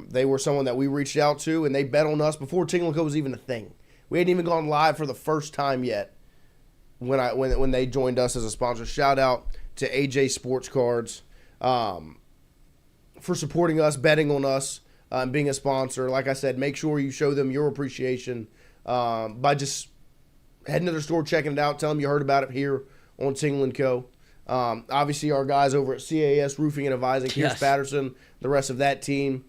they were someone that we reached out to, and they bet on us before Tingle & Co. was even a thing. We hadn't even gone live for the first time yet when they joined us as a sponsor. Shout out to AJ Sports Cards for supporting us, betting on us, and being a sponsor. Like I said, make sure you show them your appreciation by just heading to their store, checking it out, tell them you heard about it here on Tingle & Co. Obviously, our guys over at CAS Roofing and Advising, Pierce Patterson, the rest of that team,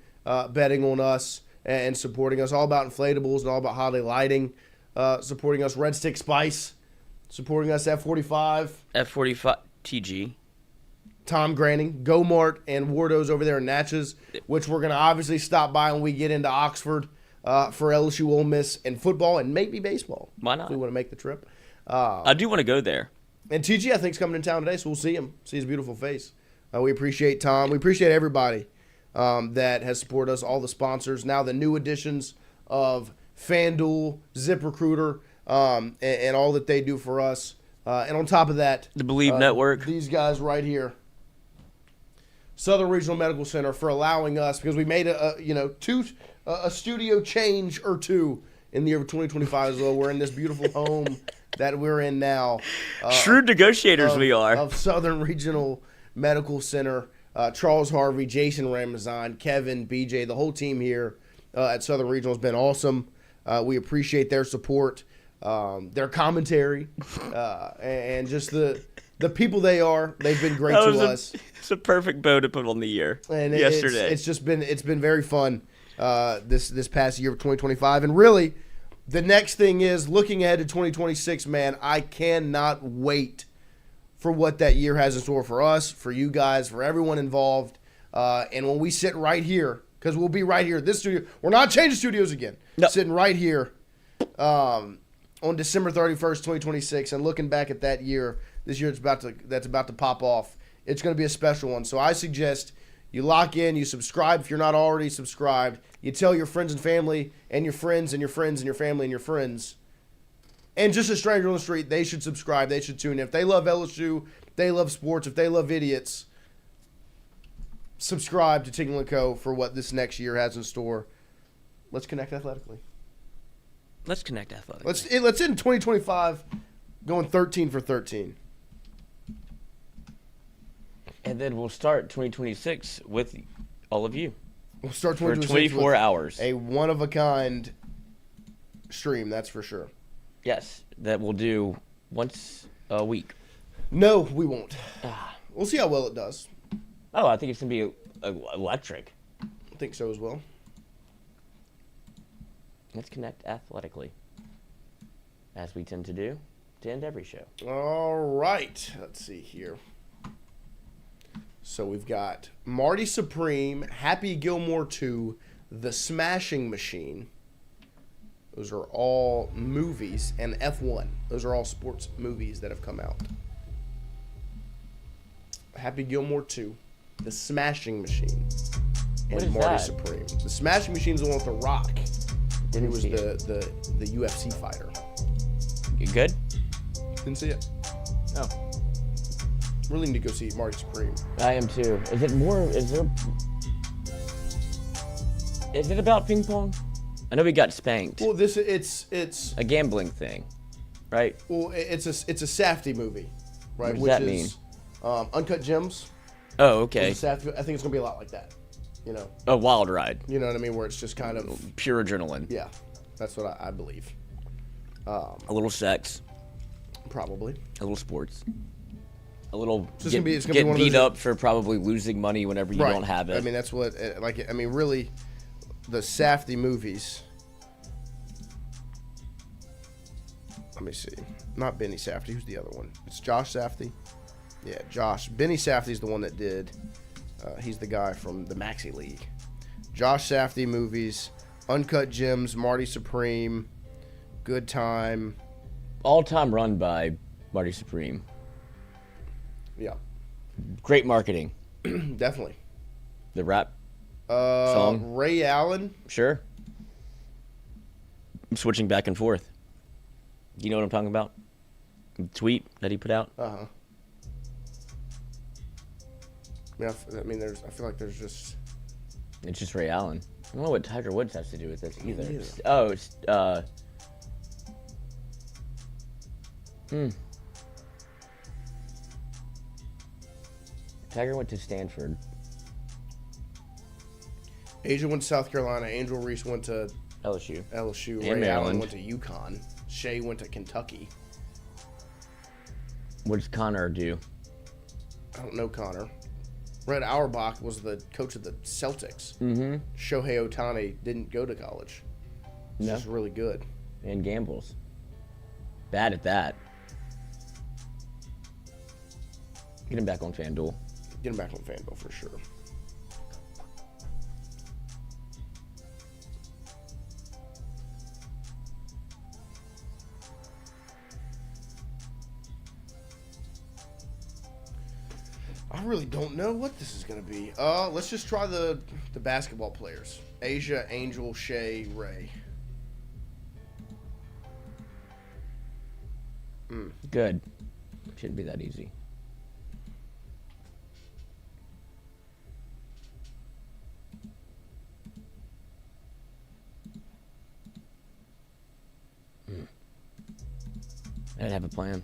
betting on us and supporting us. All about inflatables and all about holiday lighting, supporting us. Red Stick Spice, supporting us. F45. F45 TG. Tom Granning, Go Mart, and Wardo's over there in Natchez, which we're going to obviously stop by when we get into Oxford for LSU, Ole Miss, and football, and maybe baseball. Why not? If we want to make the trip. I do want to go there. And TG, I think, is coming in town today, so we'll see him, see his beautiful face. We appreciate Tom. We appreciate everybody that has supported us, all the sponsors, now the new additions of FanDuel, ZipRecruiter, and all that they do for us. And on top of that, the Believe Network. These guys right here, Southern Regional Medical Center, for allowing us, because we made a studio change or two in the year of 2025 as well. We're in this beautiful home that we're in now. Shrewd negotiators we are. Of Southern Regional Medical Center. Charles Harvey, Jason Ramazan, Kevin, BJ, the whole team here at Southern Regional has been awesome. We appreciate their support, their commentary, and just the people they are. They've been great to us. It's a perfect bow to put on the year. And yesterday, it's been very fun this past year of 2025, and really, the next thing is looking ahead to 2026. Man, I cannot wait for what that year has in store for us, for you guys, for everyone involved. And when we sit right here, because we'll be right here at this studio, we're not changing studios again. No. Sitting right here on December 31st, 2026, and looking back at that year, this year that's about to pop off. It's going to be a special one. So I suggest you lock in, you subscribe if you're not already subscribed. You tell your friends and family and your friends and your friends and your family and your friends. And just a stranger on the street, they should subscribe. They should tune in. If they love LSU, if they love sports, if they love idiots, subscribe to Tingle & Co. for what this next year has in store. Let's connect athletically. Let's connect athletically. Let's end 2025 going 13 for 13. And then we'll start 2026 with all of you. We'll start for 24 hours. A one-of-a-kind stream, that's for sure. Yes, that we'll do once a week. No, we won't. We'll see how well it does. Oh, I think it's going to be electric. I think so as well. Let's connect athletically, as we tend to do to end every show. All right. Let's see here. So we've got Marty Supreme, Happy Gilmore 2, The Smashing Machine. Those are all movies, and F1. Those are all sports movies that have come out. Happy Gilmore 2, The Smashing Machine, and Marty that? Supreme. The Smashing Machine's the one with The Rock. Didn't He was see it. the UFC fighter. You good? Didn't see it. Oh. Really need to go see Marty Supreme. I am too. Is it about ping pong? I know we got spanked. Well, it's a gambling thing, right? Well, it's a Safdie movie, right? What does that mean? Uncut Gems. Oh, okay. I think it's gonna be a lot like that. You know. A wild ride. You know what I mean? Where it's just kind of pure adrenaline. Yeah, that's what I believe. A little sex. Probably. A little sports. A little it's gonna be get one of beat those, up for probably losing money whenever you don't have it. I mean, that's what really, the Safdie movies. Let me see. Not Benny Safdie. Who's the other one? It's Josh Safdie. Yeah, Josh. Benny Safdie's the one that did. He's the guy from the Maxi League. Josh Safdie movies, Uncut Gems, Marty Supreme, Good Time, all-time run by Marty Supreme. Yeah. Great marketing. Definitely. The rap song. Ray Allen. Sure. I'm switching back and forth. Do you know what I'm talking about? The tweet that he put out? Uh-huh. I mean, I feel like there's just... It's just Ray Allen. I don't know what Tiger Woods has to do with this either. Tiger went to Stanford. Asia went to South Carolina. Angel Reese went to LSU. Ray Maryland. Allen went to UConn. Shea went to Kentucky. What does Connor do? I don't know Connor. Red Auerbach was the coach of the Celtics. Mm-hmm. Shohei Ohtani didn't go to college. He's just really good. And gambles. Bad at that. Get him back on FanDuel. Get him back on FanDuel for sure. I really don't know what this is going to be. Let's just try the basketball players. Asia, Angel, Shea, Ray. Good. Shouldn't be that easy. I'd have a plan.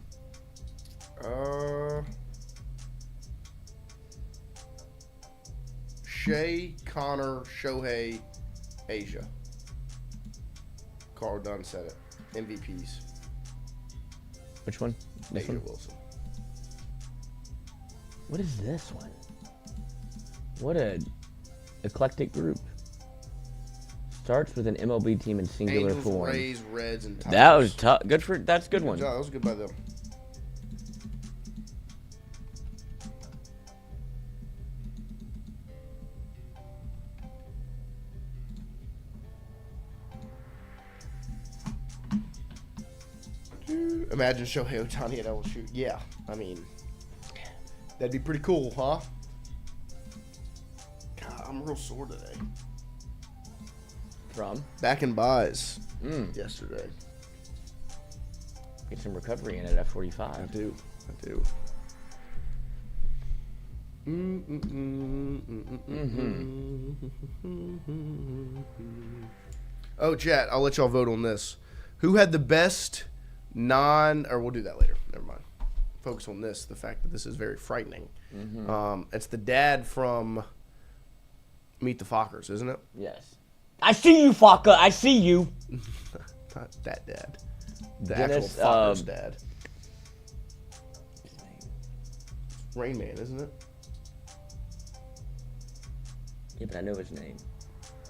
Shea, Connor, Shohei, Asia. Carl Dunn said it. MVPs. Which one? This Asia one? Wilson. What is this one? What a eclectic group. Starts with an MLB team in singular Angels, form. Rays, Reds, and Tigers. That was tough. Good for. That's a good one. Job. That was good by them. Imagine Shohei Ohtani at LSU. Yeah, I mean, that'd be pretty cool, huh? God, I'm real sore today. From? Back in buys yesterday. Get some recovery in it at 45. I do. Oh, chat, I'll let y'all vote on this. Who had the best or we'll do that later. Never mind. Focus on this, the fact that this is very frightening. It's the dad from Meet the Fockers, isn't it? Yes. I see you, Fokker. I see you. Not that dad. The Dennis, actual Fockers dad. Rain Man, isn't it? Yeah, but I know his name.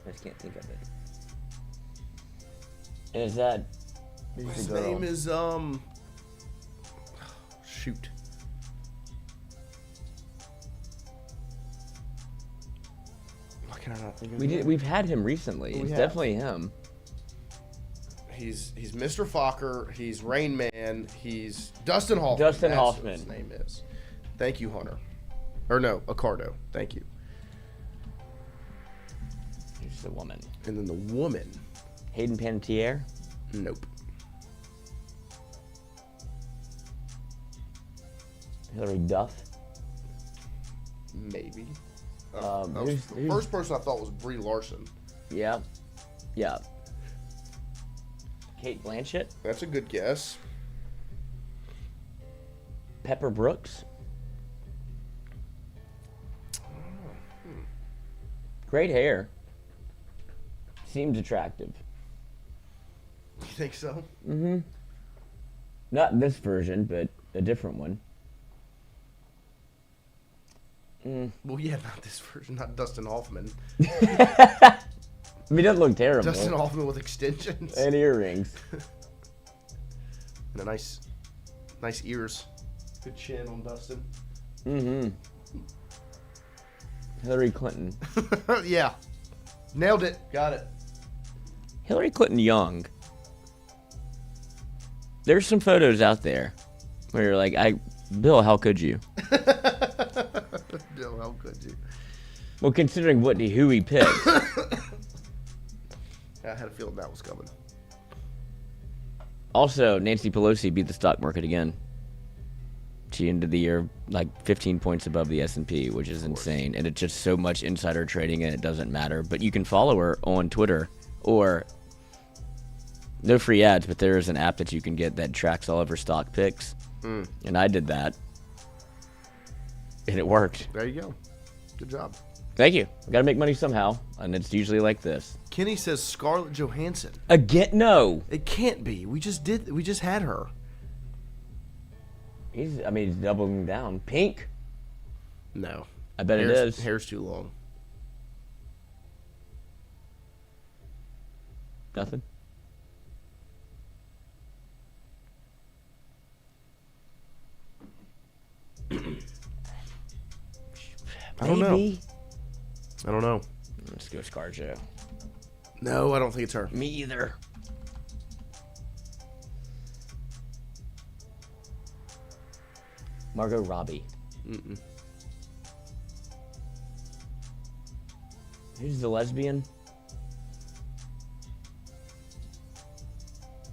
I just can't think of it. And is that... His name is, shoot. Why can I not think of his name? We've had him recently. It's definitely him. He's Mr. Fokker. He's Rain Man. He's Dustin Hoffman. Dustin That's Hoffman. What his name is. Thank you, Hunter. Or no, Accardo. Thank you. Here's the woman. And then the woman. Hayden Panettiere? Nope. Hillary Duff? Maybe. The first person I thought was Brie Larson. Yeah. Yeah. Kate Blanchett? That's a good guess. Pepper Brooks? Great hair. Seems attractive. You think so? Mm-hmm. Not this version, but a different one. Well, yeah, not this version. Not Dustin Hoffman. I mean, it doesn't look terrible. Dustin Hoffman with extensions. And earrings. And a nice ears. Good chin on Dustin. Mm-hmm. Hillary Clinton. Yeah. Nailed it. Got it. Hillary Clinton young. There's some photos out there where you're like, Bill, how could you? Bill, how could you? Well, considering who he picked. I had a feeling that was coming. Also, Nancy Pelosi beat the stock market again. She ended the year like 15 points above the S&P, which is insane. And it's just so much insider trading, and it doesn't matter. But you can follow her on Twitter, or no free ads, but there is an app that you can get that tracks all of her stock picks. And I did that, and it worked. There you go. Good job. Thank you. I got to make money somehow, and it's usually like this. Kenny says Scarlett Johansson. Again? No. It can't be. We just had her. He's doubling down. Pink? No. I bet it is. Hair's too long. Nothing? I don't know. Let's go ScarJo. No, I don't think it's her. Me either. Margot Robbie. Who's the lesbian?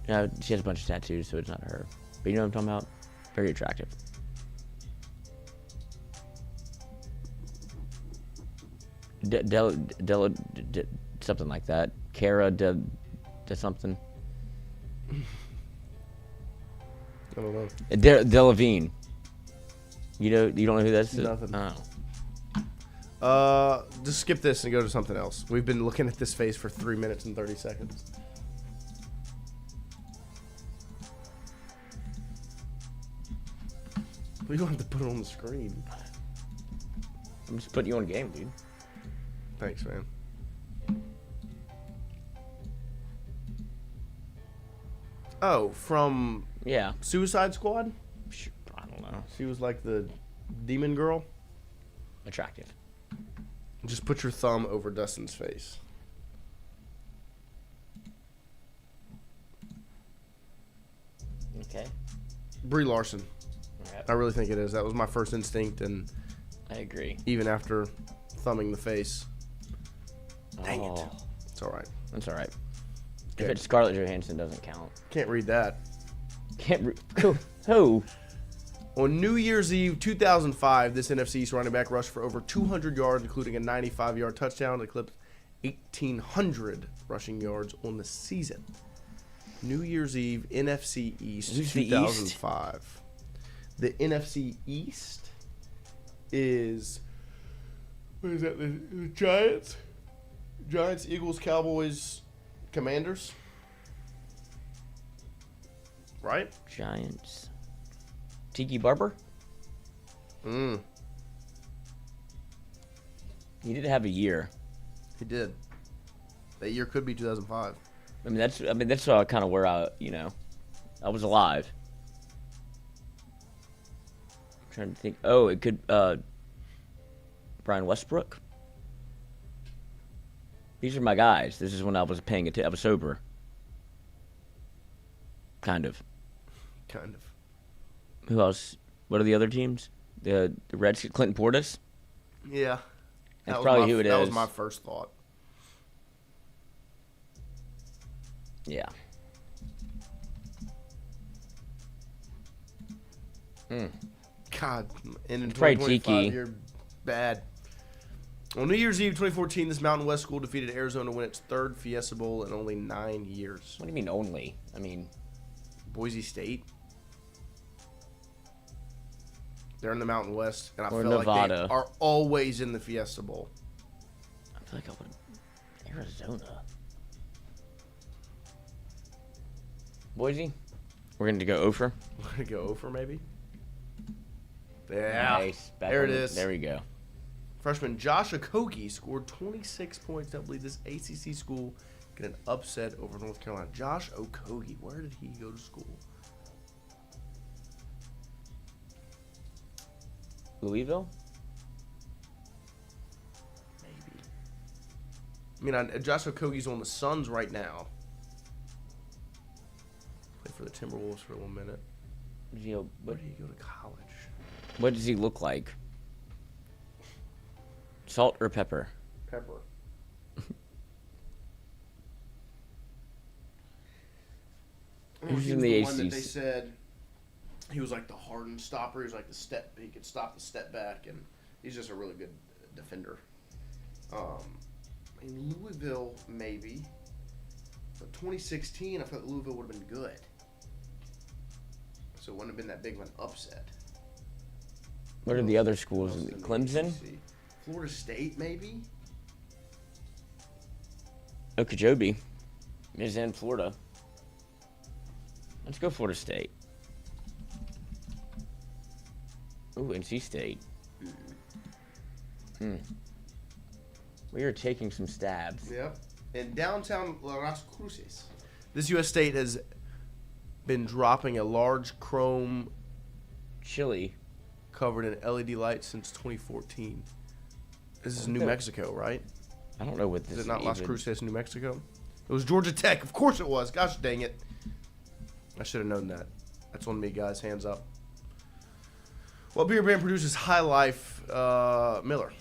No, she has a bunch of tattoos, so it's not her. But you know what I'm talking about? Very attractive. Something like that. Cara something. I don't know. Delevingne. You don't know who that is? Nothing. Oh. Just skip this and go to something else. We've been looking at this face for 3 minutes and 30 seconds. We don't have to put it on the screen. I'm just putting you on game, dude. Thanks, man. Oh, from Suicide Squad? I don't know. She was like the demon girl. Attractive. Just put your thumb over Dustin's face. Okay. Brie Larson. Right. I really think it is. That was my first instinct, and I agree. Even after thumbing the face. Dang it. It's all right. That's all right. If it's Scarlett Johansson, doesn't count. Can't read that. Who? On New Year's Eve 2005, this NFC East running back rushed for over 200 yards, including a 95-yard touchdown, eclipsed 1,800 rushing yards on the season. New Year's Eve, NFC East 2005. The NFC East is, what is that? The Giants? Giants, Eagles, Cowboys, Commanders. Right? Giants. Tiki Barber? He did have a year. He did. That year could be 2005. That's kind of where I was alive. I'm trying to think. Oh, it could Brian Westbrook. These are my guys. This is when I was paying attention. I was sober. Kind of. Who else? What are the other teams? The Redskins. Clinton Portis? Yeah. That's probably who it is. That was my first thought. Yeah. God, and in it's probably 2025, Tiki. You're bad. On New Year's Eve 2014, this Mountain West school defeated Arizona to win its third Fiesta Bowl in only 9 years. What do you mean only? Boise State. They're in the Mountain West, and I feel Nevada. like they are always in the Fiesta Bowl. I feel like I would. Arizona. Boise? We're going to go over? We're going to go over, maybe? Yeah. Nice. There it is. There we go. Freshman Josh Okogie scored 26 points to help lead this ACC school get an upset over North Carolina. Josh Okogie, where did he go to school? Louisville? Maybe. Josh Okogie's on the Suns right now. Played for the Timberwolves for a little minute. Where did he go to college? What does he look like? Salt or pepper? Pepper. Who's He in was the one that ACC? they said he was like the hardened stopper. He was like he could stop the step back, and he's just a really good defender. In Louisville, maybe. But 2016, I thought Louisville would have been good. So it wouldn't have been that big of an upset. What are the other schools? Clemson? Florida State, maybe? Okeechobee is in Florida. Let's go Florida State. Ooh, NC State. We are taking some stabs. Yep. In downtown Las Cruces. This U.S. State has been dropping a large chrome chili covered in LED lights since 2014. This is New Mexico, right? I don't know what this is. Is it not Las Cruces, New Mexico? It was Georgia Tech. Of course it was. Gosh dang it. I should have known that. That's on me, guys. Hands up. What beer brand produces High Life? Miller.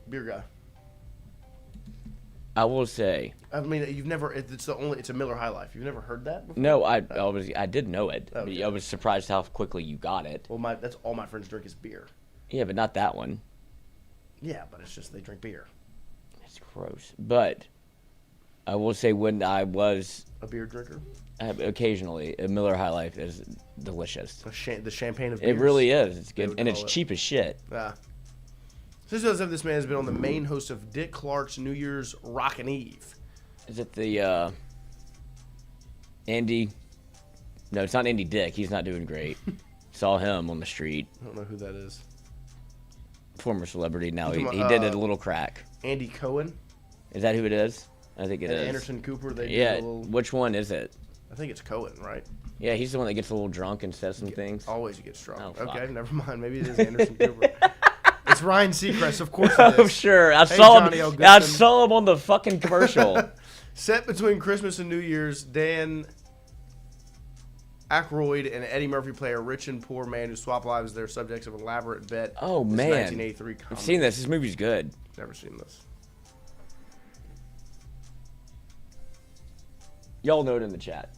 Beer guy. I will say. I mean, you've never. It's a Miller High Life. You've never heard that before? No, I did know it. Okay. I was surprised how quickly you got it. Well, that's all my friends drink is beer. Yeah, but not that one. Yeah, but it's just they drink beer. It's gross. But I will say when I was a beer drinker, occasionally a Miller High Life is delicious. The champagne of beers. It really is. It's good, and it's cheap as shit. Yeah. Since 2007, this man has been on the main host of Dick Clark's New Year's Rockin' Eve. Is it the Andy? No, it's not Andy Dick. He's not doing great. Saw him on the street. I don't know who that is. Former celebrity. Now he did a little crack. Andy Cohen. Is that who it is? I think it is. Anderson Cooper. They yeah. did a little... Which one is it? I think it's Cohen, right? Yeah, he's the one that gets a little drunk and says some things. Always gets drunk. Oh, okay, never mind. Maybe it is Anderson Cooper. It's Ryan Seacrest, of course it is. Oh, sure. I saw him on the fucking commercial. Set between Christmas and New Year's, Dan Aykroyd and Eddie Murphy play a rich and poor man who swap lives. They're subjects of an elaborate bet. Oh, this man. 1983 comedy. I've seen this. This movie's good. Never seen this. Y'all know it in the chat.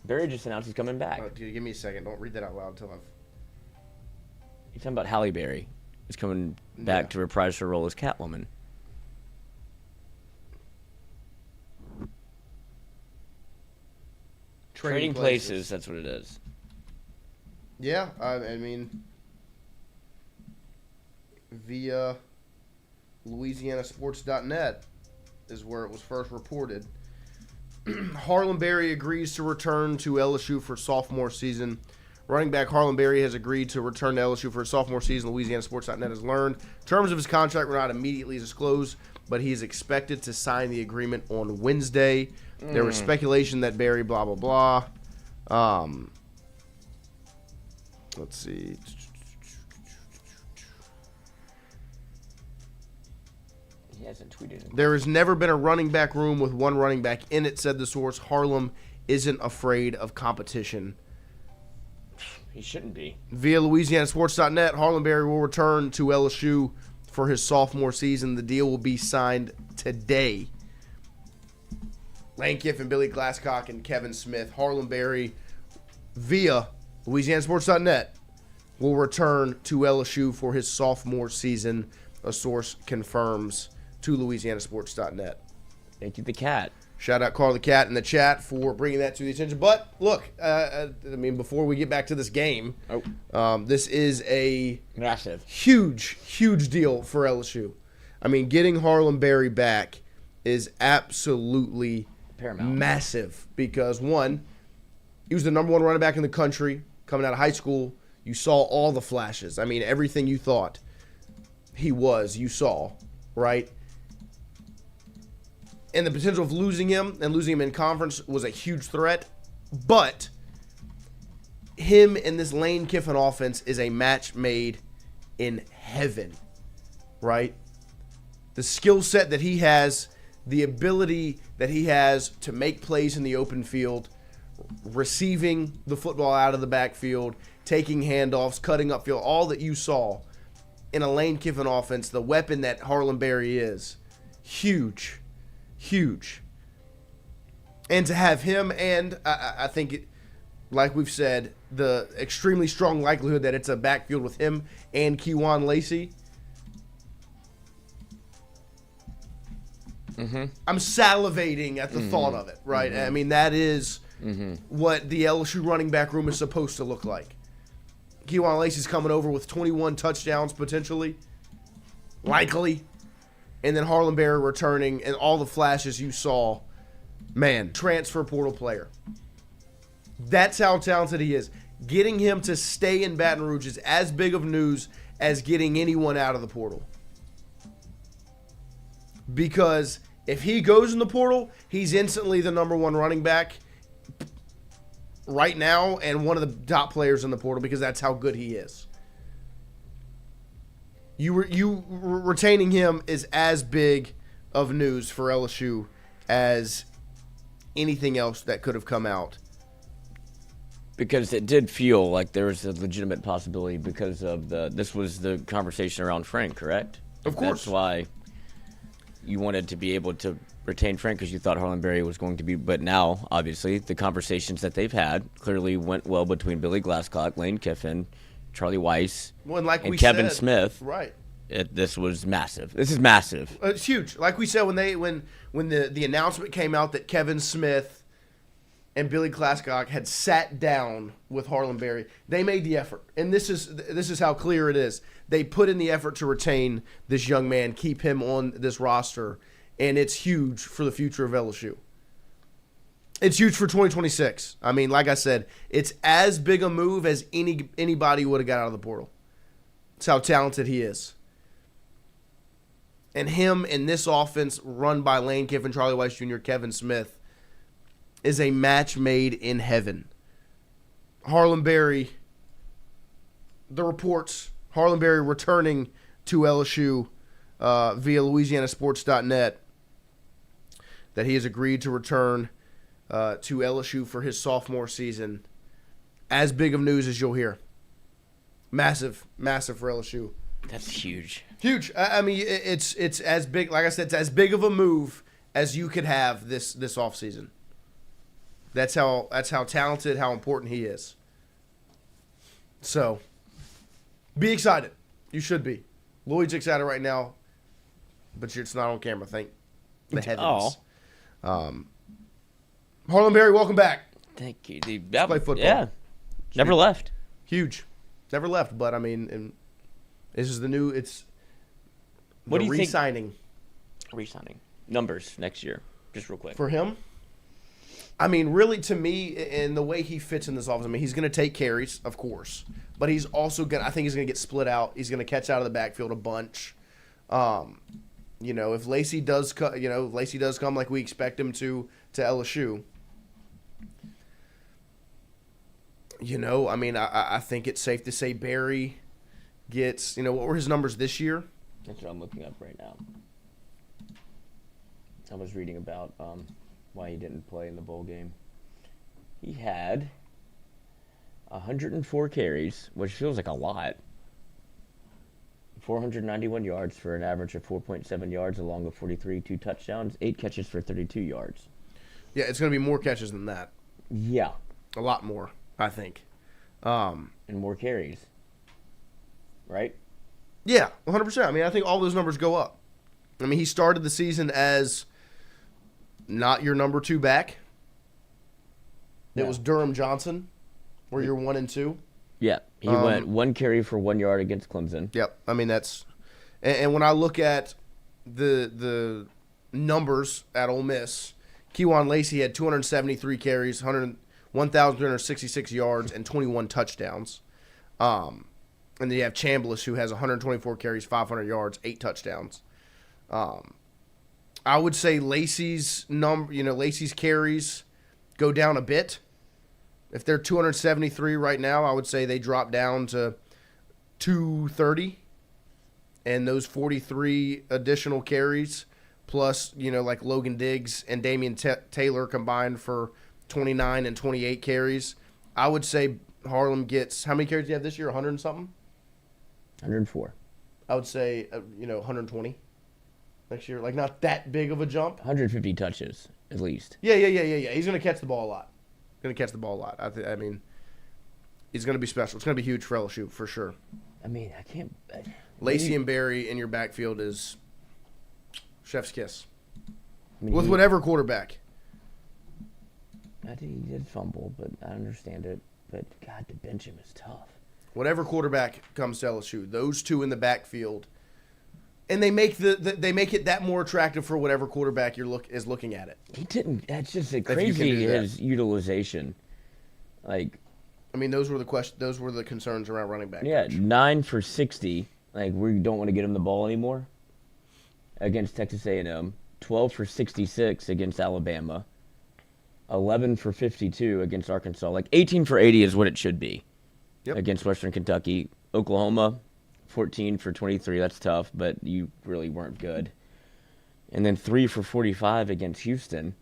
Barry just announced he's coming back. Oh, dude, give me a second. Don't read that out loud until I've... You're talking about Halle Berry. Is coming back to reprise her role as Catwoman. Trading places, that's what it is. Yeah, I mean, via LouisianaSports.net is where it was first reported. Harlem Berry agrees to return to LSU for sophomore season. Running back Harlem Berry has agreed to return to LSU for his sophomore season. LouisianaSports.net has learned. Terms of his contract were not immediately disclosed, but he is expected to sign the agreement on Wednesday. There was speculation that Berry blah, blah, blah. Let's see. He hasn't tweeted it. There has never been a running back room with one running back in it, said the source. Harlem isn't afraid of competition. He shouldn't be. Via LouisianaSports.net, Harlem Berry will return to LSU for his sophomore season. The deal will be signed today. Lane Kiffin, Billy Glasscock, and Kevin Smith. Harlem Berry, via LouisianaSports.net, will return to LSU for his sophomore season. A source confirms to LouisianaSports.net. Thank you, the cat. Shout out Carl the Cat in the chat for bringing that to the attention. But look, I mean, before we get back to this game, this is a massive, huge deal for LSU. I mean, getting Harlem Berry back is absolutely paramount, massive, because one, he was the number one running back in the country coming out of high school. You saw all the flashes. I mean, everything you thought he was, you saw, right? And the potential of losing him in conference was a huge threat. But him and this Lane Kiffin offense is a match made in heaven, right? the skill set that he has, the ability that he has to make plays in the open field, receiving the football out of the backfield, taking handoffs, cutting upfield, all that you saw in a Lane Kiffin offense, the weapon that Harlem Berry is, huge, huge. And to have him, and I think, like we've said, the extremely strong likelihood that it's a backfield with him and Kewan Lacey. I'm salivating at the thought of it, right? I mean, that is what the LSU running back room is supposed to look like. Kewan Lacey's coming over with 21 touchdowns potentially, likely, and then Harlem Berry returning, and all the flashes you saw, man, transfer portal player. That's how talented he is. Getting him to stay in Baton Rouge is as big of news as getting anyone out of the portal. Because if he goes in the portal, he's instantly the number one running back right now and one of the top players in the portal because that's how good he is. You retaining him is as big of news for LSU as anything else that could have come out. Because it did feel like there was a legitimate possibility because of this was the conversation around Frank, correct? Of course. That's why you wanted to be able to retain Frank because you thought Harlem Berry was going to be. But now, obviously, the conversations that they've had clearly went well between Billy Glasscock, Lane Kiffin, Charlie Weiss, and Kevin Smith. Right. This was massive. This is massive. It's huge. Like we said, when the announcement came out that Kevin Smith and Billy Glasscock had sat down with Harlem Berry, they made the effort. And this is how clear it is. They put in the effort to retain this young man, keep him on this roster, and it's huge for the future of LSU. It's huge for 2026. I mean, like I said, it's as big a move as anybody would have got out of the portal. It's how talented he is. And him in this offense run by Lane Kiffin, Charlie Weiss Jr., Kevin Smith is a match made in heaven. Harlem Berry, the reports, Harlem Berry returning to LSU via LouisianaSports.net, that he has agreed to return to LSU for his sophomore season. As big of news as you'll hear. Massive, massive for LSU. That's huge. Huge. I mean, it's as big. Like I said, it's as big of a move as you could have this offseason. That's how talented, how important he is. So, be excited. You should be. Lloyd's excited right now, but it's not on camera. Thank the heavens. Harlem Berry, welcome back. Thank you. Play football. Yeah. Never left. Huge. Never left, but I mean, this is the new. It's what do you re-signing. Think? Re-signing numbers next year, just real quick for him. I mean, really, to me, and the way he fits in this offense, I mean, he's going to take carries, of course, but he's also going. I think he's going to get split out. He's going to catch out of the backfield a bunch. If Lacey does, Lacey does come like we expect him to LSU. I mean, I think it's safe to say Berry gets. What were his numbers this year? That's what I'm looking up right now. I was reading about why he didn't play in the bowl game. He had 104 carries, which feels like a lot. 491 yards for an average of 4.7 yards along with 43, 2 touchdowns, 8 catches for 32 yards. Yeah, it's going to be more catches than that. Yeah. A lot more, I think. And more carries. Right? Yeah, 100%. I mean, I think all those numbers go up. I mean, he started the season as not your number 2 back. Yeah. It was Durham Johnson, where you're 1 and 2. Yeah, he went 1 carry for 1 yard against Clemson. Yep, I mean that's, and when I look at the numbers at Ole Miss, Kewan Lacey had 273 carries, 1,366 yards, and 21 touchdowns. And then you have Chambliss, who has 124 carries, 500 yards, 8 touchdowns. I would say Lacey's Lacey's carries go down a bit. If they're 273 right now, I would say they drop down to 230. and those 43 additional carries, plus, like Logan Diggs and Damian Taylor combined for 29 and 28 carries, I would say Harlem gets – how many carries do you have this year, 100 and something? 104. I would say, 120 next year. Like, not that big of a jump. 150 touches, at least. Yeah. He's going to catch the ball a lot. I mean, he's going to be special. It's going to be huge for LSU, for sure. I mean, I can't. Lacey and Barry in your backfield is chef's kiss. I mean, with whatever quarterback. I think he did fumble, but I understand it. But, God, to bench him is tough. Whatever quarterback comes to LSU, those two in the backfield, and they make it that more attractive for whatever quarterback is looking at it. He didn't. That's just crazy. His utilization, I mean, those were the concerns around running back. Yeah, 9 for 60. We don't want to get him the ball anymore. Against Texas A&M, 12 for 66 against Alabama, 11 for 52 against Arkansas. 18 for 80 is what it should be. Yep. Against Western Kentucky. Oklahoma, 14 for 23. That's tough, but you really weren't good. And then 3 for 45 against Houston.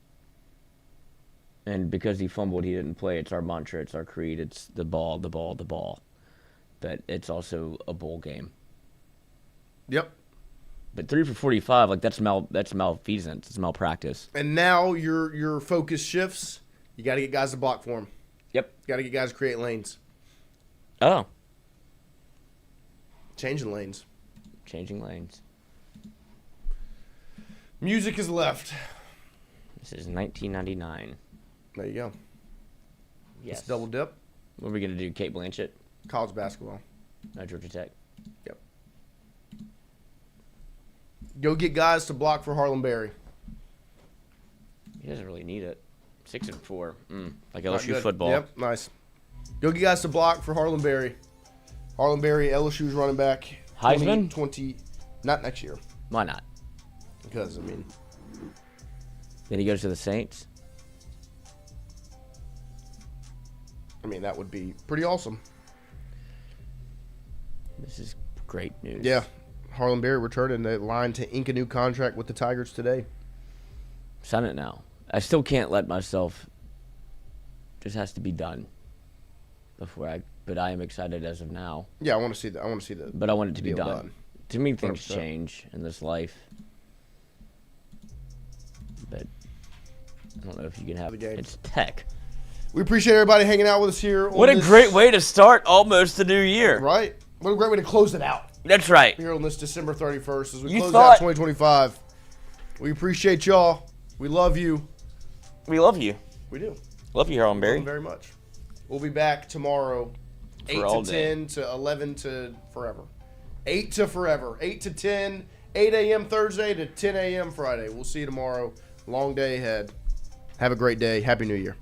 And because he fumbled, he didn't play. It's our mantra. It's our creed. It's the ball, the ball, the ball. But it's also a bowl game. Yep. But 3 for 45, that's malfeasance. It's malpractice. And now your focus shifts. You got to get guys to block for him. Yep. Got to get guys to create lanes. Oh. Changing lanes. Music is left. This is 1999. There you go. Yes. It's double dip. What are we going to do? Kate Blanchett? College basketball. Georgia Tech. Yep. Go get guys to block for Harlem Berry. He doesn't really need it. 6 and 4. Like LSU football. Yep, nice. Go get guys to block for Harlem Berry. Harlem Berry, LSU's running back. Heisman? 20, not next year. Why not? Because, Then he goes to the Saints? That would be pretty awesome. This is great news. Yeah. Harlem Berry returning the line to ink a new contract with the Tigers today. Sign it now. I still can't let myself. Just has to be done but I am excited as of now. Yeah, I want to see that. But I want it to be done. To me, things 100%. Change in this life. But I don't know if you can have the game. It's Tech. We appreciate everybody hanging out with us here. What a great way to start almost the new year. Right? What a great way to close it out. That's right. Here on this December 31st as we close out 2025. We appreciate y'all. We love you. We love you. We do. Love you, Harlem Berry. Love you very much. We'll be back tomorrow, 8 to 10 to 11 to forever. 8 to forever. 8 to 10, 8 a.m. Thursday to 10 a.m. Friday. We'll see you tomorrow. Long day ahead. Have a great day. Happy New Year.